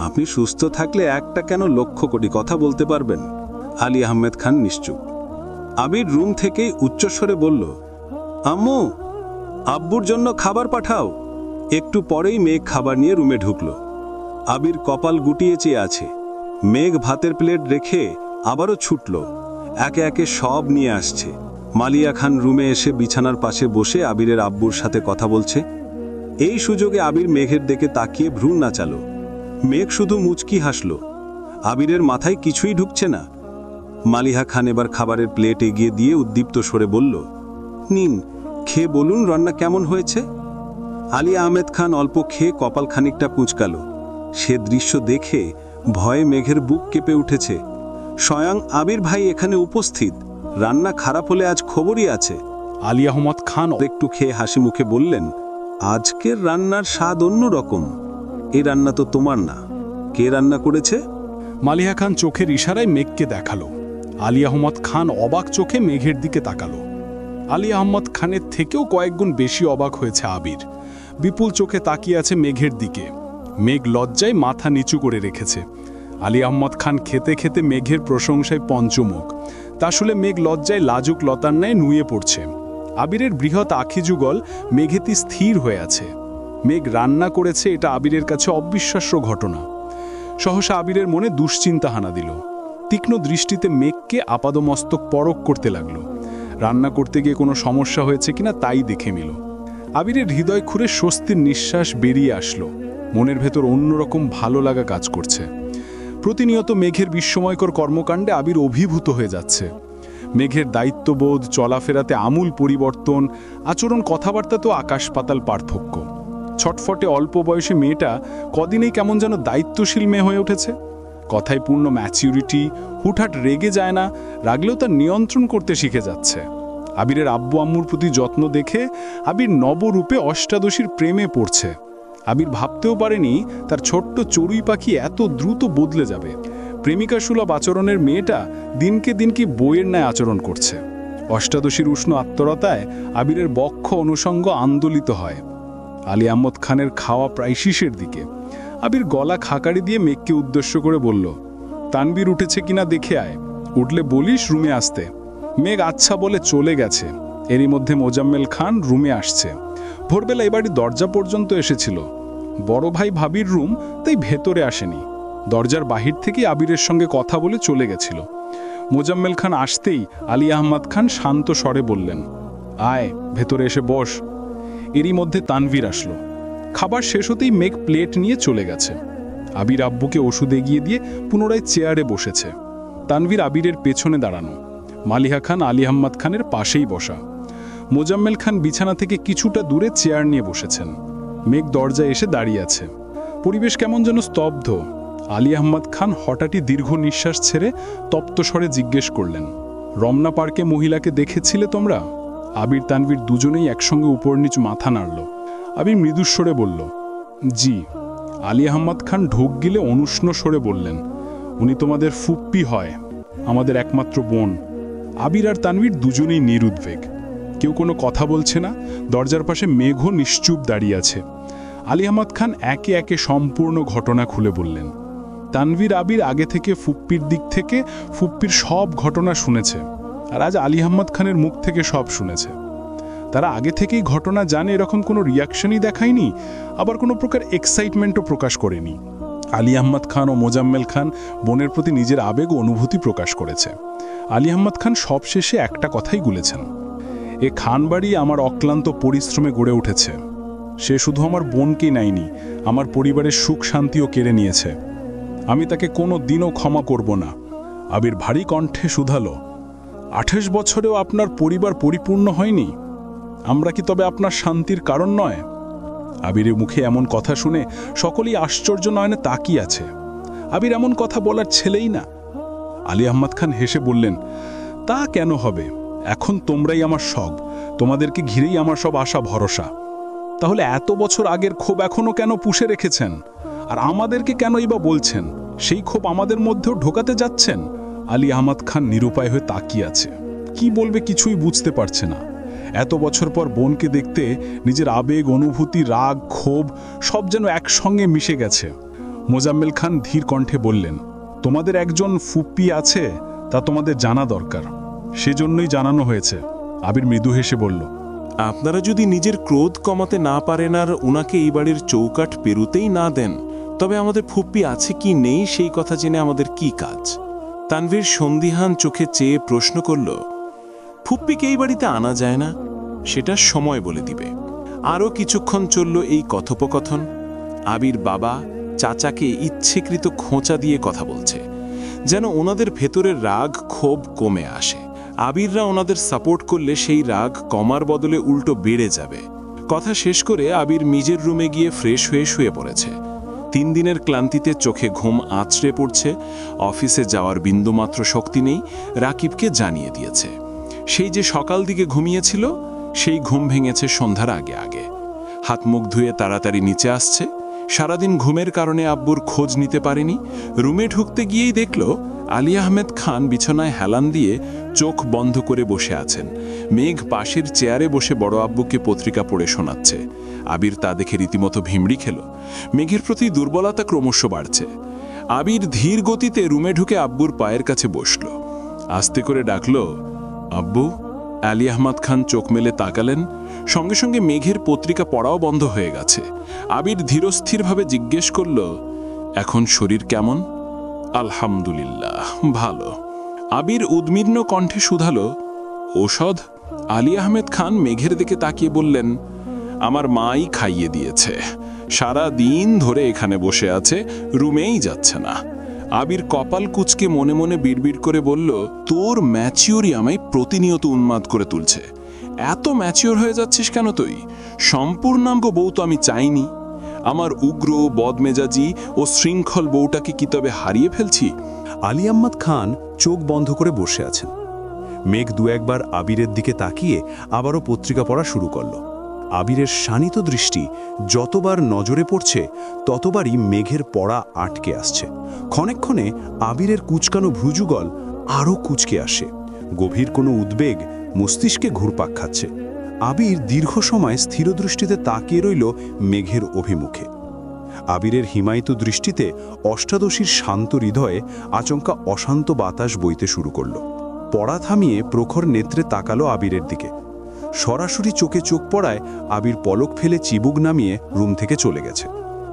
আপনি সুস্থ থাকলে একটা কেন 1,00,000 কোটি কথা বলতে পারবেন। আলী আহমেদ খান নিশ্চুপ। আবির রুম থেকেই উচ্চস্বরে বলল, আম্মু, আব্বুর জন্য খাবার পাঠাও। একটু পরেই মেঘ খাবার নিয়ে রুমে ঢুকল। আবির কপাল গুটিয়ে চেয়ে আছে। মেঘ ভাতের প্লেট রেখে আবারও ছুটল। একে একে সব নিয়ে আসছে। মালিয়া খান রুমে এসে বিছানার পাশে বসে আবিরের আব্বুর সাথে কথা বলছে। এই সুযোগে আবির মেঘের দিকে তাকিয়ে ভ্রু নাচালো। মেঘ শুধু মুচকি হাসল। আবিরের মাথায় কিছুই ঢুকছে না। মালিহা খান এবার খাবারের প্লেট এগিয়ে দিয়ে উদ্দীপ্ত স্বরে বলল, নিন, খেয়ে বলুন রান্না কেমন হয়েছে। আলী আহমেদ খান অল্প খেয়ে কপাল খানিকটা কুঁচকালো। সে দৃশ্য দেখে ভয়ে মেঘের বুক কেঁপে উঠেছে। স্বয়ং আবির ভাই এখানে উপস্থিত, রান্না খারাপ হলে আজ খবরই আছে। আলী আহমদ খান একটু খেয়ে হাসি মুখে বললেন, আজকের রান্নার স্বাদ অন্য রকম। এই রান্না তো তোমার না, কে রান্না করেছে? মালিহা খান চোখের ইশারায় মেঘকে দেখালো। আলী আহমদ খান অবাক চোখে মেঘের দিকে তাকালো। আলী আহমদ খানের থেকেও কয়েকগুণ বেশি অবাক হয়েছে আবির। বিপুল চোখে তাকিয়ে আছে মেঘের দিকে। মেঘ লজ্জায় মাথা নিচু করে রেখেছে। আলী আহমদ খান খেতে খেতে মেঘের প্রশংসায় পঞ্চমুখ। তা আসলে মেঘ লজ্জায় লাজুক লতার ন্যায় নুয়ে পড়ছে। আবিরের বৃহৎ আখি যুগল মেঘেতে স্থির হয়ে আছে। মেঘ রান্না করেছে, এটা আবিরের কাছে অবিশ্বাস্য ঘটনা। সহসা আবিরের মনে দুশ্চিন্তা হানা দিল। তীক্ষ্ণ দৃষ্টিতে মেঘকে আপাদমস্তক পরখ করতে লাগলো। রান্না করতে গিয়ে কোনো সমস্যা হয়েছে কিনা তাই দেখে নিল। আবিরের হৃদয় খুঁড়ে স্বস্তির নিঃশ্বাস বেরিয়ে আসলো। মনের ভেতর অন্যরকম ভালো লাগা কাজ করছে। প্রতিনিয়ত মেঘের বিস্ময়কর কর্মকাণ্ডে আবির অভিভূত হয়ে যাচ্ছে। মেঘের দায়িত্ববোধ, চলাফেরাতে আমূল পরিবর্তন, আচরণ, কথাবার্তা তো আকাশ পাতাল পার্থক্য। ছটফটে অল্প বয়সী মেয়েটা কদিনেই কেমন যেন দায়িত্বশীল মেয়ে হয়ে উঠেছে। কথায় পূর্ণ ম্যাচিউরিটি, হুটহাট রেগে যায় না, রাগলেও তার নিয়ন্ত্রণ করতে শিখে যাচ্ছে। আবিরের আব্বু আম্মুর প্রতি যত্ন দেখে আবির নবরূপে অষ্টাদশীর প্রেমে পড়ছে। আবির ভাবতেও পারেনি তার ছোট্ট চড়ুই পাখি এত দ্রুত বদলে যাবে। প্রেমিকা সুলভ আচরণের মেয়েটা দিনকে দিন কি বইয়ের ন্যায় আচরণ করছে। অষ্টাদশীর উষ্ণ আত্মরতায় আবিরের বক্ষ অনুষঙ্গ আন্দোলিত হয়। আলী আহমদ খানের খাওয়া প্রায় শেষের দিকে। আবির গলা খাকারি দিয়ে মেঘকে উদ্দেশ্য করে বলল, তানবীর উঠেছে কিনা দেখে আয়, উঠলে বলিস রুমে আসতে। মেঘ আচ্ছা বলে চলে গেছে। এরই মধ্যে মোজাম্মেল খান রুমে আসছে। ভোরবেলা এবারই দরজা পর্যন্ত এসেছিল। বড় ভাই ভাবির রুম, তাই ভেতরে আসেনি। দরজার বাহির থেকে আবিরের সঙ্গে কথা বলে চলে গেছিল। মোজাম্মেল খান আসতেই আলী আহমদ খান শান্ত স্বরে বললেন, আয় ভেতরে এসে বস। এরই মধ্যে তানভীর আসলো। খাবার শেষ হতেই মেঘ প্লেট নিয়ে চলে গেছে। আবির আব্বুকে ওষুধ এগিয়ে দিয়ে পুনরায় চেয়ারে বসেছে। তানভীর আবিরের পেছনে দাঁড়ানো। মালিহা খান আলী আহমদ খানের পাশেই বসা। মোজাম্মেল খান বিছানা থেকে কিছুটা দূরে চেয়ার নিয়ে বসেছেন। মেঘ দরজায় এসে দাঁড়িয়ে আছে। পরিবেশ কেমন যেন স্তব্ধ। আলী আহমদ খান হঠাৎই দীর্ঘ নিঃশ্বাস ছেড়ে তপ্ত স্বরে জিজ্ঞেস করলেন, রমনা পার্কে মহিলাকে দেখেছিলে তোমরা? আবির তানভীর দুজনেই একসঙ্গে উপর নিচু মাথা নাড়ল। আবির মৃদুস্বরে বলল, জি। আলী আহমদ খান ঢোক গিলে অনুষ্ণ স্বরে বললেন, উনি তোমাদের ফুপ্পি হয়, আমাদের একমাত্র বোন। আবির আর তানভীর দুজনেই নিরুদ্বেগ। কেউ কোনো কথা বলছে না। দরজার পাশে মেঘও নিশ্চুপ দাঁড়িয়ে আছে। আলী আহমদ খান একে একে সম্পূর্ণ ঘটনা খুলে বললেন। তানভীর আবির আগে থেকে ফুপ্পির দিক থেকে ফুপ্পির সব ঘটনা শুনেছে, আর আজ আলী আহমদ খানের মুখ থেকে সব শুনেছে। তারা আগে থেকেই ঘটনা জানে, এরকম কোনো রিয়াকশনই দেখায়নি, আবার কোনো প্রকার এক্সাইটমেন্টও প্রকাশ করেনি। আলী আহমদ খান ও মোজাম্মেল খান বোনের প্রতি নিজের আবেগ ও অনুভূতি প্রকাশ করেছে। আলী আহমদ খান সবশেষে একটা কথাই গুলেছেন, এ খানবাড়ি আমার অক্লান্ত পরিশ্রমে গড়ে উঠেছে। সে শুধু আমার বোনকেই নেয়নি, আমার পরিবারের সুখ শান্তিও কেড়ে নিয়েছে। আমি তাকে কোনো দিনও ক্ষমা করব না। আবির ভারী কণ্ঠে শুধালো, 28 বছরেও আপনার পরিবার পরিপূর্ণ হয়নি? আমরা কি তবে আপনার শান্তির কারণ নয়? আবিরের মুখে এমন কথা শুনে সকলেই আশ্চর্য নয়নে তাকিয়ে আছে। আবির এমন কথা বলার ছেলেই না। আলী আহমদ খান হেসে বললেন, তা কেন হবে? এখন তোমরাই আমার সব, তোমাদেরকে ঘিরেই আমার সব আশা ভরসা। তাহলে এত বছর আগের ক্ষোভ এখনো কেন পুষে রেখেছেন? আর আমাদেরকে কেনই বা বলছেন? সেই ক্ষোভ আমাদের মধ্যেও ঢোকাতে যাচ্ছেন? আলী আহমদ খান নিরুপায় হয়ে তাকিয়ে আছে। কি বলবে কিছুই বুঝতে পারছে না। এত বছর পর বোনকে দেখতে নিজের আবেগ, অনুভূতি, রাগ, ক্ষোভ সব যেন একসঙ্গে মিশে গেছে। মোজাম্মেল খান ধীর কণ্ঠে বললেন, তোমাদের একজন ফুপ্পি আছে, তা তোমাদের জানা দরকার, সেজন্যই জানানো হয়েছে। আবির মৃদু হেসে বলল, আপনারা যদি নিজের ক্রোধ কমাতে না পারেন আর উনাকে এই বাড়ির চৌকাঠ পেরুতেই না দেন, তবে আমাদের ফুপ্পি আছে কি নেই সেই কথা জেনে আমাদের কি কাজ? তানভীর সন্দিহান চোখে চেয়ে প্রশ্ন করল, ফুপ্পিকে এই বাড়িতে আনা যায় না? সেটা সময় বলে দিবে। আরও কিছুক্ষণ চলল এই কথোপকথন। আবির বাবা চাচাকে ইচ্ছেকৃত খোঁচা দিয়ে কথা বলছে, যেন ওনাদের ভেতরের রাগ ক্ষোভ কমে আসে। আবিররা ওনাদের সাপোর্ট করলে সেই রাগ কমার বদলে উল্টো বেড়ে যাবে। কথা শেষ করে আবির নিজের রুমে গিয়ে ফ্রেশ হয়ে শুয়ে পড়েছে। 3 দিনের ক্লান্তিতে চোখে ঘুম আঁচড়ে পড়ছে। অফিসে যাওয়ার বিন্দুমাত্র শক্তি নেই, রাকিবকে জানিয়ে দিয়েছে। সেই যে সকাল দিকে ঘুমিয়েছিল, সেই ঘুম ভেঙেছে সন্ধ্যার আগে আগে। হাত মুখ ধুয়ে তাড়াতাড়ি নিচে আসছে। সারাদিন ঘুমের কারণে আব্বুর খোঁজ নিতে পারেনি। রুমে ঢুকতে গিয়েই দেখল আলী আহমেদ খান বিছানায় হেলান দিয়ে চোখ বন্ধ করে বসে আছেন। মেঘ পাশের চেয়ারে বসে বড় আব্বুকে পত্রিকা পড়ে শোনাচ্ছে। আবির তা দেখে রীতিমতো ভিমড়ি খেল। মেঘের প্রতি দুর্বলতা ক্রমশ বাড়ছে। আবির ধীর গতিতে রুমে ঢুকে আব্বুর পায়ের কাছে বসল। আস্তে করে ডাকল, আব্বু। আলী আহমদ খান চোখ মেলে তাকালেন। সঙ্গে সঙ্গে মেঘের পত্রিকা পড়াও বন্ধ হয়ে গেছে। আবির ধীরস্থিরভাবে জিজ্ঞেস করল, এখন শরীর কেমন? আলহামদুলিল্লাহ, ভালো। আবির উদ্বিগ্ন কণ্ঠে শুধালো, ঔষধ? আলী আহমেদ খান মেঘের দিকে তাকিয়ে বললেন, আমার মাই খাইয়ে দিয়েছে। সারা দিন ধরে এখানে বসে আছে, রুমেই যাচ্ছে না। আবির কপাল কুঁচকে মনে মনে বিড়বিড় করে বলল, তোর ম্যাচিওরি আমায় প্রতিনিয়ত উন্মাদ করে তুলছে। এত ম্যাচিওর হয়ে যাচ্ছিস কেন তুই? সম্পূর্ণাঙ্গ বউ তো আমি চাইনি। আমার উগ্র বদমেজাজি ও শৃঙ্খল বউটাকে কি তবে হারিয়ে ফেলছি? আলী আহমদ খান চোখ বন্ধ করে বসে আছেন। মেঘ 2-1 আবিরের দিকে তাকিয়ে আবারও পত্রিকা পড়া শুরু করল। আবিরের শানিত দৃষ্টি যতবার নজরে পড়ছে ততবারই মেঘের পড়া আটকে আসছে। ক্ষণে আবিরের কুচকানো ভ্রুযুগল আরও কুচকে আসে। গভীর কোনো উদ্বেগ মস্তিষ্কে ঘুরপাক খাচ্ছে। আবির দীর্ঘ সময় স্থির দৃষ্টিতে তাকিয়ে রইল মেঘের অভিমুখে। আবিরের হিমায়িত দৃষ্টিতে অষ্টাদশীর শান্ত হৃদয়ে আচমকা অশান্ত বাতাস বইতে শুরু করল। পড়া থামিয়ে প্রখর নেত্রে তাকালো আবিরের দিকে। সরাসরি চোখে চোখ পড়ায় আবির পলক ফেলে চিবুক নামিয়ে রুম থেকে চলে গেছে।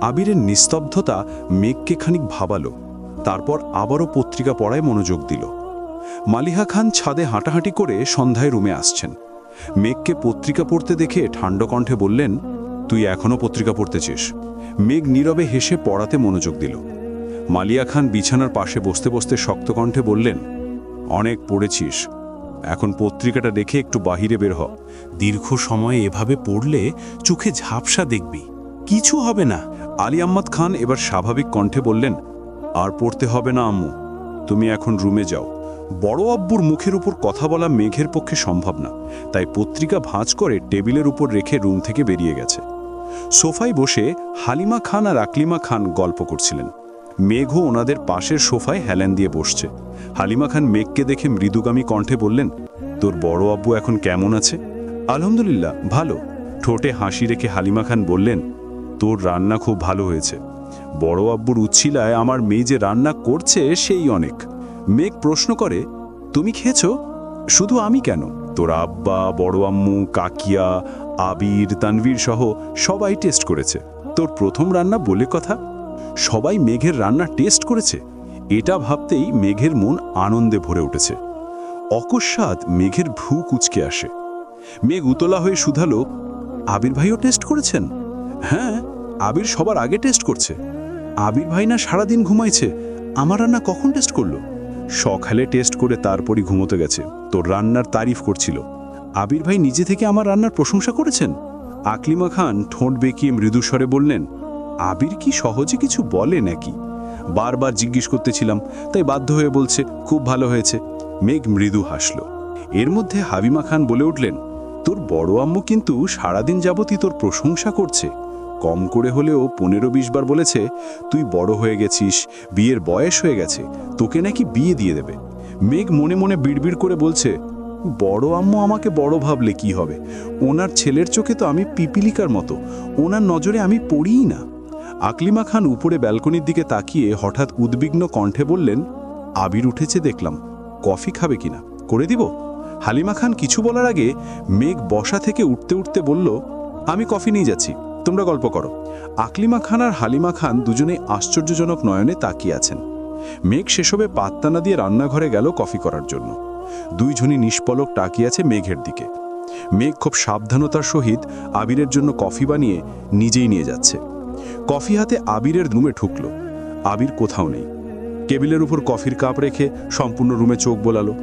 আবিরের নিস্তব্ধতা মেঘকে খানিক ভাবালো। তারপর আবারও পত্রিকা পড়ায় মনোযোগ দিল। মালিহা খান ছাদে হাঁটাহাঁটি করে সন্ধ্যায় রুমে আসছেন। মেঘকে পত্রিকা পড়তে দেখে ঠান্ডা কণ্ঠে বললেন, তুই এখনও পত্রিকা পড়তেছিস? মেঘ নীরবে হেসে পড়াতে মনোযোগ দিল। মালিয়া খান বিছানার পাশে বসতে বসতে শক্ত কণ্ঠে বললেন, অনেক পড়েছিস, এখন পত্রিকাটা রেখে একটু বাহিরে বের হ। দীর্ঘ সময় এভাবে পড়লে চোখে ঝাপসা দেখবি, কিছু হবে না। আলী আহমদ খান এবার স্বাভাবিক কণ্ঠে বললেন, আর পড়তে হবে না আম্মু, তুমি এখন রুমে যাও। বড় আব্বুর মুখের উপর কথা বলা মেঘের পক্ষে সম্ভব না, তাই পত্রিকা ভাঁজ করে টেবিলের উপর রেখে রুম থেকে বেরিয়ে গেছে। সোফায় বসে হালিমা খান আর আকলিমা খান গল্প করছিলেন। মেঘও ওনাদের পাশের সোফায় হেলান দিয়ে বসছে। হালিমা খান মেঘকে দেখে মৃদুগামী কণ্ঠে বললেন, তোর বড় আব্বু এখন কেমন আছে? আলহামদুলিল্লাহ, ভালো। ঠোঁটে হাসি রেখে হালিমা খান বললেন, তোর রান্না খুব ভালো হয়েছে। বড় আব্বুর উচ্ছিলায় আমার মেয়ে যে রান্না করছে সেই অনেক। মেঘ প্রশ্ন করে, তুমি খেয়েছো? শুধু আমি কেন, তোর আব্বা, বড় আম্মু, কাকিয়া, আবির, তানভীর সহ সবাই টেস্ট করেছে। তোর প্রথম রান্না বলে কথা। সবাই মেঘের রান্না টেস্ট করেছে। এটা ভাবতেই মেঘের মন আনন্দে ভরে উঠেছে। অকস্মাৎ মেঘের ভ্রু কুঁচকে আসে। মেঘ উতলা হয়ে শুধালো, আবির ভাইও টেস্ট করেছেন? হ্যাঁ, আবির সবার আগে টেস্ট করছে। আবির ভাই না সারাদিন ঘুমাইছে, আমার রান্না কখন টেস্ট করলো? সকালে টেস্ট করে তারপরই ঘুমোতে গেছে। তোর রান্নার তারিফ করছিল। আবির ভাই নিজে থেকে আমার রান্নার প্রশংসা করেছেন। আকলিমা খান ঠোঁট বেঁকিয়ে মৃদুস্বরে বললেন, আবির কি সহজে কিছু বলে নাকি? বারবার জিজ্ঞেস করতেছিলাম, তাই বাধ্য হয়ে বলছে খুব ভালো হয়েছে। মেঘ মৃদু হাসল। এর মধ্যে হাবিমা খান বলে উঠলেন, তোর বড় আম্মু কিন্তু সারাদিন যাবতই তোর প্রশংসা করছে। কম করে হলেও 15-20 বার বলেছে তুই বড় হয়ে গেছিস, বিয়ের বয়স হয়ে গেছে, তোকে নাকি বিয়ে দিয়ে দেবে। মেঘ মনে মনে বিড়বিড় করে বলছে, বড় আম্মু আমাকে বড় ভাবলে কি হবে? ওনার ছেলের চোখে তো আমি পিপিলিকার মতো, ওনার নজরে আমি পড়িই না। আকলিমা খান উপরে ব্যালকনির দিকে তাকিয়ে হঠাৎ উদ্বিগ্ন কণ্ঠে বললেন, আবির উঠেছে দেখলাম, কফি খাবে কিনা, করে দিব? হালিমা খান কিছু বলার আগে মেঘ বসা থেকে উঠতে উঠতে বলল, আমি কফি নিয়ে যাচ্ছি। তোমরা গল্প করো। আকলিমা খান আর হালিমা খান দুজনেই আশ্চর্যজনক নয়নে তাকিয়ে আছেন। মেঘ সেসবে পাত্তা না দিয়ে রান্নাঘরে গেল কফি করার জন্য। দুইজনই নিষ্পলক তাকিয়ে আছে মেঘের দিকে। মেঘ খুব সাবধানতার সহিত আবিরের জন্য কফি বানিয়ে নিজেই নিয়ে যাচ্ছে। কফি হাতে আবিরের রুমে ঢুকল। আবির কোথাও নেই। টেবিলের উপর কফির কাপ রেখে সম্পূর্ণ রুমে চোখ বোলালো।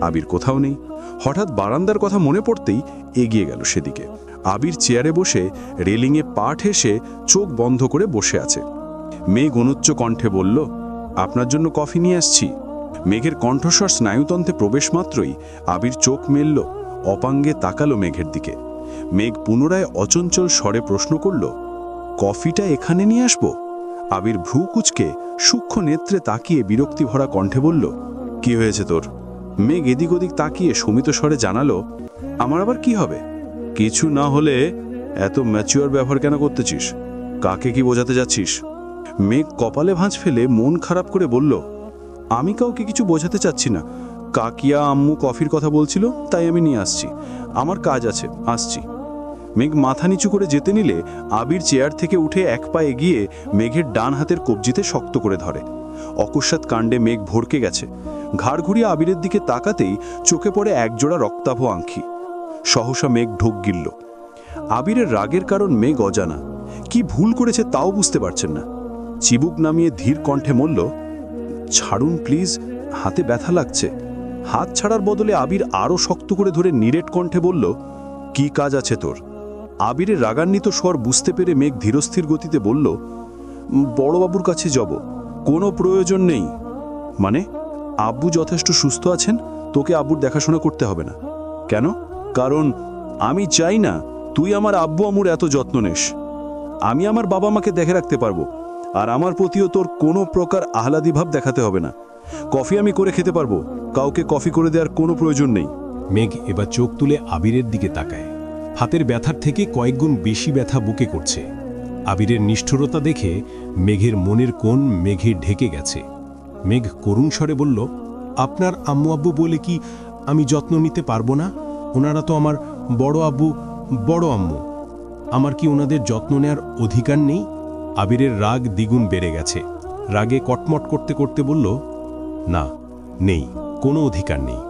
আবির কোথাও নেই। হঠাৎ বারান্দার কথা মনে পড়তেই এগিয়ে গেল সেদিকে। আবির চেয়ারে বসে রেলিংয়ে পা ঠেসে চোখ বন্ধ করে বসে আছে। মেঘ অনুচ্চ কণ্ঠে বলল, আপনার জন্য কফি নিয়ে আসছি। মেঘের কণ্ঠস্বর স্নায়ুতন্ত্রে প্রবেশ মাত্রই আবির চোখ মেলল, অপাঙ্গে তাকালো মেঘের দিকে। মেঘ পুনরায় অচঞ্চল স্বরে প্রশ্ন করল, কফিটা এখানে নিয়ে আসবো? আবির ভ্রু কুচকে সূক্ষ্ম নেত্রে তাকিয়ে বিরক্তি ভরা কণ্ঠে বলল, কি হয়েছে তোর? মেঘ এদিক ওদিক তাকিয়ে শমিত স্বরে জানালো, আমার আবার কি হবে? কিছু না হলে এত ম্যাচিওর ব্যবহার কেন করতেছিস? কাকে কি বোঝাতে যাচ্ছিস? মেঘ কপালে ভাঁজ ফেলে মন খারাপ করে বলল, আমি কাউকে কিছু বোঝাতে চাচ্ছি না। কাকিয়া আম্মু কফির কথা বলছিল, তাই আমি নিয়ে আসছি। আমার কাজ আছে, আসছি। মেঘ মাথা নিচু করে যেতে নিলে আবির চেয়ার থেকে উঠে এক পা এগিয়ে মেঘের ডান হাতের কবজিতে শক্ত করে ধরে। অকস্মাৎ কাণ্ডে মেঘ ভড়কে গেছে। ঘাড় ঘুরিয়ে আবিরের দিকে তাকাতেই চোখে পড়ে একজোড়া রক্তাভ আংখি। সহসা মেঘ ঢোক গিলল। আবিরের রাগের কারণ মেঘ অজানা। কি ভুল করেছে তাও বুঝতে পারছেন না। চিবুক নামিয়ে ধীর কণ্ঠে বলল, ছাড়ুন প্লিজ, হাতে ব্যথা লাগছে। হাত ছাড়ার বদলে আবির আরও শক্ত করে ধরে নিরেট কণ্ঠে বলল, কি কাজ আছে তোর? আবিরের রাগান্বিত স্বর বুঝতে পেরে মেঘ ধীরস্থির গতিতে বলল, বড়বাবুর কাছে যাব। কোনো প্রয়োজন নেই। মানে? আব্বু যথেষ্ট সুস্থ আছেন, তোকে আব্বুর দেখাশোনা করতে হবে না। কেন? কারণ আমি চাই না তুই আমার আব্বু আম্মুর এত যত্ন নেস। আমি আমার বাবা মাকে দেখে রাখতে পারবো, আর আমার প্রতিও তোর কোনো প্রকার আহ্লাদি ভাব দেখাতে হবে না। কফি আমি করে খেতে পারবো, কাউকে কফি করে দেওয়ার কোনো প্রয়োজন নেই। মেঘ এবার চোখ তুলে আবিরের দিকে তাকায়। হাতের ব্যথার থেকে কয়েক গুণ বেশি ব্যথা বুকে করছে। আবিরের নিষ্ঠুরতা দেখে মেঘের মনের কোণ মেঘে ঢেকে গেছে। মেঘ করুণ স্বরে বলল, আপনার আম্মু আব্বু বলে কি আমি যত্ন নিতে পারবো না? ওনারা তো আমার বড় আব্বু, বড় আম্মু। আমার কি ওনাদের যত্ন নেয়ার অধিকার নেই? আবিরের রাগ দ্বিগুণ বেড়ে গেছে। রাগে কটমট করতে করতে বলল, না, নেই, কোনো অধিকার নেই।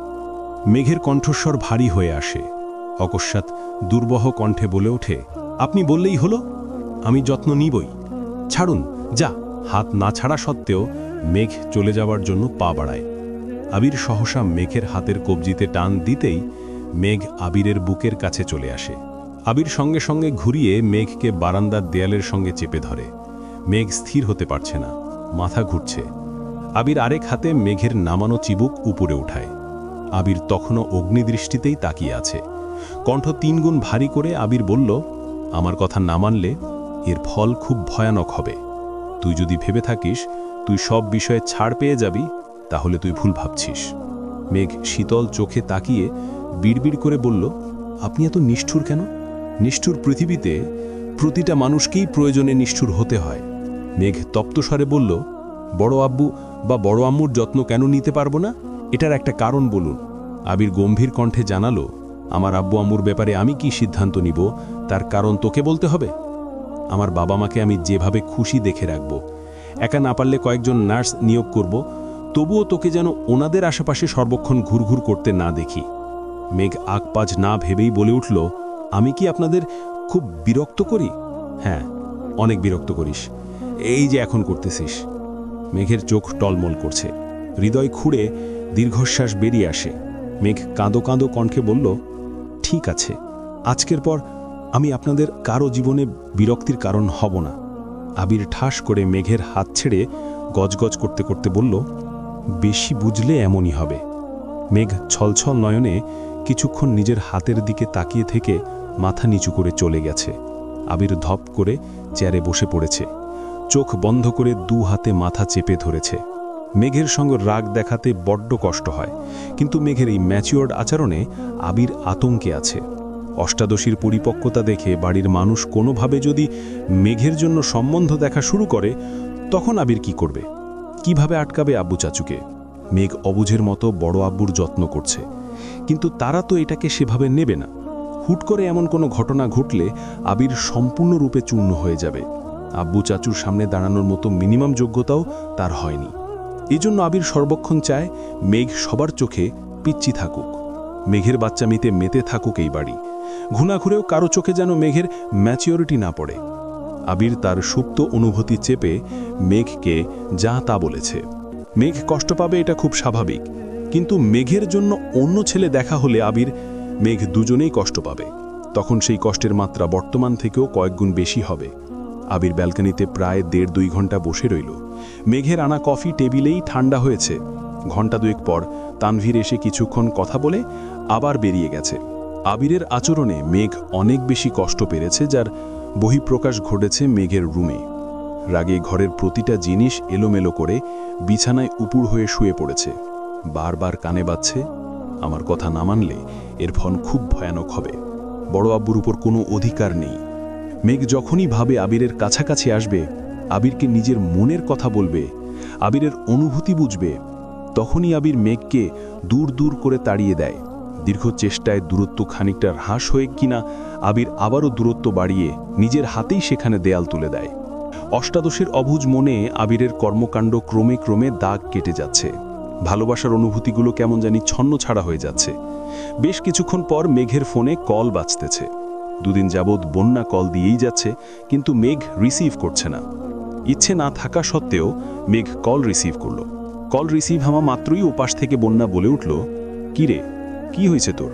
মেঘের কণ্ঠস্বর ভারী হয়ে আসে। অকস্মাৎ দুর্বহ কণ্ঠে বলে ওঠে, আপনি বললেই হলো, আমি যত্ন নিবই। ছাড়ুন, যা। হাত না ছাড়া সত্ত্বেও মেঘ চলে যাওয়ার জন্য পা বাড়ায়। আবির সহসা মেঘের হাতের কবজিতে টান দিতেই মেঘ আবিরের বুকের কাছে চলে আসে। আবির সঙ্গে সঙ্গে ঘুরিয়ে মেঘকে বারান্দার দেয়ালের সঙ্গে চেপে ধরে। মেঘ স্থির হতে পারছে না, মাথা ঘুরছে। আবির আরেক হাতে মেঘের নামানো চিবুক উপরে উঠায়। আবির তখনও অগ্নিদৃষ্টিতেই তাকিয়ে আছে। কণ্ঠ 3 গুণ ভারী করে আবির বলল, আমার কথা না মানলে এর ফল খুব ভয়ানক হবে। তুই যদি ভেবে থাকিস তুই সব বিষয়ে ছাড় পেয়ে যাবি, তাহলে তুই ভুল ভাবছিস। মেঘ শীতল চোখে তাকিয়ে বিড়বিড় করে বলল, আপনি এত নিষ্ঠুর কেন? নিষ্ঠুর পৃথিবীতে প্রতিটা মানুষকেই প্রয়োজনে নিষ্ঠুর হতে হয়। মেঘ তপ্তস্বরে বলল, বড় আব্বু বা বড় আম্মুর যত্ন কেন নিতে পারবো না? এটার একটা কারণ বলুন। আবির গম্ভীর কণ্ঠে জানালো, আমার আব্বু আম্মুর ব্যাপারে আমি কি সিদ্ধান্ত নিব তার কারণ তোকে বলতে হবে? আমার বাবা মাকে আমি যেভাবে খুশি দেখে রাখব। একা না পারলে কয়েকজন নার্স নিয়োগ করব, তবুও তোকে যেন ওনাদের আশেপাশে সর্বক্ষণ ঘুরঘুর করতে না দেখি। মেঘ আগপাজ না ভেবেই বলে উঠল, আমি কি আপনাদের খুব বিরক্ত করি? হ্যাঁ, অনেক বিরক্ত করিস, এই যে এখন করতেছিস। মেঘের চোখ টলমল করছে। হৃদয় খুঁড়ে দীর্ঘশ্বাস বেরিয়ে আসে। মেঘ কাঁদো কাঁদো কণ্ঠে বলল, ঠিক আছে, আজকের পর আমি আপনাদের কারো জীবনে বিরক্তির কারণ হব না। আবির ঠাস করে মেঘের হাত ছেড়ে গজগজ করতে করতে বলল, বেশি বুঝলে এমনই হবে। মেঘ ছলছল নয়নে কিছুক্ষণ নিজের হাতের দিকে তাকিয়ে থেকে মাথা নিচু করে চলে গেছে। আবির ধপ করে চেয়ারে বসে পড়েছে। চোখ বন্ধ করে 2 হাতে মাথা চেপে ধরেছে। মেঘের সঙ্গে রাগ দেখাতে বড্ড কষ্ট হয়, কিন্তু মেঘের এই ম্যাচিওর্ড আচরণে আবির আতঙ্কে আছে। অষ্টাদশীর পরিপক্কতা দেখে বাড়ির মানুষ কোনোভাবে যদি মেঘের জন্য সম্বন্ধ দেখা শুরু করে, তখন আবির কি করবে? কিভাবে আটকাবে আব্বু চাচুকে? মেঘ অবুঝের মতো বড় আব্বুর যত্ন করছে, কিন্তু তারা তো এটাকে সেভাবে নেবে না। হুট করে এমন কোনো ঘটনা ঘটলে আবির সম্পূর্ণরূপে চূর্ণ হয়ে যাবে। আব্বু চাচুর সামনে দাঁড়ানোর মতো মিনিমাম যোগ্যতাও তার হয়নি। এই জন্য আবির সর্বক্ষণ চায় মেঘ সবার চোখে পিচ্চি থাকুক, মেঘের বাচ্চামিতে মেতে থাকুক এই বাড়ি। ঘুণাঘুরেও কারো চোখে যেন মেঘের ম্যাচিওরিটি না পড়ে। আবির তার সুপ্ত অনুভূতি চেপে মেঘকে যা তা বলেছে। মেঘ কষ্ট পাবে, এটা খুব স্বাভাবিক, কিন্তু মেঘের জন্য অন্য ছেলে দেখা হলে আবির মেঘ দুজনেই কষ্ট পাবে। তখন সেই কষ্টের মাত্রা বর্তমান থেকেও কয়েকগুণ বেশি হবে। আবির ব্যালকনিতে প্রায় 1.5-2 ঘন্টা বসে রইল। মেঘের আনা কফি টেবিলেই ঠান্ডা হয়েছে। ঘণ্টা দুয়েক পর তানভীর এসে কিছুক্ষণ কথা বলে আবার বেরিয়ে গেছে। আবিরের আচরণে মেঘ অনেক বেশি কষ্ট পেরেছে, যার বহিঃপ্রকাশ ঘটেছে মেঘের রুমে। রাগে ঘরের প্রতিটা জিনিস এলোমেলো করে বিছানায় উপুর হয়ে শুয়ে পড়েছে। বারবার কানে বাজছে, আমার কথা না মানলে এর ফল খুব ভয়ানক হবে। বড় আব্বুর উপর কোনো অধিকার নেই। মেঘ যখনই ভাবে আবিরের কাছাকাছি আসবে, আবিরকে নিজের মনের কথা বলবে, আবিরের অনুভূতি বুঝবে, তখনই আবির মেঘকে দূর দূর করে তাড়িয়ে দেয়। দীর্ঘ চেষ্টায় দূরত্ব খানিকটা হ্রাস হয়ে কিনা আবির আবারও দূরত্ব বাড়িয়ে নিজের হাতেই সেখানে দেয়াল তুলে দেয়। অষ্টাদশের অবুঝ মনে আবিরের কর্মকাণ্ড ক্রমে ক্রমে দাগ কেটে যাচ্ছে। ভালোবাসার অনুভূতিগুলো কেমন জানি ছন্নছাড়া হয়ে যাচ্ছে। বেশ কিছুক্ষণ পর মেঘের ফোনে কল বাজতেছে। 2 দিন যাবৎ বন্যা কল দিয়েই যাচ্ছে, কিন্তু মেঘ রিসিভ করছে না। ইচ্ছে না থাকা সত্ত্বেও মেঘ কল রিসিভ করল। কল রিসিভ হওয়া মাত্রই ওপাশ থেকে বন্যা বলে উঠল, কি রে, কি হয়েছে তোর?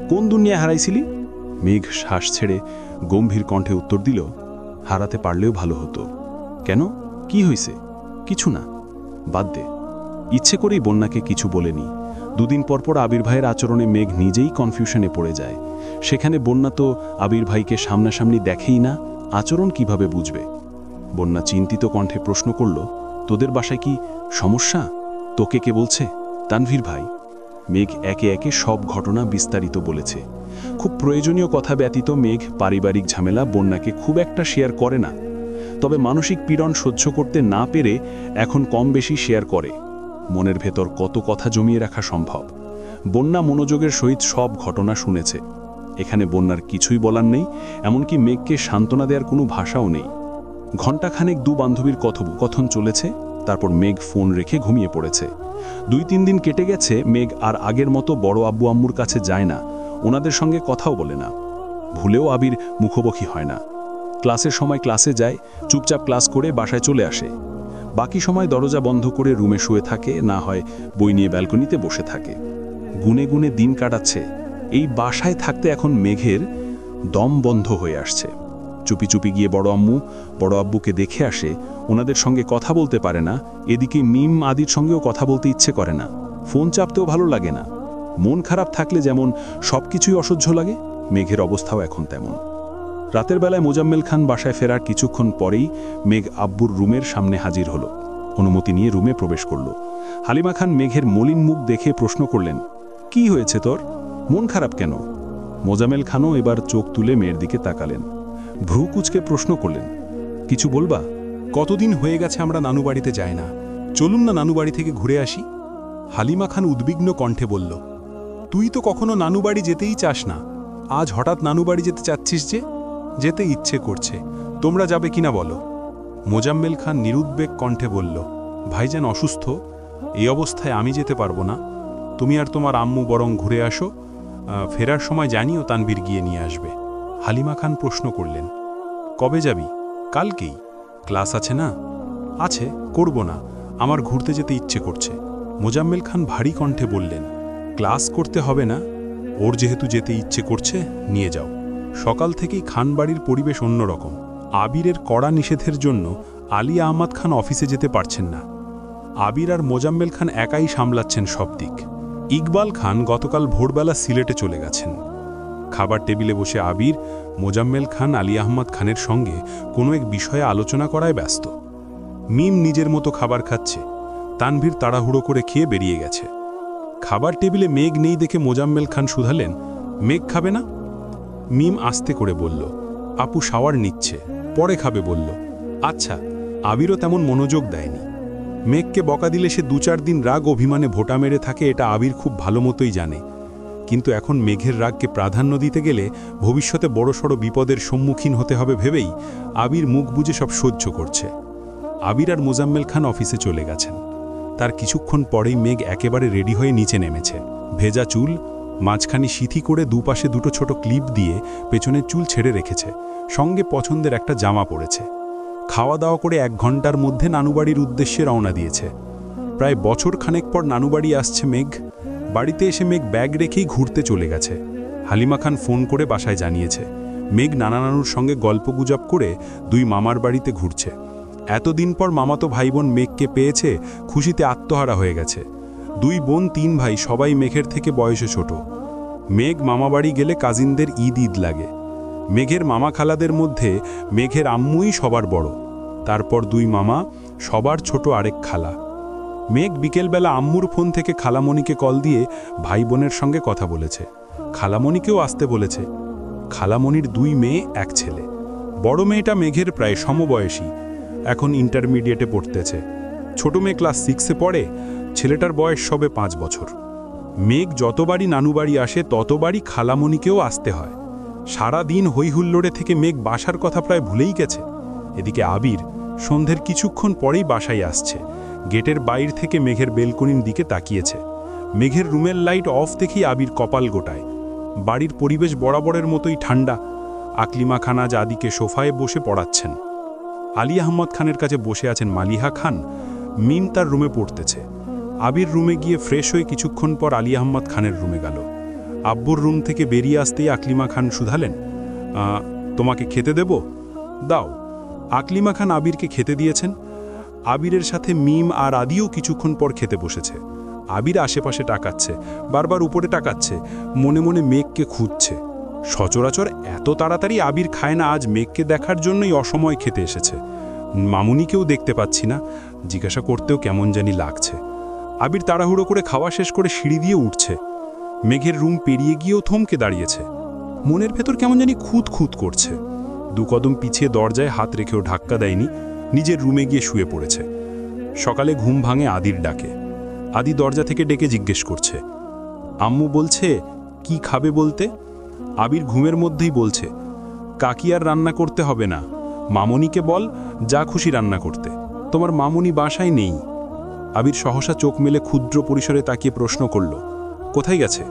কোন দুনিয়া হারাইছিলি? মেঘ শ্বাস ছেড়ে গম্ভীর কণ্ঠে উত্তর দিল, হারাতে পারলেও ভালো হতো। কেন, কি হয়েছে? কিছু না, বাদ দে। ইচ্ছে করেই বন্যাকে কিছু বলেনি। 2 দিন পরপর আবির ভাইয়ের আচরণে মেঘ নিজেই কনফিউশনে পড়ে যায়। সেখানে বন্যা তো আবির ভাইকে সামনাসামনি দেখেই না, আচরণ কিভাবে বুঝবে? বন্যা চিন্তিত কণ্ঠে প্রশ্ন করল, তোদের বাসায় কি সমস্যা? তোকে কে বলছে? তানভীর ভাই। মেঘ একে একে সব ঘটনা বিস্তারিত বলেছে। খুব প্রয়োজনীয় কথা ব্যতীত মেঘ পারিবারিক ঝামেলা বন্যাকে খুব একটা শেয়ার করে না, তবে মানসিক পীড়ন সহ্য করতে না পেরে এখন কম বেশি শেয়ার করে। মনের ভেতর কত কথা জমিয়ে রাখা সম্ভব? বন্যা মনোযোগের সহিত সব ঘটনা শুনেছে। এখানে বন্যার কিছুই বলার নেই, এমনকি মেঘকে সান্ত্বনা দেওয়ার কোনো ভাষাও নেই। ঘণ্টাখানেক 2 বান্ধবীর কথোপকথন চলেছে, তারপর মেঘ ফোন রেখে ঘুমিয়ে পড়েছে। 2-3 দিন কেটে গেছে, মেঘ আর আগের মতো বড় আব্বু আম্মুর কাছে যায় না, ওনাদের সঙ্গে কথাও বলে না। ভুলেও আবির মুখোমুখি হয় না। ক্লাসের সময় ক্লাসে যায়, চুপচাপ ক্লাস করে বাসায় চলে আসে। বাকি সময় দরজা বন্ধ করে রুমে শুয়ে থাকে, না হয় বই নিয়ে ব্যালকনিতে বসে থাকে। গুনে গুনে দিন কাটাচ্ছে। এই বাসায় থাকতে এখন মেঘের দম বন্ধ হয়ে আসছে। চুপি চুপি গিয়ে বড় আব্বুকে দেখে আসে, ওনাদের সঙ্গে কথা বলতে পারে না। এদিকে মিম আদির সঙ্গেও কথা বলতে ইচ্ছে করে না, ফোন চাপতেও ভালো লাগে না। মন খারাপ থাকলে যেমন সব কিছুই অসহ্য লাগে, মেঘের অবস্থাও এখন তেমন। রাতের বেলায় মোজাম্মেল খান বাসায় ফেরার কিছুক্ষণ পরেই মেঘ আব্বুর রুমের সামনে হাজির হলো। অনুমতি নিয়ে রুমে প্রবেশ করল। হালিমা খান মেঘের মলিন মুখ দেখে প্রশ্ন করলেন, কি হয়েছে তোর? মন খারাপ কেন? মোজাম্মেল খানও এবার চোখ তুলে মেয়ের দিকে তাকালেন। ভ্রু কুচকে প্রশ্ন করলেন, কিছু বলবা? কতদিন হয়ে গেছে আমরা নানু বাড়িতে যাই না, চলুন না নানু বাড়ি থেকে ঘুরে আসি। হালিমা খান উদ্বিগ্ন কণ্ঠে বলল, তুই তো কখনো নানু বাড়ি যেতেই চাস না, আজ হঠাৎ নানু বাড়ি যেতে চাচ্ছিস যে? যেতে ইচ্ছে করছে, তোমরা যাবে কিনা বলো। মোজাম্মেল খান নিরুদ্বেগ কণ্ঠে বলল, ভাইজান অসুস্থ, এই অবস্থায় আমি যেতে পারবো না, তুমি আর তোমার আম্মু বরং ঘুরে আসো, ফেরার সময় জানিও তানভীর গিয়ে নিয়ে আসবে। হালিমা খান প্রশ্ন করলেন, কবে যাবি? কালকেই। ক্লাস আছে না? আছে, করব না, আমার ঘুরতে যেতে ইচ্ছে করছে। মোজাম্মেল খান ভারী কণ্ঠে বললেন, ক্লাস করতে হবে না, ওর যেহেতু যেতে ইচ্ছে করছে নিয়ে যাও। সকাল থেকেই খানবাড়ির পরিবেশ অন্যরকম। আবিরের কড়া নিষেধের জন্য আলী আহমদ খান অফিসে যেতে পারছেন না। আবির আর মোজাম্মেল খান একাই সামলাচ্ছেন সব দিক। ইকবাল খান গতকাল ভোরবেলা সিলেটে চলে গেছেন। খাবার টেবিলে বসে আবির মোজাম্মেল খান আলী আহমদ খানের সঙ্গে কোনো এক বিষয়ে আলোচনা করায় ব্যস্ত। মিম নিজের মতো খাবার খাচ্ছে, তানভীর তাড়াহুড়ো করে খেয়ে বেরিয়ে গেছে। খাবার টেবিলে মেঘ নেই দেখে মোজাম্মেল খান শুধালেন, মেঘ খাবে না? মিম আস্তে করে বলল, আপু শাওয়ার নিচ্ছে, পরে খাবে বলল। আচ্ছা, আবিরও তেমন মনোযোগ দেয়নি। মেঘকে বকা দিলে সে 2-4 দিন রাগ অভিমানে ভোটা মেরে থাকে, এটা আবির খুব ভালো মতোই জানে। কিন্তু এখন মেঘের রাগকে প্রাধান্য দিতে গেলে ভবিষ্যতে বড়সড় বিপদের সম্মুখীন হতে হবে ভেবেই আবির মুখ বুজে সব সহ্য করছে। আবির আর মোজাম্মেল খান অফিসে চলে গেছেন। তার কিছুক্ষণ পরেই মেঘ একেবারে রেডি হয়ে নিচে নেমেছে। ভেজা চুল, মাঝখানি সিথি করে দুপাশে দুটো ছোট ক্লিপ দিয়ে পেছনের চুল ছেড়ে রেখেছে, সঙ্গে পছন্দের একটা জামা পরেছে। খাওয়া দাওয়া করে 1 ঘন্টার মধ্যে নানুবাড়ির উদ্দেশ্যে রওনা দিয়েছে। প্রায় বছর খানেক পর নানুবাড়ি আসছে মেঘ। বাড়িতে এসে মেঘ ব্যাগ রেখেই ঘুরতে চলে গেছে। হালিমা খান ফোন করে বাসায় জানিয়েছে মেঘ নানা নানুর সঙ্গে গল্পগুজব করে 2 মামার বাড়িতে ঘুরছে। এতদিন পর মামাতো ভাইবোন মেঘকে পেয়েছে, খুশিতে আত্মহারা হয়ে গেছে। 2 বোন 3 ভাই সবাই মেঘের থেকে বয়সে ছোট। মেঘ মামাবাড়ি গেলে কাজিনদের ঈদ লাগে। মেঘের মামা খালাদের মধ্যে মেঘের আম্মুই সবার বড়, তারপর 2 মামা, সবার ছোট আরেক খালা। মেঘ বিকেলবেলা আম্মুর ফোন থেকে খালামণিকে কল দিয়ে ভাই বোনের সঙ্গে কথা বলেছে। খালামণিকেও আসতে বলেছে। খালামণির 2 মেয়ে 1 ছেলে। বড় মেয়েটা মেঘের প্রায় সমবয়সী, এখন ইন্টারমিডিয়েটে পড়তেছে। ছোট মেয়ে ক্লাস 6-এ পড়ে, ছেলেটার বয়স সবে 5 বছর। মেঘ যতবারই নানুবাড়ি আসে ততবারই খালামণিকেও আসতে হয়। সারা দিন হইহুল্লোড়ে থেকে মেঘ বাসার কথা প্রায় ভুলেই গেছে। এদিকে আবির সন্ধ্যের কিছুক্ষণ পরেই বাসায় আসছে। গেটের বাইর থেকে মেঘের বেলকনির দিকে তাকিয়েছে। মেঘের রুমের লাইট অফ দেখেই আবির কপাল গোটায়। বাড়ির পরিবেশ বরাবরের মতোই ঠান্ডা। আকলিমা খান আজ আদিকে সোফায় বসে পড়াচ্ছেন। আলী আহমদ খানের কাছে বসে আছেন মালিহা খান। মিম তার রুমে পড়তেছে। আবির রুমে গিয়ে ফ্রেশ হয়ে কিছুক্ষণ পর আলী আহমদ খানের রুমে গেল। আব্বুর রুম থেকে বেরিয়ে আসতেই আকলিমা খান শুধালেন, তোমাকে খেতে দেব? দাও। আকলিমা খান আবিরকে খেতে দিয়েছেন। আবিরের সাথে মিম আর আদিও কিছুক্ষণ পর খেতে বসেছে। আবির আশেপাশে তাকাচ্ছে, বারবার উপরে তাকাচ্ছে, মনে মনে মেঘকে খুঁজছে। সচরাচর এত তাড়াতাড়ি আবির খায় না, আজ মেঘকে দেখার জন্যই অসময় খেতে এসেছে। মামুনিকেও দেখতে পাচ্ছি না, জিজ্ঞাসা করতেও কেমন জানি লাগছে। আবির তাড়াহুড়ো করে খাওয়া শেষ করে সিঁড়ি দিয়ে উঠছে। মেঘের রুম পেরিয়ে গিয়েও থমকে দাঁড়িয়েছে। মনের ভেতর কেমন জানি খুঁত খুঁত করছে। 2 কদম পিছিয়ে দরজায় হাত রেখেও ধাক্কা দেয়নি, নিজের রুমে গিয়ে শুয়ে পড়েছে। সকালে ঘুম ভাঙে আদির ডাকে। আদি দরজা থেকে ডেকে জিজ্ঞেস করছে, আম্মু বলছে কি খাবে বলতে? আবির ঘুমের মধ্যেই বলছে, কাকি আর রান্না করতে হবে না, মামনিকে বল যা খুশি রান্না করতে, তোমার মামনি বাসায় নেই। আবির সহসা চোখ মেলে ক্ষুদ্র পরিসরে তাকিয়ে প্রশ্ন করল, কোথায় গেছে?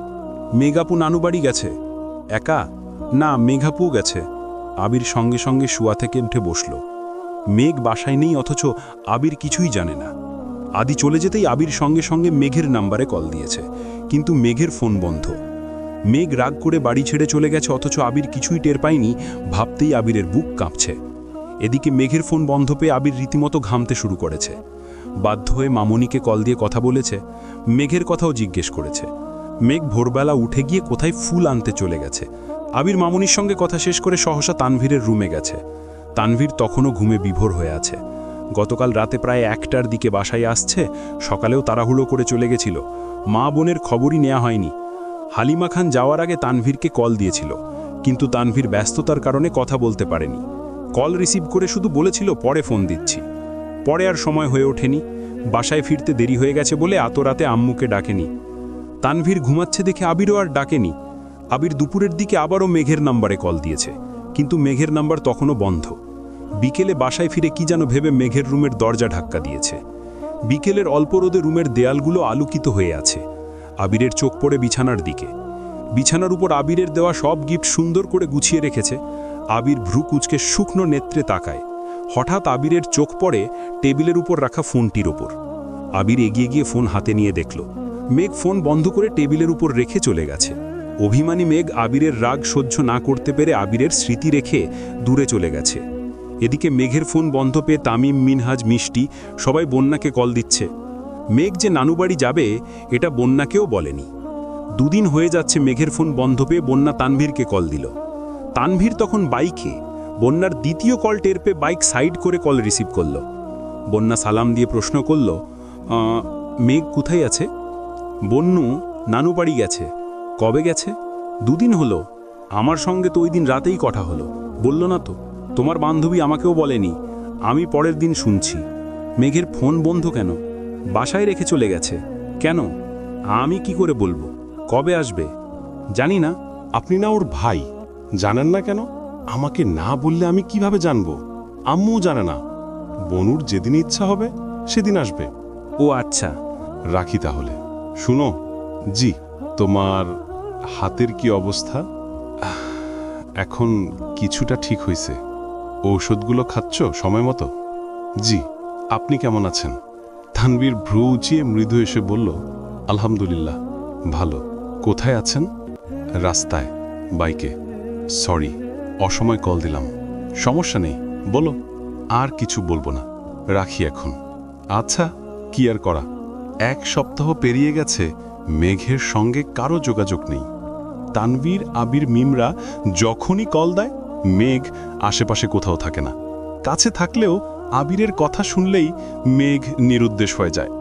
মেঘাপু নানুবাড়ি গেছে। একা? না, মেঘাপুও গেছে। আবির সঙ্গে সঙ্গে শুয়া থেকে উঠে বসল। মেঘ বাসায় নেই, অথচ আবির কিছুই জানে না। আদি চলে যেতেই আবির সঙ্গে সঙ্গে মেঘের নাম্বারে কল দিয়েছে, কিন্তু মেঘের ফোন বন্ধ। মেঘ রাগ করে বাড়ি ছেড়ে চলে গেছে, অথচ আবির কিছুই টের পায়নি। ভাবতেই আবিরের বুক কাঁপছে। এদিকে মেঘের ফোন বন্ধ পেয়ে আবির রীতিমতো ঘামতে শুরু করেছে। বাধ্য হয়ে মামনিকে কল দিয়ে কথা বলেছে, মেঘের কথাও জিজ্ঞেস করেছে। মেঘ ভোরবেলা উঠে গিয়ে কোথায় ফুল আনতে চলে গেছে। আবির মামনির সঙ্গে কথা শেষ করে সহসা তানভীরের রুমে গেছে। তানভীর তখনও ঘুমে বিভোর হয়ে আছে। গতকাল রাতে প্রায় 1টার দিকে বাসায় আসছে, সকালেও তাড়াহুড়ো করে চলে গেছিল। মা বোনের খবরই নেওয়া হয়নি। হালিমা খান যাওয়ার আগে তানভীরকে কল দিয়েছিল, কিন্তু তানভীর ব্যস্ততার কারণে কথা বলতে পারেনি। কল রিসিভ করে শুধু বলেছিল পরে ফোন দিচ্ছি। পরে আর সময় হয়ে ওঠেনি। বাসায় ফিরতে দেরি হয়ে গেছে বলে এত রাতে আম্মুকে ডাকেনি। তানভীর ঘুমাচ্ছে দেখে আবিরও আর ডাকেনি। আবির দুপুরের দিকে আবারও মেঘের নাম্বারে কল দিয়েছে, কিন্তু মেঘের নাম্বার তখনও বন্ধ। বিকেলে বাসায় ফিরে কি যেন ভেবে মেঘের রুমের দরজা ধাক্কা দিয়েছে। বিকেলের অল্প রোদে রুমের দেয়ালগুলো আলোকিত হয়ে আছে। আবিরের চোখ পড়ে বিছানার দিকে। বিছানার উপর আবিরের দেওয়া সব গিফট সুন্দর করে গুছিয়ে রেখেছে। আবির ভ্রু কুঁচকে শুকনো নেত্রে তাকায়। হঠাৎ আবিরের চোখ পড়ে টেবিলের উপর রাখা ফোনটির ওপর। আবির এগিয়ে গিয়ে ফোন হাতে নিয়ে দেখল মেঘ ফোন বন্ধ করে টেবিলের উপর রেখে চলে গেছে। অভিমানী মেঘ আবিরের রাগ সহ্য না করতে পেরে আবিরের স্মৃতি রেখে দূরে চলে গেছে। এদিকে মেঘের ফোন বন্ধ পেয়ে তামিম, মিনহাজ, মিষ্টি সবাই বন্যাকে কল দিচ্ছে। মেঘ যে নানুবাড়ি যাবে এটা বন্যাকেও বলেনি। 2 দিন হয়ে যাচ্ছে মেঘের ফোন বন্ধ পেয়ে বন্যা তানভীরকে কল দিল। তানভীর তখন বাইকে। বন্যার দ্বিতীয় কল টের পেয়ে বাইক সাইড করে কল রিসিভ করল। বন্যা সালাম দিয়ে প্রশ্ন করল, মেঘ কোথায় আছে? বন্যু নানুবাড়ি গেছে। কবে গেছে? 2 দিন হলো। আমার সঙ্গে তো ওই দিন রাতেই কথা হলো। বলল না তো? তোমার বান্ধবী আমাকেও বলেনি, আমি পরের দিন শুনছি। মেঘের ফোন বন্ধ কেন? বাসায় রেখে চলে গেছে। কেন? আমি কি করে বলবো? কবে আসবে? জানি না। আপনি না ওর ভাই, জানেন না কেন? আমাকে না বললে আমি কিভাবে জানবো? আম্মুও জানে না। বনুর যেদিন ইচ্ছা হবে সেদিন আসবে। ও আচ্ছা। রাখি তাহলে। শুনো। জি। তোমার হাতের কি অবস্থা? এখন কিছুটা ঠিক হয়েছে। ঔষধগুলো খাচ্ছ সময় মতো? জি। আপনি কেমন আছেন? তানভীর ভ্রু উঁচিয়ে মৃদু এসে বলল, আলহামদুলিল্লাহ ভালো। কোথায় আছেন? রাস্তায়, বাইকে। সরি, অসময় কল দিলাম। সমস্যা নেই, বলো। আর কিছু বলবো না, রাখি এখন। আচ্ছা, কি আর করা। 1 সপ্তাহ পেরিয়ে গেছে, মেঘের সঙ্গে কারো যোগাযোগ নেই। তানভীর, আবির, মিমরা যখনই কল দেয়, মেঘ আশেপাশে কোথাও থাকে না। কাছে থাকলেও আবিরের কথা শুনলেই মেঘ নিরুদ্দেশ হয়ে যায়।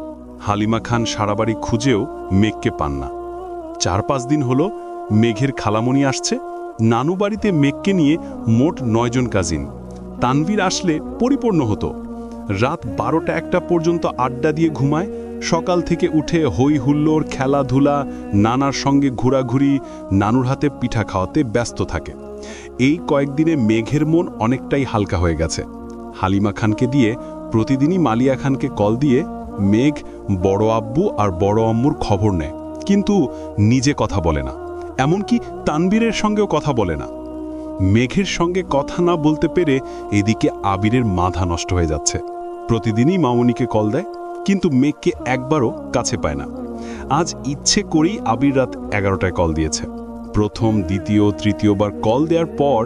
হালিমা খান সারা বাড়ি খুঁজেও মেঘকে পান না। 4-5 দিন হলো মেঘের খালামণি আসছে। নানু বাড়িতে মেঘকে নিয়ে মোট 9 জন কাজিন। তানভীর আসলে পরিপূর্ণ হতো। রাত 12টা-1টা পর্যন্ত আড্ডা দিয়ে ঘুমায়। সকাল থেকে উঠে হই হুল্লোড়, খেলাধুলা, নানার সঙ্গে ঘোরাঘুরি, নানুর হাতে পিঠা খাওয়াতে ব্যস্ত থাকে। এই কয়েকদিনে মেঘের মন অনেকটাই হালকা হয়ে গেছে। হালিমা খানকে দিয়ে প্রতিদিনই মালিয়া খানকে কল দিয়ে মেঘ বড় আব্বু আর বড় আম্মুর খবর নেয়, কিন্তু নিজে কথা বলে না। এমনকি তানভীরের সঙ্গেও কথা বলে না। মেঘের সঙ্গে কথা না বলতে পেরে এদিকে আবিরের মাথা নষ্ট হয়ে যাচ্ছে। প্রতিদিনই মামুনিকে কল দেয়, কিন্তু মেঘকে একবারও কাছে পায় না। আজ ইচ্ছে করেই আবির রাত 11টায় কল দিয়েছে। প্রথম, দ্বিতীয়, তৃতীয়বার কল দেওয়ার পর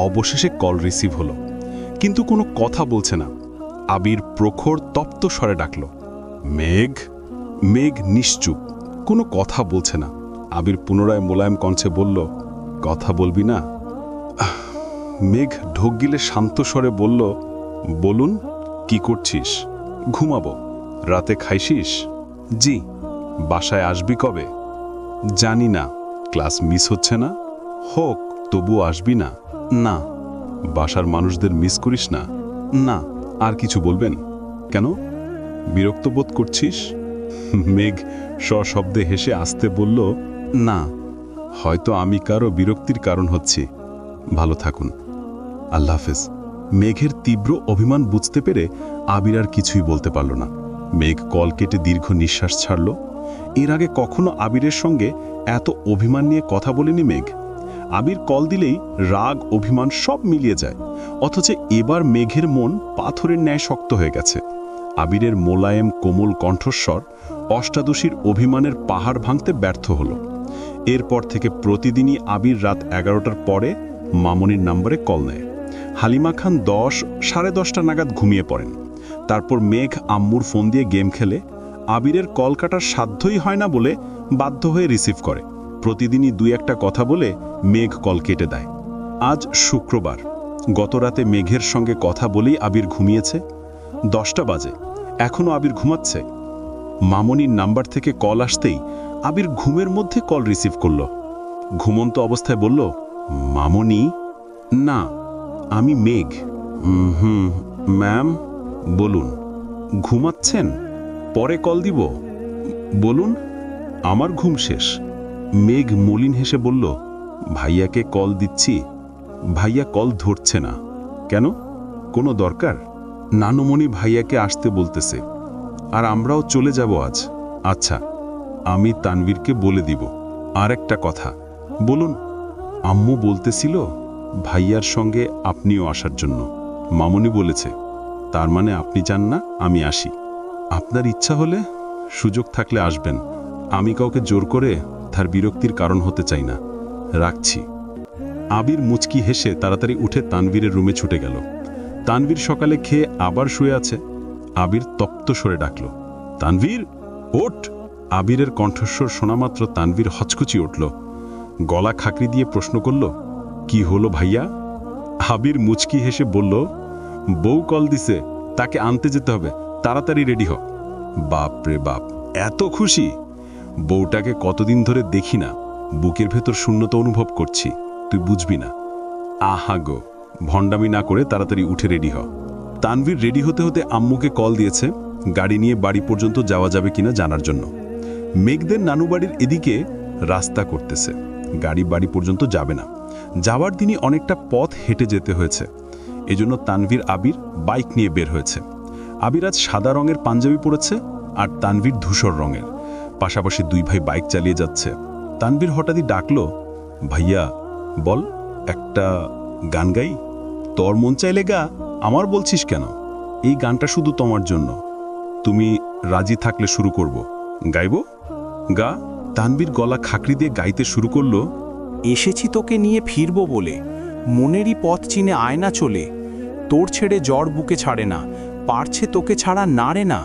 অবশেষে কল রিসিভ হলো, কিন্তু কোনো কথা বলছে না। আবির প্রখর তপ্ত স্বরে ডাকল, মেঘ। মেঘ নিশ্চুপ, কোনো কথা বলছে না। আবির পুনরায় মোলায়েম কণ্ঠে বলল, কথা বলবি না? মেঘ ঢোক গিলে শান্ত স্বরে বলল, বলুন, কি করছিস? ঘুমাবো। রাতে খাইছিস? জি। বাসায় আসবি কবে? জানি না। ক্লাস মিস হচ্ছে না? হোক, তবুও আসবি না? না। বাসার মানুষদের মিস করিস না? না। আর কিছু বলবেন? কেন, বিরক্ত বোধ করছিস? মেঘ সশব্দে হেসে আস্তে বলল, না, হয়তো আমি কারো বিরক্তির কারণ হচ্ছি। ভালো থাকুন, আল্লাহ হাফেজ। মেঘের তীব্র অভিমান বুঝতে পেরে আবির আর কিছুই বলতে পারল না। মেঘ কল কেটে দীর্ঘ নিঃশ্বাস ছাড়ল। এর আগে কখনো আবিরের সঙ্গে এত অভিমান নিয়ে কথা বলেনি মেঘ। আবির কল দিলেই রাগ, অভিমান সব মিলিয়ে যায়, অথচ এবার মেঘের মন পাথরের ন্যায় শক্ত হয়ে গেছে। আবিরের মোলায়েম কোমল কণ্ঠস্বর অষ্টাদশীর অভিমানের পাহাড় ভাঙতে ব্যর্থ হল। এরপর থেকে প্রতিদিনই আবির রাত 11টার পরে মামনির নম্বরে কল নেয়। হালিমা খান 10-10:30 নাগাদ ঘুমিয়ে পড়েন। তারপর মেঘ আম্মুর ফোন দিয়ে গেম খেলে। আবিরের কল কাটার সাধ্যই হয় না বলে বাধ্য হয়ে রিসিভ করে। প্রতিদিনই 2-1টা কথা বলে মেঘ কল কেটে দেয়। আজ শুক্রবার। গতরাতে মেঘের সঙ্গে কথা বলেই আবির ঘুমিয়েছে। 10টা বাজে, এখনও আবির ঘুমাচ্ছে। মামনির নাম্বার থেকে কল আসতেই আবির ঘুমের মধ্যে কল রিসিভ করল। ঘুমন্ত অবস্থায় বলল, মামনি? না, আমি মেঘ। ম্যাম, বলুন। ঘুমাচ্ছেন? পরে কল দিব। বলুন, আমার ঘুম শেষ। মেঘ মলিন হেসে বলল, ভাইয়াকে কল দিচ্ছি, ভাইয়া কল ধরছে না। কেন, কোনো দরকার? নানুমণি ভাইয়াকে আসতে বলতেছে, আর আমরাও চলে যাব আজ। আচ্ছা, আমি তানভীরকে বলে দিব। আর একটা কথা। বলুন। আম্মু বলতেছিল ভাইয়ার সঙ্গে আপনিও আসার জন্য। মামনি বলেছে, তার মানে আপনি চান না আমি আসি? আপনার ইচ্ছা হলে, সুযোগ থাকলে আসবেন। আমি কাউকে জোর করে তার বিরক্তির কারণ হতে চাই না। রাখছি। আবির মুচকি হেসে তাড়াতাড়ি উঠে তানভীরের রুমে ছুটে গেল। তানভীর সকালে খেয়ে আবার শুয়ে আছে। আবির তপ্ত স্বরে ডাকল, তানভীর, ওঠ! আবিরের কণ্ঠস্বর শোনামাত্র তানভীর হচকুচি উঠল। গলা খাকরি দিয়ে প্রশ্ন করল, কি হলো ভাইয়া? আবির মুচকি হেসে বলল, বউ কল দিছে, তাকে আনতে যেতে হবে, তাড়াতাড়ি রেডি হ। বাপ রে বাপ, এত খুশি! বউটাকে কতদিন ধরে দেখি না, বুকের ভেতর শূন্যতা অনুভব করছি। তুই বুঝবি না। আহা গো, ভণ্ডামি না করে তাড়াতাড়ি উঠে রেডি হ। তানভীর রেডি হতে হতে আম্মুকে কল দিয়েছে গাড়ি নিয়ে বাড়ি পর্যন্ত যাওয়া যাবে কিনা জানার জন্য। মেঘদের নানু বাড়ির এদিকে রাস্তা করতেছে। গাড়ি বাড়ি পর্যন্ত যাবে না। যাওয়ার দিনই অনেকটা পথ হেঁটে যেতে হয়েছে। এজন্য তানভীর আবির বাইক নিয়ে বের হয়েছে। আবির আজ সাদা রঙের পাঞ্জাবি পরেছে আর তানভীর ধূসর রঙের। পাশাপাশি দুই ভাই বাইক চালিয়ে যাচ্ছে। তানভীর হঠাৎই ডাকলো, ভাইয়া বল, একটা গান গাই? তোর মন চাইলে গা, আমার বলছিস কেন? এই গানটা শুধু তোমার জন্য, তুমি রাজি থাকলে শুরু করব। গাইব? গা। তানভীর গলা খাকড়ি দিয়ে গাইতে শুরু করলো, এসেছি তোকে নিয়ে ফিরব বলে, মনেরই পথ চিনে আয়না চলে, তোর ছেড়ে জ্বর বুকে ছাড়ে না, পারছে তোকে ছাড়া না রে না।